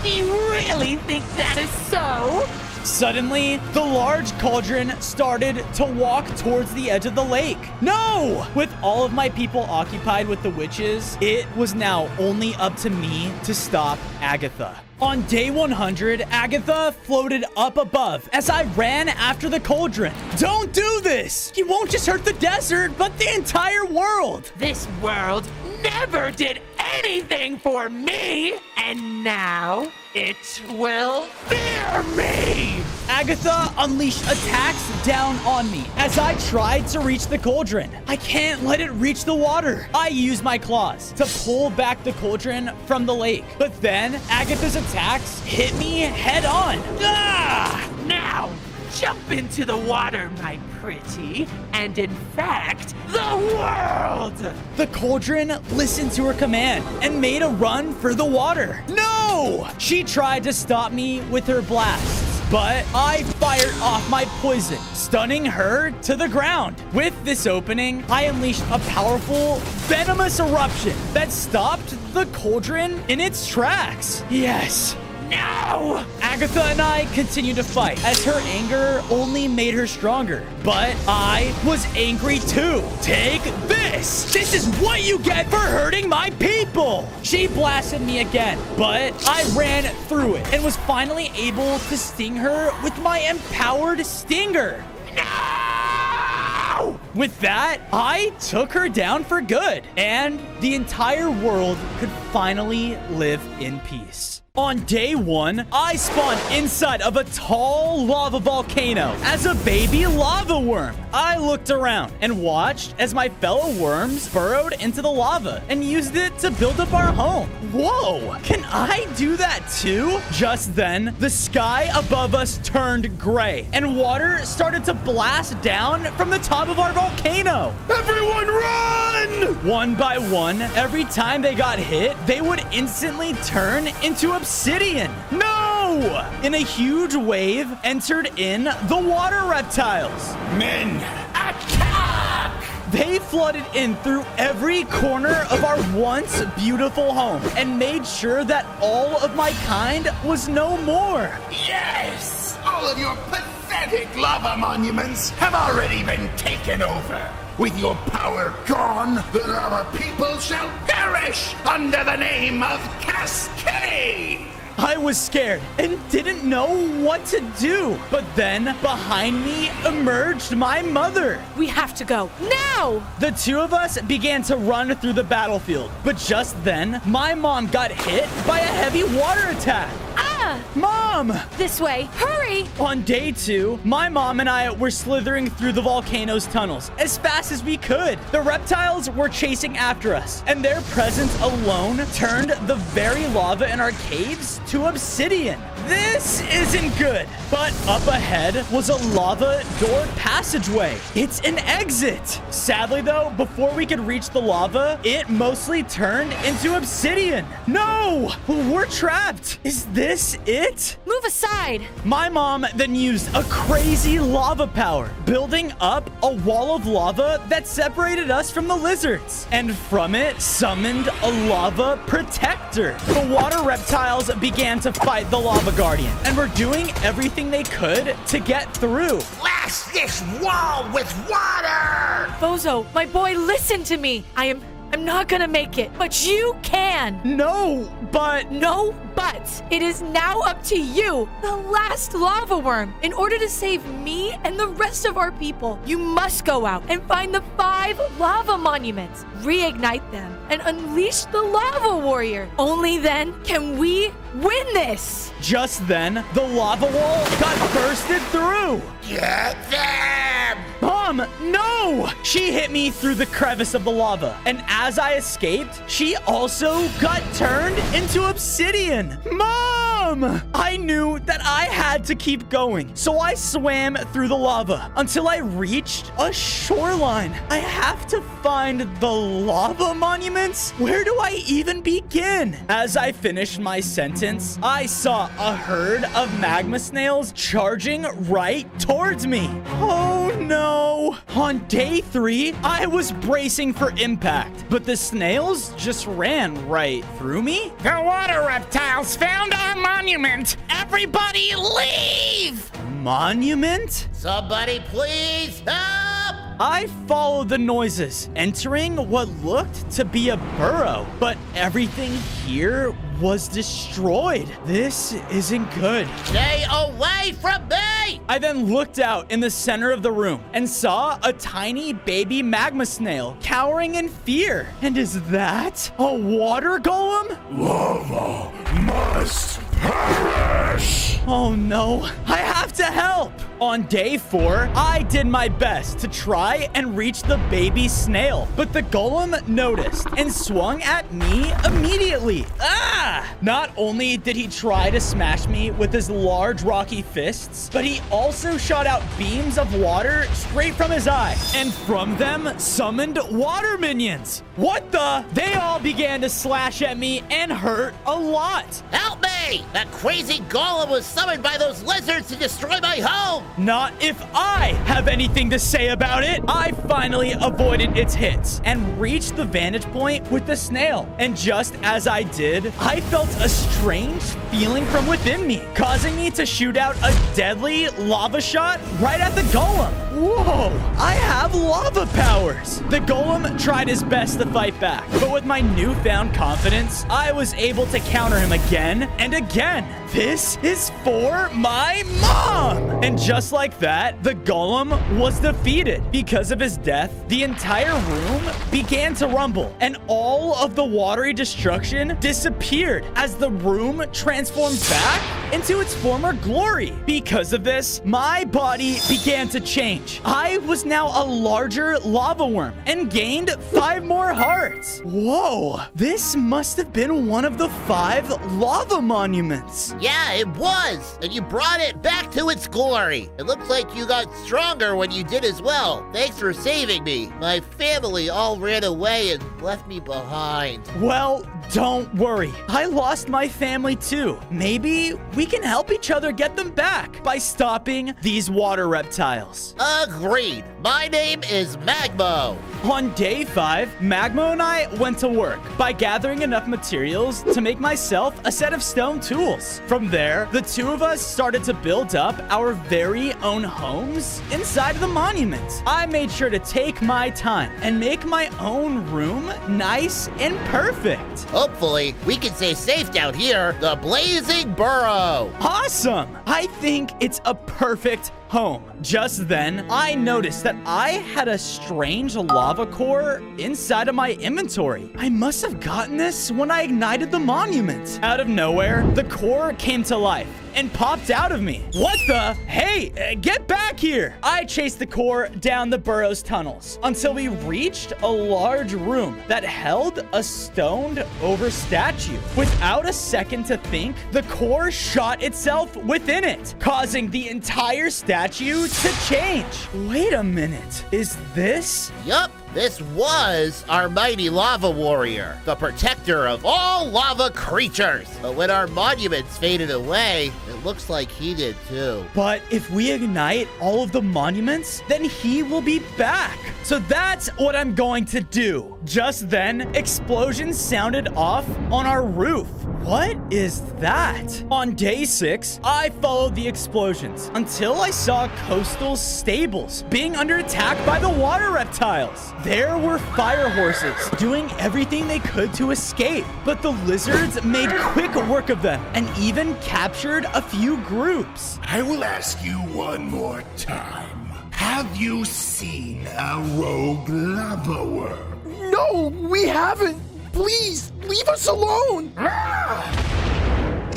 U: Do you really think that is so?
A: Suddenly, the large cauldron started to walk towards the edge of the lake. No! With all of my people occupied with the witches, it was now only up to me to stop Agatha. On day 100, Agatha floated up above as I ran after the cauldron. Don't do this! You won't just hurt the desert, but the entire world!
U: This world never did anything for me, and now it will fear me!
A: Agatha unleashed attacks down on me as I tried to reach the cauldron. I can't let it reach the water. I used my claws to pull back the cauldron from the lake. But then Agatha's attacks hit me head on. Ah!
U: Now, jump into the water, my pretty, and infect the world!
A: The cauldron listened to her command and made a run for the water. No! She tried to stop me with her blasts, but I fired off my poison, stunning her to the ground. With this opening, I unleashed a powerful, venomous eruption that stopped the cauldron in its tracks. Yes.
U: No!
A: Agatha and I continued to fight as her anger only made her stronger. But I was angry too. Take this! This is what you get for hurting my people! She blasted me again, but I ran through it and was finally able to sting her with my empowered stinger.
U: No!
A: With that, I took her down for good, and the entire world could finally live in peace. On day 1, I spawned inside of a tall lava volcano as a baby lava worm. I looked around and watched as my fellow worms burrowed into the lava and used it to build up our home. Whoa, can I do that too? Just then, the sky above us turned gray and water started to blast down from the top of our volcano.
P: Everyone run!
A: One by one, every time they got hit, they would instantly turn into obsidian. No! In a huge wave entered in the water reptiles.
E: Men, attack!
A: They flooded in through every corner of our once beautiful home and made sure that all of my kind was no more.
E: Yes! All of your pathetic lava monuments have already been taken over. With your power gone, the lava people shall perish under the name of Cascade!
A: I was scared and didn't know what to do. But then, behind me emerged my mother.
B: We have to go now!
A: The two of us began to run through the battlefield. But just then, my mom got hit by a heavy water attack.
B: Ah!
A: Mom!
B: This way, hurry!
A: On day 2, my mom and I were slithering through the volcano's tunnels as fast as we could. The reptiles were chasing after us, and their presence alone turned the very lava in our caves to obsidian. This isn't good. But up ahead was a lava door passageway. It's an exit. Sadly, though, before we could reach the lava, it mostly turned into obsidian. No, we're trapped. Is this it?
B: Move aside.
A: My mom then used a crazy lava power, building up a wall of lava that separated us from the lizards. And from it, summoned a lava protector. The water reptiles began to fight the lava guardian and were doing everything they could to get through.
Q: Blast this wall with water!
B: Bozo, my boy, listen to me. I'm not gonna make it, but you can.
A: No, but...
B: No buts. It is now up to you, the last lava worm. In order to save me and the rest of our people, you must go out and find the 5 lava monuments, reignite them, and unleash the lava warrior. Only then can we win this.
A: Just then, the lava wall got bursted through.
Q: Get them!
A: Mom, no! She hit me through the crevice of the lava, and as I escaped, she also got turned into obsidian. Mom! I knew that I had to keep going, so I swam through the lava until I reached a shoreline. I have to find the lava monuments? Where do I even begin? As I finished my sentence, I saw a herd of magma snails charging right towards me. Oh no! On day 3, I was bracing for impact, but the snails just ran right through me.
L: The water reptiles found our monument. Everybody leave!
A: Monument?
D: Somebody please help!
A: I followed the noises, entering what looked to be a burrow, but everything here was destroyed. This isn't good.
D: Stay away from me!
A: I then looked out in the center of the room and saw a tiny baby magma snail cowering in fear. And is that a water golem?
E: Lava must perish!
A: Oh no, I have to help! On day 4, I did my best to try and reach the baby snail, but the golem noticed and swung at me immediately. Ah! Not only did he try to smash me with his large rocky fists, but he also shot out beams of water straight from his eye, and from them summoned water minions. What the? They all began to slash at me and hurt a lot.
D: Help me! That crazy golem was summoned by those lizards to destroy my home!
A: Not if I have anything to say about it. I finally avoided its hits and reached the vantage point with the snail. And just as I did, I felt a strange feeling from within me, causing me to shoot out a deadly lava shot right at the golem. Whoa, I have lava powers. The golem tried his best to fight back, but with my newfound confidence, I was able to counter him again and again. This is for my mom! And just like that, the golem was defeated. Because of his death, the entire room began to rumble, and all of the watery destruction disappeared as the room transformed back into its former glory. Because of this, my body began to change. I was now a larger lava worm and gained 5 more hearts. Whoa, this must have been one of the 5 lava monuments.
D: Yeah, it was. And you brought it back to its glory. It looks like you got stronger when you did as well. Thanks for saving me. My family all ran away and left me behind.
A: Well, don't worry. I lost my family too. Maybe we can help each other get them back by stopping these water reptiles.
D: Agreed. My name is Magmo.
A: On day 5, Magmo and I went to work by gathering enough materials to make myself a set of stone tools. From there, the 2 of us started to build up our very own homes inside of the monument. I made sure to take my time and make my own room nice and perfect.
D: Hopefully, we can stay safe down here, the Blazing Burrow.
A: Awesome! I think it's a perfect home. Just then, I noticed that I had a strange lava core inside of my inventory. I must have gotten this when I ignited the monument. Out of nowhere, the core came to life and popped out of me. What the? Hey, get back here. I chased the core down the Burrows tunnels until we reached a large room that held a stoned over statue. Without a second to think, the core shot itself within it, causing the entire statue to change. Wait a minute. Is this?
D: Yup. This was our mighty lava warrior, the protector of all lava creatures. But when our monuments faded away, it looks like he did too.
A: But if we ignite all of the monuments, then he will be back. So that's what I'm going to do. Just then, explosions sounded off on our roof. What is that? On day 6, I followed the explosions until I saw Coastal Stables being under attack by the water reptiles. There were fire horses doing everything they could to escape, but the lizards made quick work of them and even captured a few groups.
E: I will ask you one more time. Have you seen a rogue lava worm?
M: No, we haven't. Please, leave us alone.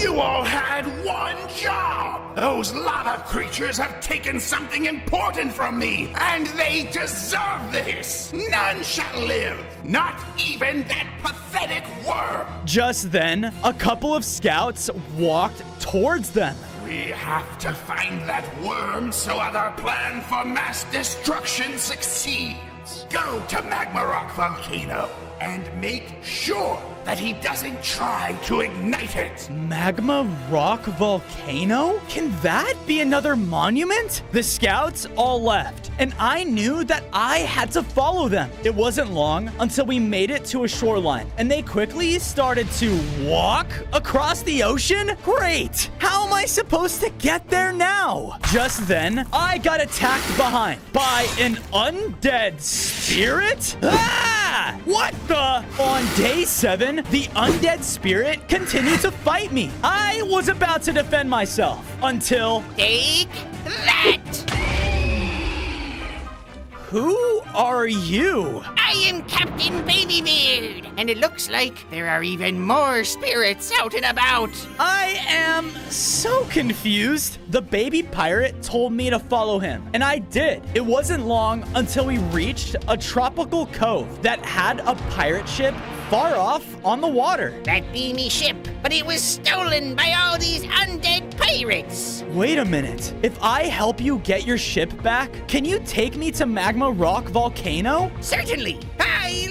E: You all had one job. Those lava creatures have taken something important from me, and they deserve this. None shall live, not even that pathetic worm.
A: Just then, a couple of scouts walked towards them.
E: We have to find that worm so our plan for mass destruction succeeds. Go to Magma Rock Volcano and make sure that he doesn't try to ignite it.
A: Magma Rock Volcano? Can that be another monument? The scouts all left, and I knew that I had to follow them. It wasn't long until we made it to a shoreline, and they quickly started to walk across the ocean? Great! How am I supposed to get there now? Just then, I got attacked behind by an undead spirit? Ah! What the? On day 7, the undead spirit continued to fight me. I was about to defend myself until...
F: Take that!
A: Who are you?
F: I am Captain Babybeard, and it looks like there are even more spirits out and about.
A: I am so confused. The baby pirate told me to follow him, and I did. It wasn't long until we reached a tropical cove that had a pirate ship far off on the water.
F: That be me ship, but it was stolen by all these undead pirates.
A: Wait a minute. If I help you get your ship back, can you take me to Magma Rock Volcano?
F: Certainly. I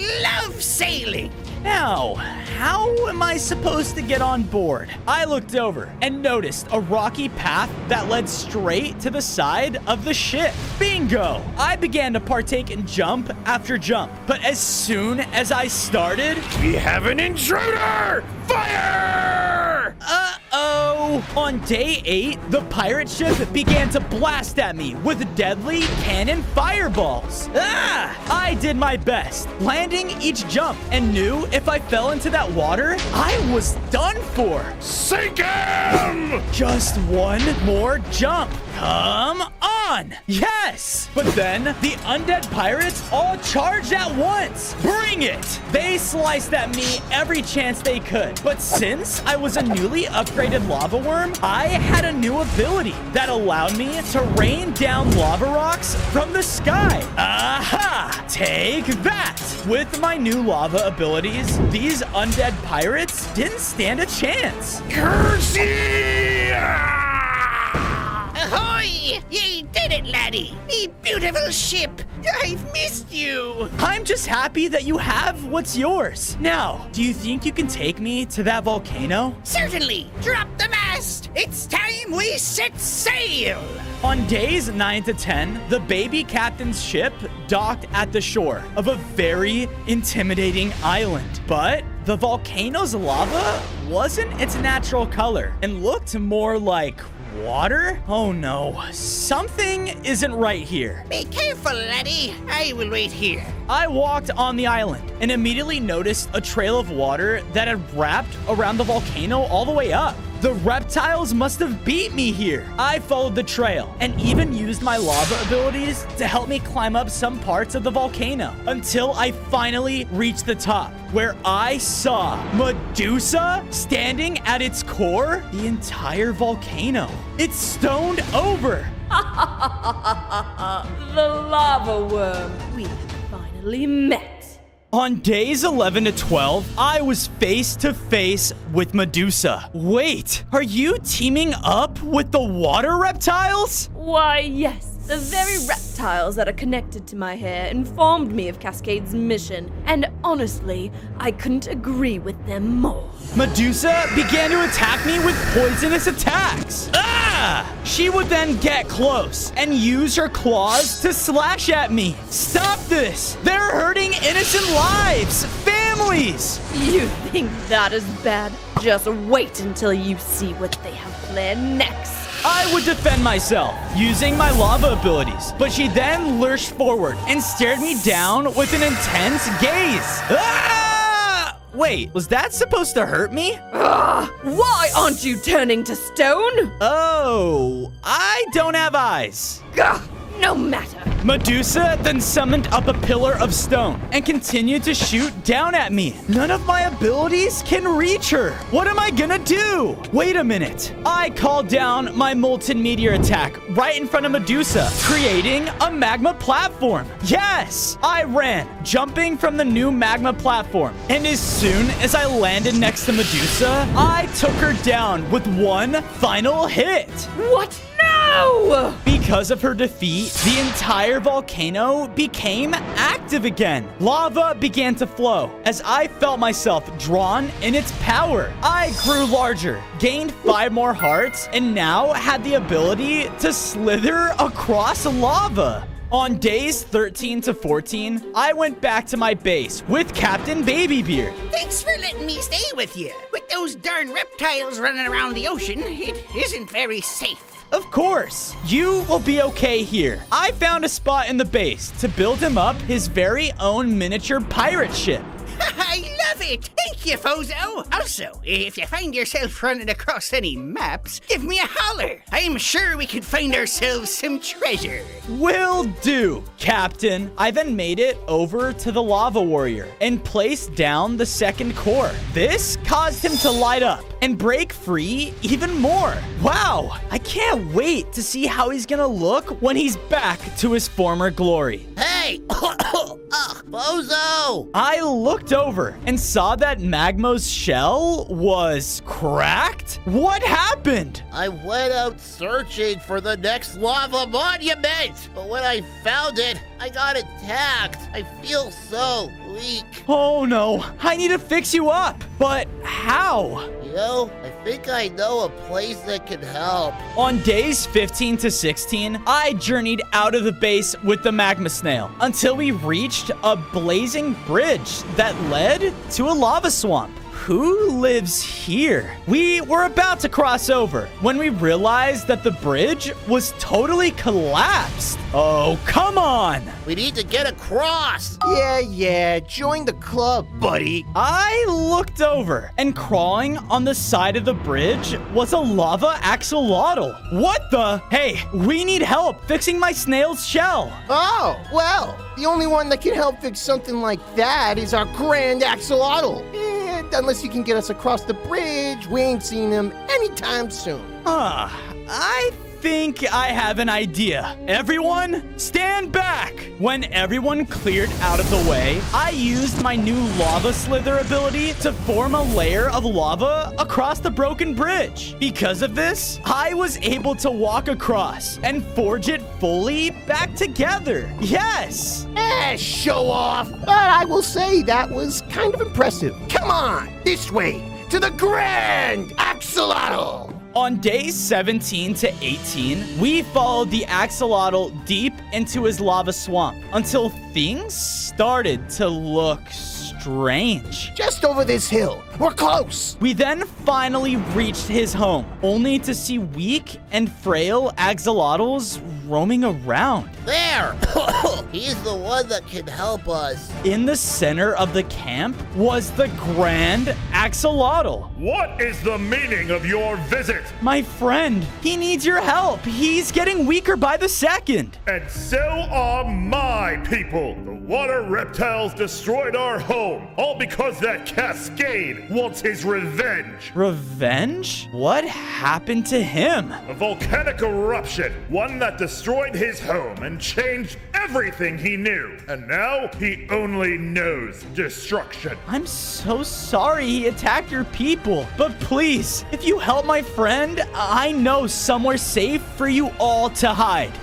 F: love sailing.
A: Now, how am I supposed to get on board? I looked over and noticed a rocky path that led straight to the side of the ship. Bingo! I began to partake in jump after jump, but as soon as I started...
J: We have an intruder! Fire!
A: Uh-oh! On day 8, the pirate ship began to blast at me with deadly cannon fireballs. Ah! I did my best, landing each jump, and knew if I fell into that water, I was done for.
J: Sink him!
A: Just one more jump. Come on! Yes! But then, the undead pirates all charged at once. Bring it! They sliced at me every chance they could. But since I was a newly upgraded lava worm, I had a new ability that allowed me to rain down lava rocks from the sky. Aha! Take that! With my new lava abilities, these undead pirates didn't stand a chance.
J: Curse ye!
F: Ahoy! Ye did it, laddie! Me beautiful ship! I've missed you!
A: I'm just happy that you have what's yours. Now, do you think you can take me to that volcano?
F: Certainly! Drop the mast! It's time we set sail!
A: On days 9 to 10, the baby captain's ship docked at the shore of a very intimidating island. But the volcano's lava wasn't its natural color and looked more like water? Oh no, something isn't right here.
F: Be careful, laddie. I will wait here.
A: I walked on the island and immediately noticed a trail of water that had wrapped around the volcano all the way up. The reptiles must have beat me here. I followed the trail and even used my lava abilities to help me climb up some parts of the volcano until I finally reached the top, where I saw Medusa standing at its core, the entire volcano. It's stoned over.
K: The lava worm. We finally met.
A: On days 11 to 12, I was face to face with Medusa. Wait, are you teaming up with the water reptiles?
K: Why, yes. The very reptiles that are connected to my hair informed me of Cascade's mission, and honestly, I couldn't agree with them more.
A: Medusa began to attack me with poisonous attacks. Ah! She would then get close and use her claws to slash at me. Stop this! They're hurting innocent lives, families!
K: You think that is bad? Just wait until you see what they have planned next.
A: I would defend myself using my lava abilities, but she then lurched forward and stared me down with an intense gaze. Ah! Wait, was that supposed to hurt me?
K: Why aren't you turning to stone?
A: Oh, I don't have eyes.
K: No matter.
A: Medusa then summoned up a pillar of stone and continued to shoot down at me. None of my abilities can reach her. What am I gonna do? Wait a minute. I called down my molten meteor attack right in front of Medusa, creating a magma platform. Yes, I ran, jumping from the new magma platform. And as soon as I landed next to Medusa, I took her down with one final hit.
K: What? No!
A: Because of her defeat, the entire volcano became active again. Lava began to flow as I felt myself drawn in its power. I grew larger, gained 5 more hearts, and now had the ability to slither across lava. On days 13 to 14, I went back to my base with Captain Babybeard.
F: Thanks for letting me stay with you. With those darn reptiles running around the ocean, it isn't very safe.
A: Of course, you will be okay here. I found a spot in the base to build him up his very own miniature pirate ship.
F: I love it! Thank you, Fozo! Also, if you find yourself running across any maps, give me a holler. I'm sure we could find ourselves some treasure.
A: Will do, Captain. I then made it over to the Lava Warrior and placed down the second core. This caused him to light up and break free even more. Wow, I can't wait to see how he's gonna look when he's back to his former glory.
D: Hey! Bozo!
A: I looked over and saw that Magmo's shell was cracked. What happened?
D: I went out searching for the next lava monument, but when I found it, I got attacked. I feel so weak.
A: Oh no, I need to fix you up. But how?
D: You know, I think I know a place that can help.
A: On days 15 to 16, I journeyed out of the base with the magma snail until we reached a blazing bridge that led to a lava swamp. Who lives here? We were about to cross over when we realized that the bridge was totally collapsed. Oh, come on!
D: We need to get across!
M: Yeah, join the club, buddy.
A: I looked over, and crawling on the side of the bridge was a lava axolotl. What the? Hey, we need help fixing my snail's shell.
M: Oh, well, the only one that can help fix something like that is our grand axolotl. And unless you can get us across the bridge, we ain't seen him anytime soon.
A: I think I have an idea. Everyone, stand back! When everyone cleared out of the way, I used my new Lava Slither ability to form a layer of lava across the broken bridge. Because of this, I was able to walk across and forge it fully back together. Yes!
M: Show off! But I will say that was kind of impressive. Come on, this way, to the Grand Axolotl!
A: On days 17 to 18, we followed the axolotl deep into his lava swamp until things started to look strange. strange.
M: Just over this hill. We're close.
A: We then finally reached his home, only to see weak and frail axolotls roaming around.
D: There! He's the one that can help us.
A: In the center of the camp was the Grand Axolotl.
T: What is the meaning of your visit?
A: My friend, he needs your help. He's getting weaker by the second.
T: And so are my people. The water reptiles destroyed our home, all because that Cascade wants his revenge.
A: Revenge? What happened to him?
T: A volcanic eruption, one that destroyed his home and changed everything he knew. And now he only knows destruction.
A: I'm so sorry he attacked your people. But please, if you help my friend, I know somewhere safe for you all to hide.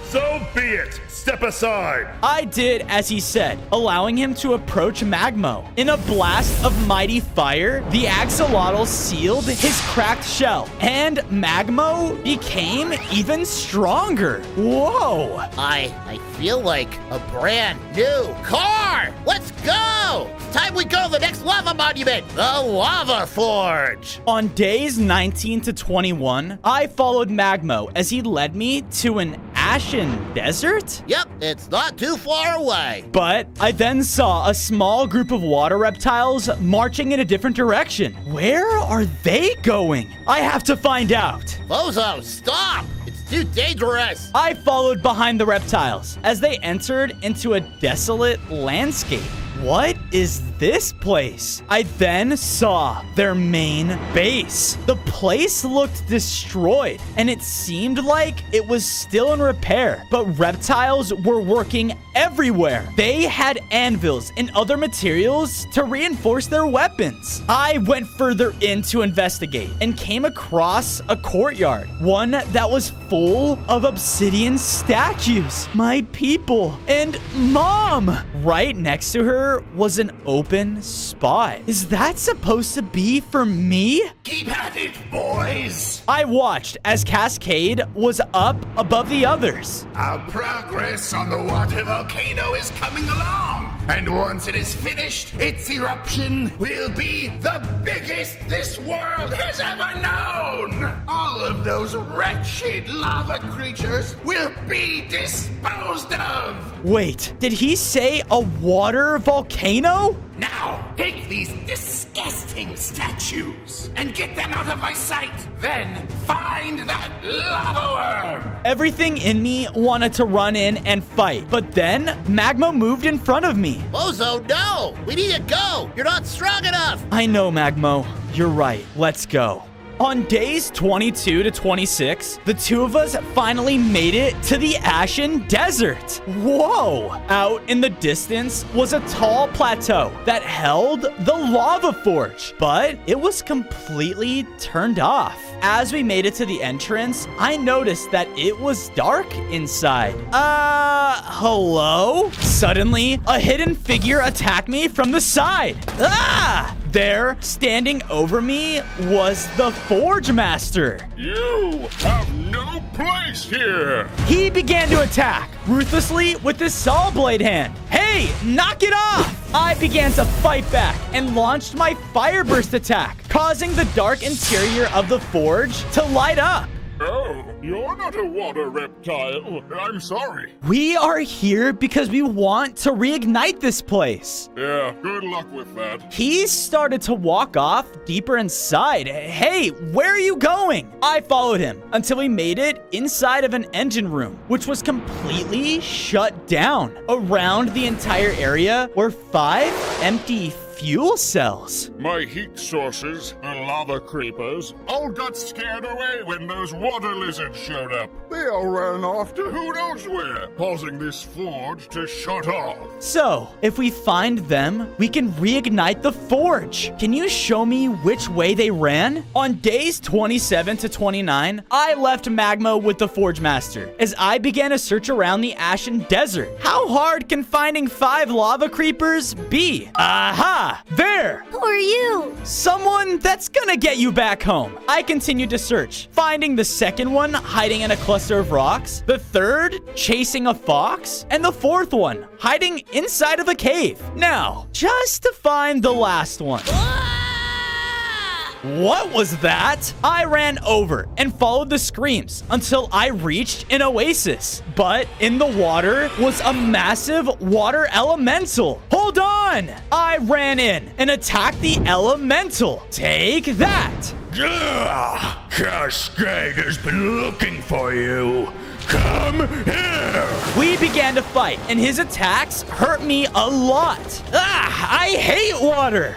T: So be it. Step aside.
A: I did as he said, allowing him to approach Magmo. In a blast of mighty fire, the axolotl sealed his cracked shell, and Magmo became even stronger. Whoa!
D: I feel like a brand new car. Let's go! It's time we go to the next lava monument, the Lava Forge.
A: On days 19 to 21, I followed Magmo as he led me to an ashen desert?
D: Yep, it's not too far away.
A: But I then saw a small group of water reptiles marching in a different direction. Where are they going? I have to find out.
D: Bozo, stop! It's too dangerous.
A: I followed behind the reptiles as they entered into a desolate landscape. What is this place? I then saw their main base. The place looked destroyed, and it seemed like it was still in repair, but reptiles were working everywhere. They had anvils and other materials to reinforce their weapons. I went further in to investigate and came across a courtyard, one that was full of obsidian statues. My people and Mom! Right next to her was an open spot. Is that supposed to be for me?
E: Keep at it, boys.
A: I watched as Cascade was up above the others.
E: Our progress on the water volcano is coming along. And once it is finished, its eruption will be the biggest this world has ever known. All of those wretched lava creatures will be disposed of.
A: Wait, did he say a water volcano?
E: Now, take these disgusting statues and get them out of my sight. Then find that lava worm.
A: Everything in me wanted to run in and fight, but then Magmo moved in front of me.
D: Bozo, no! We need to go! You're not strong enough!
A: I know, Magmo. You're right. Let's go. On days 22 to 26, the two of us finally made it to the Ashen Desert. Whoa! Out in the distance was a tall plateau that held the Lava Forge, but it was completely turned off. As we made it to the entrance, I noticed that it was dark inside. Hello? Suddenly, a hidden figure attacked me from the side. Ah! There, standing over me, was the Forge Master.
C: You have no place here.
A: He began to attack, ruthlessly with his saw blade hand. Hey, knock it off! I began to fight back and launched my Fire Burst attack, causing the dark interior of the forge to light up.
C: Oh, you're not a water reptile. I'm sorry.
A: We are here because we want to reignite this place.
C: Yeah, good luck with that.
A: He started to walk off deeper inside. Hey, where are you going? I followed him until we made it inside of an engine room, which was completely shut down. Around the entire area were 5 empty fuel cells.
C: My heat sources, the lava creepers, all got scared away when those water lizards showed up. They all ran off to who knows where, causing this forge to shut off.
A: So, if we find them, we can reignite the forge. Can you show me which way they ran? On days 27 to 29, I left Magmo with the Forge Master as I began to search around the Ashen Desert. How hard can finding 5 lava creepers be? Aha! Yeah, there.
G: Who are you?
A: Someone that's gonna get you back home. I continued to search, finding the second one hiding in a cluster of rocks, the third chasing a fox, and the fourth one hiding inside of a cave. Now, just to find the last one. What was that? I ran over and followed the screams until I reached an oasis. But in the water was a massive water elemental. Hold on! I ran in and attacked the elemental. Take that!
E: Cascade has been looking for you. Come here!
A: We began to fight, and his attacks hurt me a lot. I hate water!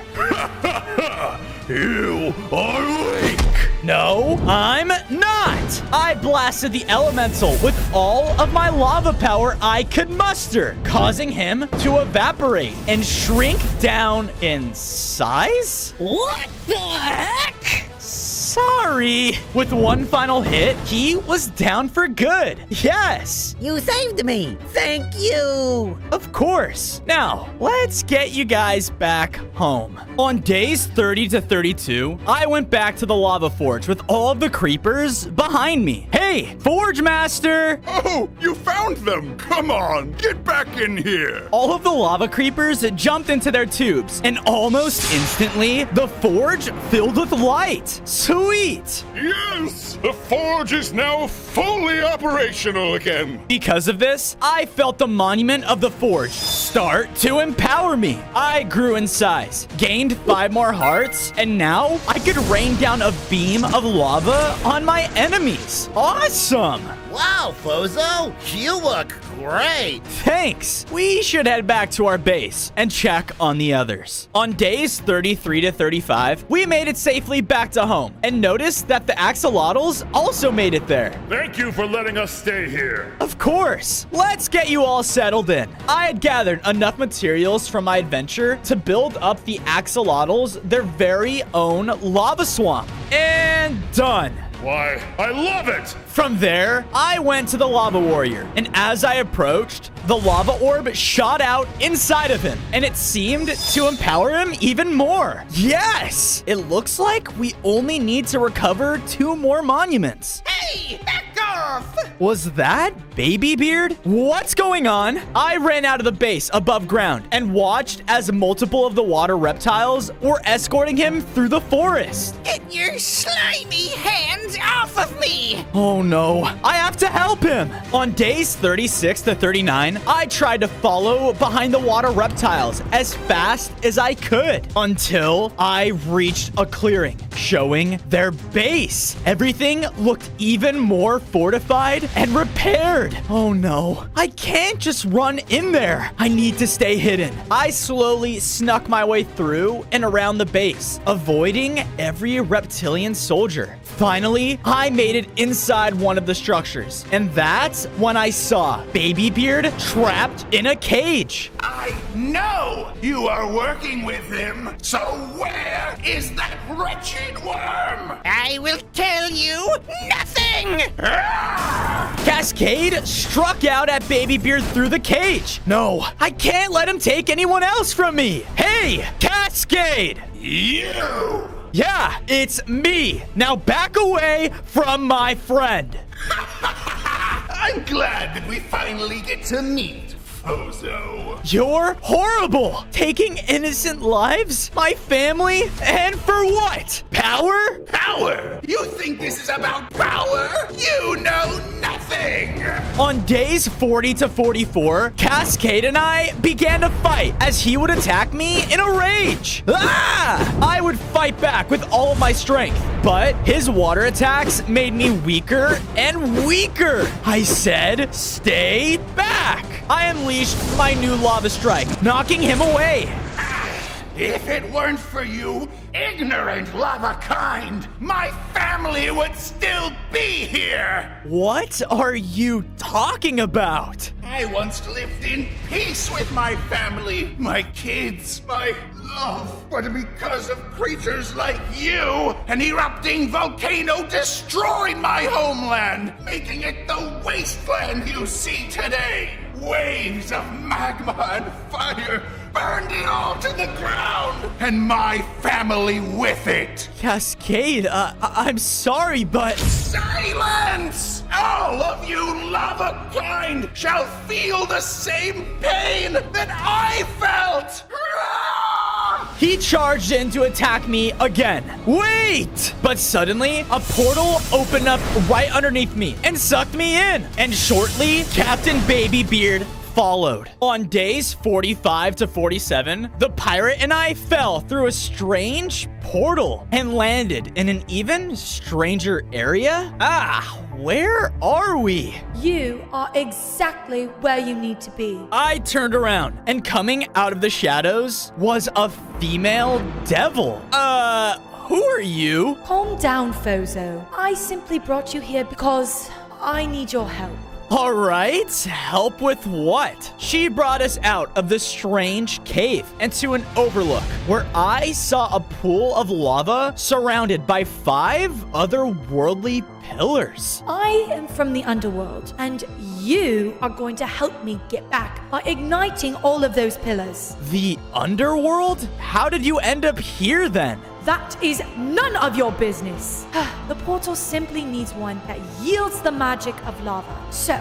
E: You are weak!
A: No, I'm not! I blasted the elemental with all of my lava power I could muster, causing him to evaporate and shrink down in size?
H: What the heck?
A: Sorry. With one final hit, he was down for good. Yes.
H: You saved me. Thank you.
A: Of course. Now, let's get you guys back home. On days 30 to 32, I went back to the lava forge with all of the creepers behind me. Hey, Forge Master!
C: Oh, you found them! Come on, get back in here!
A: All of the lava creepers jumped into their tubes, and almost instantly, the forge filled with light. Sweet!
C: Yes! The forge is now fully operational again!
A: Because of this, I felt the monument of the forge start to empower me. I grew in size, gained 5 more hearts, and now I could rain down a beam of lava on my enemies. Awesome!
D: Wow, Fozo, you look great.
A: Thanks. We should head back to our base and check on the others. On days 33 to 35, we made it safely back to home and noticed that the axolotls also made it there.
T: Thank you for letting us stay here.
A: Of course. Let's get you all settled in. I had gathered enough materials from my adventure to build up the axolotls their very own lava swamp. And done.
T: Why, I love it!
A: From there, I went to the lava warrior, and as I approached, the lava orb shot out inside of him, and it seemed to empower him even more. Yes! It looks like we only need to recover 2 more monuments.
H: Hey, back off!
A: Was that Baby Beard? What's going on? I ran out of the base above ground and watched as multiple of the water reptiles were escorting him through the forest.
H: Get your slimy hands off of me!
A: Oh no, I have to help him. On days 36 to 39, I tried to follow behind the water reptiles as fast as I could until I reached a clearing showing their base. Everything looked even more fortified and repaired. Oh no, I can't just run in there. I need to stay hidden. I slowly snuck my way through and around the base, avoiding every reptilian soldier. Finally, I made it inside one of the structures, and that's when I saw Baby Beard trapped in a cage.
E: I know you are working with him, so where is that wretched worm?
H: I will tell you nothing!
A: Cascade struck out at Baby Beard through the cage. No, I can't let him take anyone else from me. Hey, Cascade!
E: You!
A: Yeah, it's me. Now back away from my friend.
E: I'm glad that we finally get to meet, Fozo.
A: You're horrible. Taking innocent lives, my family, and for what? Power?
E: Power? You think this is about power? You know nothing.
A: On days 40 to 44, Cascade and I began to fight as he would attack me in a rage. I would fight back with all of my strength, but his water attacks made me weaker and weaker. I said, stay back. I unleashed my new lava strike, knocking him away.
E: If it weren't for you, ignorant lava kind, my family would still be here.
A: What are you talking about?
E: I once lived in peace with my family, my kids, my love. But because of creatures like you, an erupting volcano destroyed my homeland, making it the wasteland you see today. Waves of magma and fire burned it all to the ground, and my family with it.
A: Cascade, I'm sorry, but...
E: Silence! All of you lava kind shall feel the same pain that I felt!
A: He charged in to attack me again. Wait! But suddenly, a portal opened up right underneath me and sucked me in. And shortly, Captain Babybeard followed. On days 45 to 47, the pirate and I fell through a strange portal and landed in an even stranger area. Where are we?
B: You are exactly where you need to be.
A: I turned around, and coming out of the shadows was a female devil. Who are you?
B: Calm down, Fozo. I simply brought you here because I need your help.
A: All right, help with what? She brought us out of the strange cave and to an overlook where I saw a pool of lava surrounded by 5 otherworldly pillars.
B: I am from the underworld, and you are going to help me get back by igniting all of those pillars.
A: The underworld? How did you end up here then?
B: That is none of your business. The portal simply needs one that yields the magic of lava. So,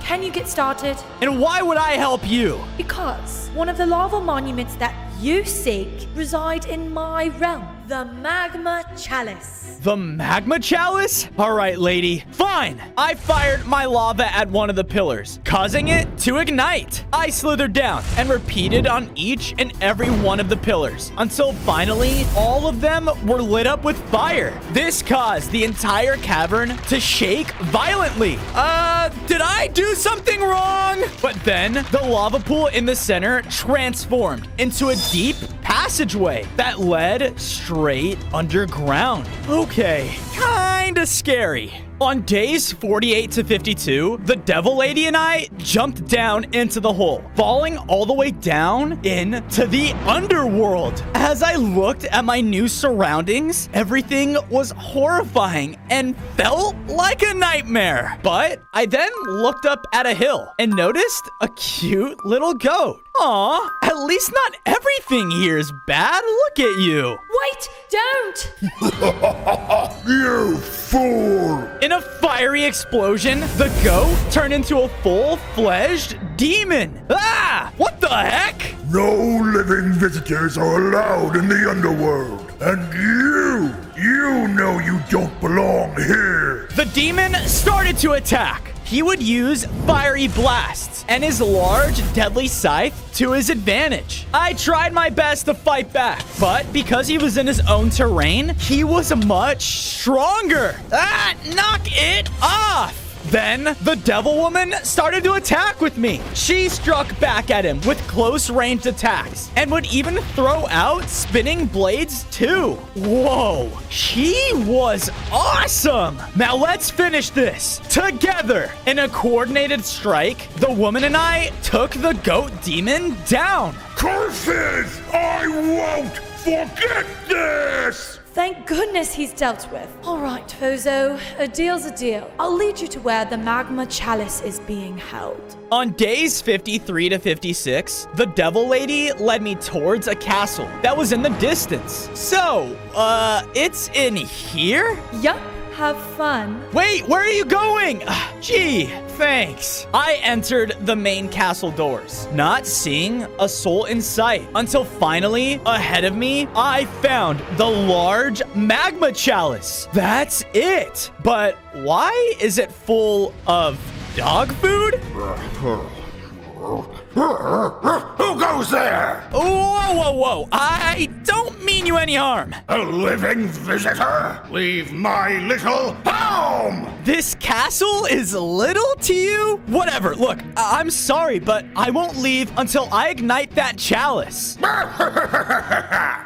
B: can you get started?
A: And why would I help you?
B: Because one of the lava monuments that you seek reside in my realm, the Magma Chalice.
A: The Magma Chalice? All right, lady. Fine. I fired my lava at one of the pillars, causing it to ignite. I slithered down and repeated on each and every one of the pillars until finally all of them were lit up with fire. This caused the entire cavern to shake violently. Did I do something wrong? But then the lava pool in the center transformed into a deep passageway that led straight underground. Okay, kinda scary. On days 48 to 52, the Devil Lady and I jumped down into the hole, falling all the way down into the underworld. As I looked at my new surroundings, everything was horrifying and felt like a nightmare. But I then looked up at a hill and noticed a cute little goat. Aw, at least not everything here is bad. Look at you.
B: Wait, don't!
E: You fool!
A: In a fiery explosion, the goat turned into a full-fledged demon. What the heck?
E: No living visitors are allowed in the underworld. And you know you don't belong here.
A: The demon started to attack. He would use fiery blasts and his large, deadly scythe to his advantage. I tried my best to fight back, but because he was in his own terrain, he was much stronger. Knock it off! Then, the Devil Woman started to attack with me. She struck back at him with close-ranged attacks and would even throw out spinning blades too. Whoa, she was awesome. Now let's finish this. Together, in a coordinated strike, the woman and I took the goat demon down.
E: Curses! I won't forget this!
B: Thank goodness he's dealt with. All right, Fozo, a deal's a deal. I'll lead you to where the Magma Chalice is being held.
A: On days 53 to 56, the Devil Lady led me towards a castle that was in the distance. So, it's in here?
B: Yup. Have fun.
A: Wait, where are you going? Gee, thanks. I entered the main castle doors, not seeing a soul in sight, until finally, ahead of me, I found the large magma chalice. That's it. But why is it full of dog food?
E: Who goes there?
A: Whoa. I don't mean you any harm.
E: A living visitor? Leave my little home!
A: This castle is little to you? Whatever, look, I'm sorry, but I won't leave until I ignite that chalice.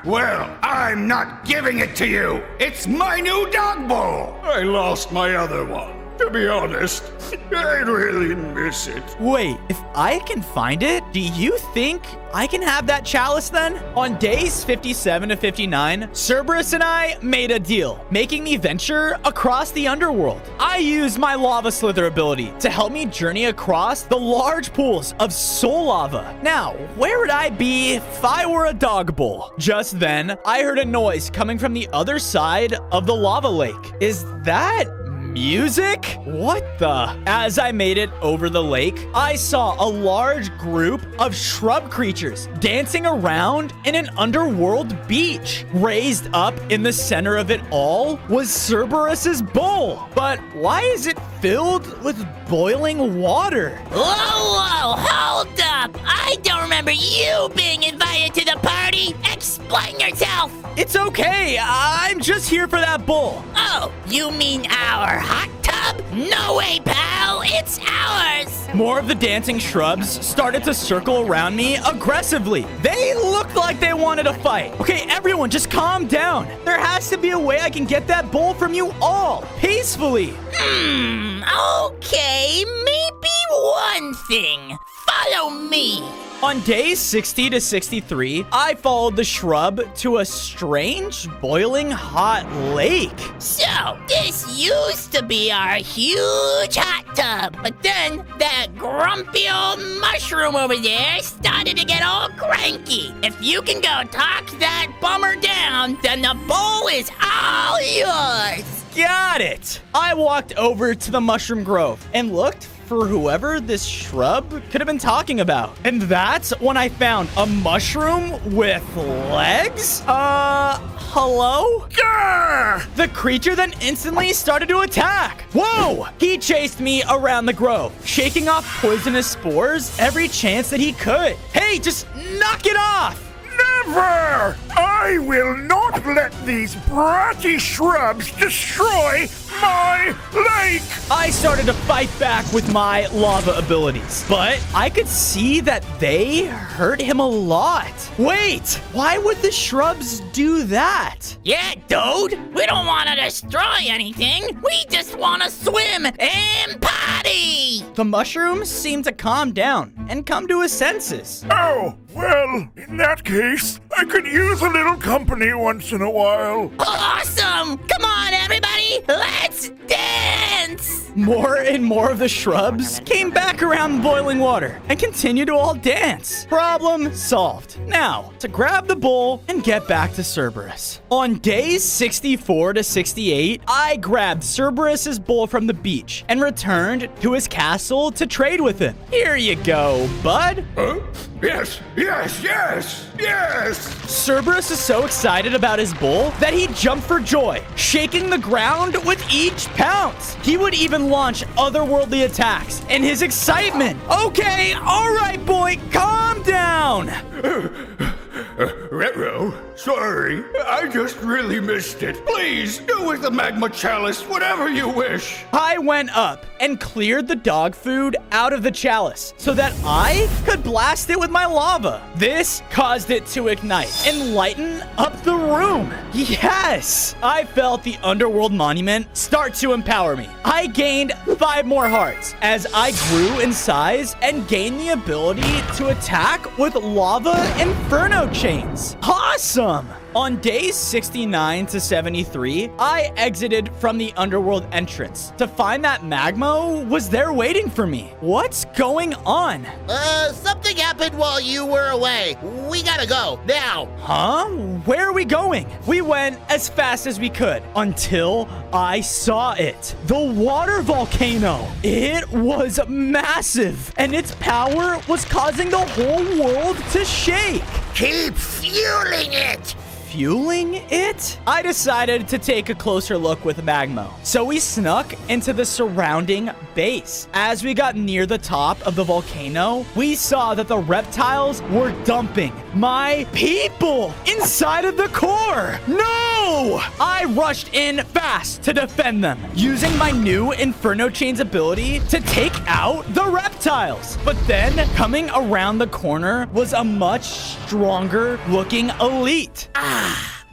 E: Well, I'm not giving it to you. It's my new dog bowl. I lost my other one.
C: To be honest, I really miss it.
A: Wait, if I can find it, do you think I can have that chalice then? On days 57 to 59, Cerberus and I made a deal, making me venture across the underworld. I used my lava slither ability to help me journey across the large pools of soul lava. Now, where would I be if I were a dog bowl? Just then, I heard a noise coming from the other side of the lava lake. Is that music? What the? As I made it over the lake, I saw a large group of shrub creatures dancing around in an underworld beach. Raised up in the center of it all was Cerberus's bowl. But why is it filled with boiling water?
Q: Whoa, hold up! I don't remember you being invited to the party! Explain yourself!
A: It's okay, I'm just here for that bowl.
Q: Oh, you mean our hot tub? No way, pal! It's ours!
A: More of the dancing shrubs started to circle around me aggressively. They looked like they wanted to fight. Okay, everyone, just calm down. There has to be a way I can get that bowl from you all, peacefully.
Q: Okay, maybe one thing. Follow me.
A: On days 60 to 63, I followed the shrub to a strange, boiling hot lake.
Q: So, this used to be our huge hot tub, but then that grumpy old mushroom over there started to get all cranky. If you can go talk that bummer down, then the bowl is all yours.
A: Got it! I walked over to the mushroom grove and looked for whoever this shrub could have been talking about. And that's when I found a mushroom with legs? Hello? Grr! The creature then instantly started to attack. Whoa! He chased me around the grove, shaking off poisonous spores every chance that he could. Hey, just knock it off!
E: Never! I will not let these bratty shrubs destroy my lake!
A: I started to fight back with my lava abilities, but I could see that they hurt him a lot. Wait, why would the shrubs do that?
Q: Yeah, dude, we don't want to destroy anything. We just want to swim and party.
A: The mushrooms seemed to calm down and come to his senses.
E: Oh, well, in that case, I could use a little company once in a while.
Q: Awesome! Come on, everybody, let's dance!
A: More and more of the shrubs came back around the boiling water and continued to all dance. Problem solved. Now, to grab the bowl and get back to Cerberus. On days 64 to 68, I grabbed Cerberus's bowl from the beach and returned to his castle to trade with him. Here you go, bud.
C: Yes, yes, yes, yes!
A: Cerberus is so excited about his bowl that he jumped for joy, shaking the ground with each pounce. He would even launch otherworldly attacks in his excitement. Okay, all right, boy, calm down.
C: Retro, sorry, I just really missed it. Please, do with the magma chalice whatever you wish.
A: I went up and cleared the dog food out of the chalice so that I could blast it with my lava. This caused it to ignite and lighten up the room. Yes! I felt the underworld monument start to empower me. I gained 5 more hearts as I grew in size and gained the ability to attack with lava inferno chains. Awesome! On days 69 to 73, I exited from the underworld entrance to find that Magma was there waiting for me. What's going on?
D: Something happened while you were away. We gotta go, now.
A: Huh? Where are we going? We went as fast as we could until I saw it. The water volcano. It was massive, and its power was causing the whole world to shake.
Q: Keep fueling it!
A: Fueling it? I decided to take a closer look with Magmo, so we snuck into the surrounding base. As we got near the top of the volcano, we saw that the reptiles were dumping my people inside of the core. No! I rushed in fast to defend them, using my new Inferno Chains ability to take out the reptiles. But then, coming around the corner was a much stronger looking elite.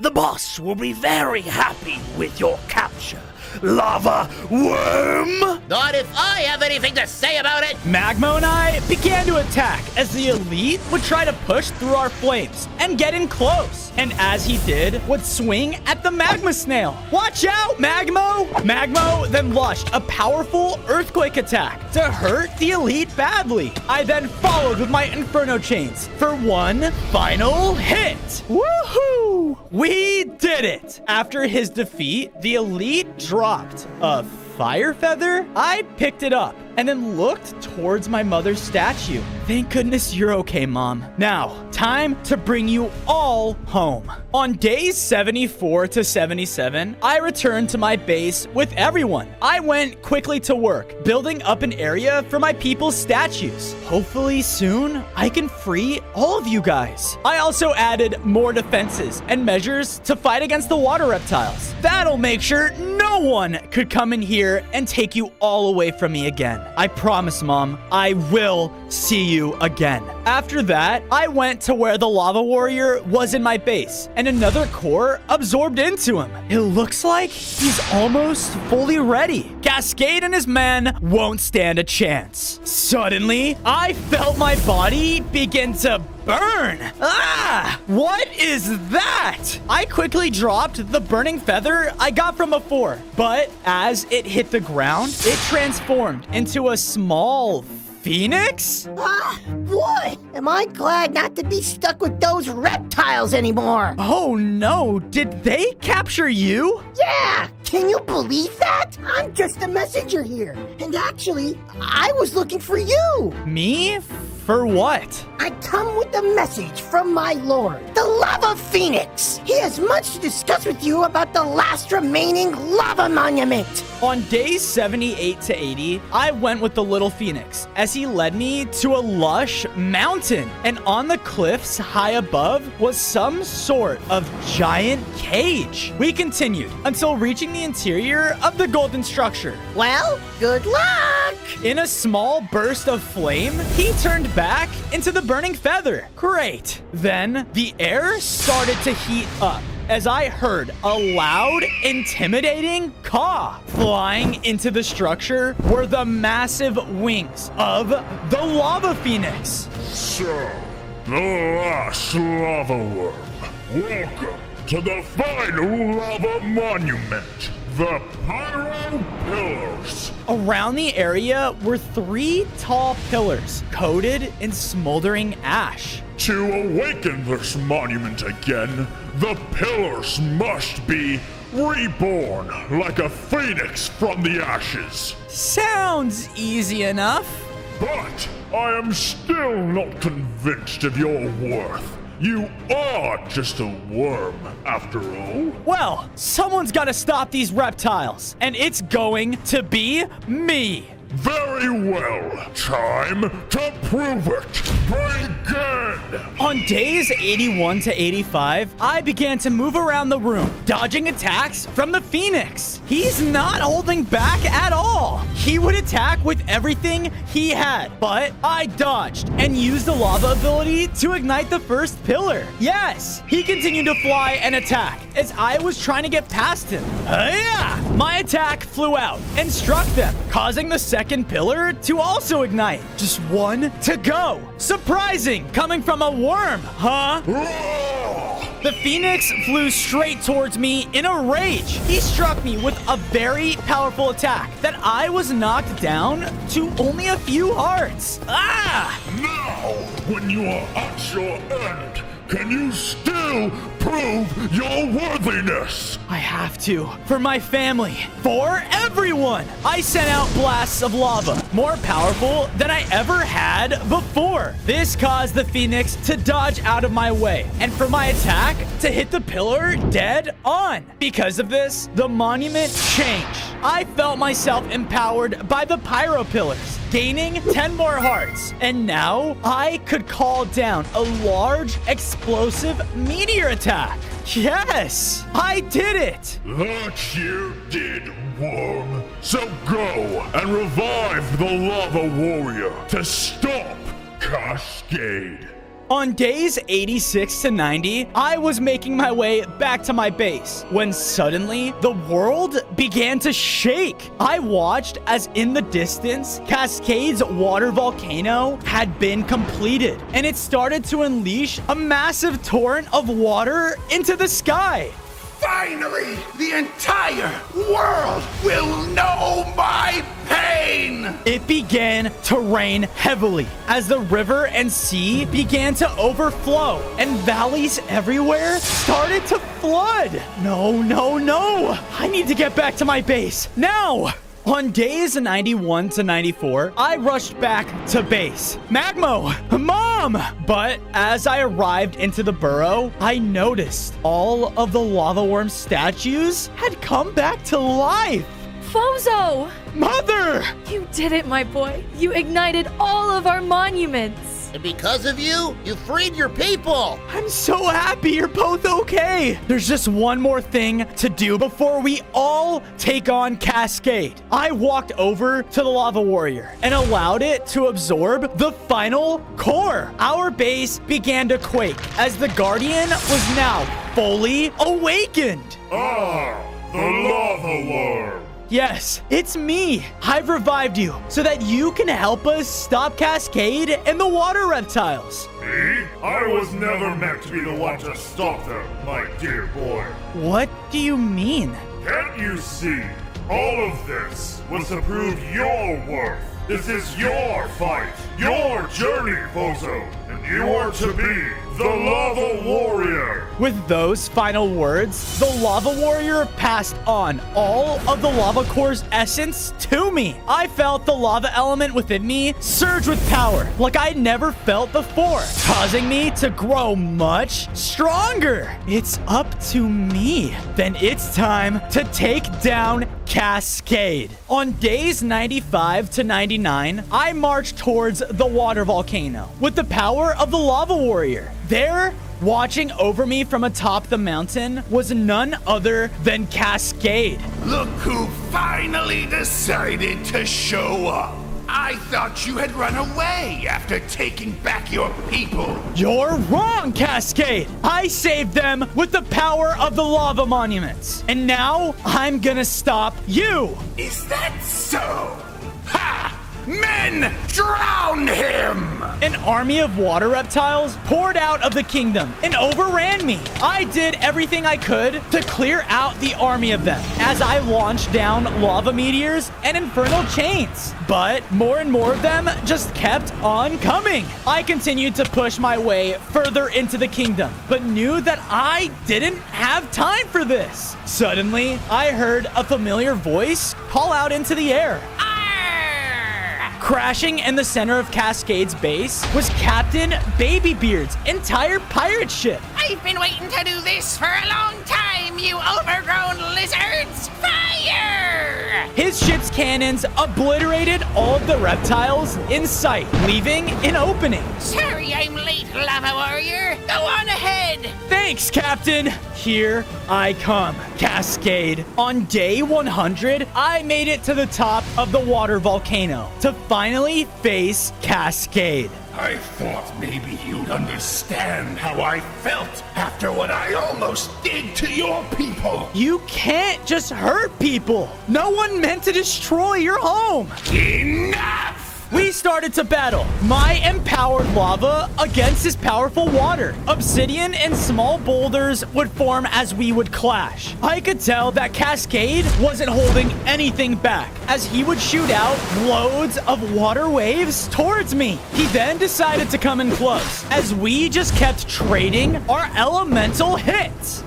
I: The boss will be very happy with your capture. Lava worm!
D: Not if I have anything to say about it!
A: Magmo and I began to attack as the elite would try to push through our flames and get in close. And as he did, would swing at the magma snail. Watch out, Magmo! Magmo then launched a powerful earthquake attack to hurt the elite badly. I then followed with my Inferno chains for one final hit. Woohoo! We did it! After his defeat, the elite dropped a fire feather. I picked it up and then looked towards my mother's statue. Thank goodness you're okay, Mom. Now, time to bring you all home. On days 74 to 77, I returned to my base with everyone. I went quickly to work, building up an area for my people's statues. Hopefully soon, I can free all of you guys. I also added more defenses and measures to fight against the water reptiles. That'll make sure no one could come in here and take you all away from me again. I promise, Mom, I will see you again. After that, I went to where the lava warrior was in my base, and another core absorbed into him. It looks like he's almost fully ready. Cascade and his men won't stand a chance. Suddenly, I felt my body begin to burn. Ah! What is that? I quickly dropped the burning feather I got from before, but as it hit the ground, it transformed into a small phoenix?
M: Ah, boy, am I glad not to be stuck with those reptiles anymore.
A: Oh no, did they capture you?
M: Yeah, can you believe that? I'm just a messenger here. And actually, I was looking for you.
A: Me? For what?
M: I come with a message from my lord, the Lava Phoenix. He has much to discuss with you about the last remaining lava monument.
A: On days 78 to 80, I went with the little Phoenix as he led me to a lush mountain. And on the cliffs high above was some sort of giant cage. We continued until reaching the interior of the golden structure.
M: Well, good luck!
A: In a small burst of flame, he turned back into the burning feather. Great. Then the air started to heat up as I heard a loud, intimidating caw. Flying into the structure were the massive wings of the Lava Phoenix.
T: So, the last lava worm. Welcome to the final lava monument, the Pyro Pillars.
A: Around the area were 3 tall pillars coated in smoldering ash.
T: To awaken this monument again, the pillars must be reborn like a phoenix from the ashes.
A: Sounds easy enough.
T: But I am still not convinced of your worth. You are just a worm, after all.
A: Well, someone's got to stop these reptiles, and it's going to be me.
T: Very well. Time to prove it. Begin!
A: On days 81 to 85, I began to move around the room, dodging attacks from the Phoenix. He's not holding back at all. He would attack with everything he had, but I dodged and used the lava ability to ignite the first pillar. Yes, he continued to fly and attack as I was trying to get past him. My attack flew out and struck them, causing the second pillar to also ignite. Just one to go. Surprising, coming from a worm, huh? The Phoenix flew straight towards me in a rage. He struck me with a very powerful attack that I was knocked down to only a few hearts. Ah!
T: Now, when you are at your end, can you still prove your worthiness?
A: I have to. For my family. For everyone. I sent out blasts of lava, more powerful than I ever had before. This caused the Phoenix to dodge out of my way, and for my attack to hit the pillar dead on. Because of this, the monument changed. I felt myself empowered by the Pyro Pillars, gaining 10 more hearts. And now I could call down a large explosive meteor attack. Yes, I did it.
T: That you did, worm. So go and revive the lava warrior to stop Cascade.
A: On days 86 to 90, I was making my way back to my base when suddenly the world began to shake. I watched as in the distance, Cascade's water volcano had been completed, and it started to unleash a massive torrent of water into the sky.
E: Finally, the entire world will know my pain!
A: It began to rain heavily as the river and sea began to overflow and valleys everywhere started to flood. No, no, no! I need to get back to my base now! On days 91 to 94, I rushed back to base. Magmo! Mom! But as I arrived into the burrow, I noticed all of the lava worm statues had come back to life.
B: Fozo!
A: Mother!
B: You did it, my boy. You ignited all of our monuments.
D: And because of you, you freed your people.
A: I'm so happy you're both okay. There's just one more thing to do before we all take on Cascade. I walked over to the Lava Warrior and allowed it to absorb the final core. Our base began to quake as the Guardian was now fully awakened.
T: Ah, the Lava Worm.
A: Yes, it's me. I've revived you so that you can help us stop Cascade and the water reptiles.
T: Me? I was never meant to be the one to stop them, my dear boy.
A: What do you mean?
T: Can't you see? All of this was to prove your worth. This is your fight, your journey, Fozo, and you are to be the Lava Warrior.
A: With those final words, the Lava Warrior passed on all of the lava core's essence to me. I felt the lava element within me surge with power like I'd never felt before, causing me to grow much stronger. It's up to me. Then it's time to take down Cascade. On days 95 to 99, I marched towards the water volcano with the power of the Lava Warrior. There, watching over me from atop the mountain, was none other than Cascade.
E: Look who finally decided to show up. I thought you had run away after taking back your people.
A: You're wrong, Cascade. I saved them with the power of the lava monuments. And now I'm gonna stop you.
E: Is that so? Ha! Men, drown him!
A: An army of water reptiles poured out of the kingdom and overran me. I did everything I could to clear out the army of them as I launched down lava meteors and infernal chains. But more and more of them just kept on coming. I continued to push my way further into the kingdom, but knew that I didn't have time for this. Suddenly, I heard a familiar voice call out into the air. Crashing in the center of Cascade's base was Captain Babybeard's entire pirate ship.
Q: I've been waiting to do this for a long time, you overgrown lizards! Fire!
A: His ship's cannons obliterated all of the reptiles in sight, leaving an opening.
Q: Sorry I'm late, Lava Warrior. Go on ahead.
A: Thanks, Captain. Here I come, Cascade. On day 100, I made it to the top of the water volcano to finally face Cascade.
E: I thought maybe you'd understand how I felt after what I almost did to your people.
A: You can't just hurt people. No one meant to destroy your home.
E: Enough!
A: We started to battle. My empowered lava against his powerful water. Obsidian and small boulders would form as we would clash. I could tell that Cascade wasn't holding anything back as he would shoot out loads of water waves towards me. He then decided to come in close as we just kept trading our elemental hits.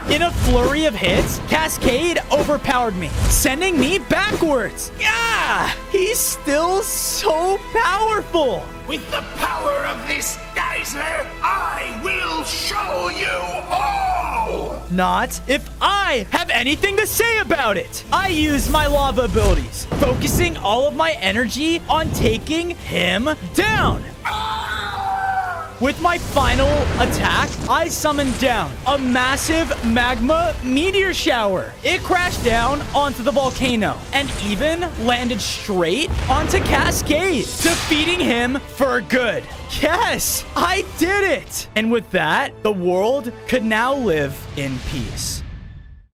A: In a flurry of hits, Cascade overpowered me, sending me backwards. Yeah! He's still so powerful.
E: With the power of this geyser, I will show you all!
A: Not if I have anything to say about it. I use my lava abilities, focusing all of my energy on taking him down. With my final attack, I summoned down a massive magma meteor shower. It crashed down onto the volcano and even landed straight onto Cascade, defeating him for good. Yes, I did it. And with that, the world could now live in peace.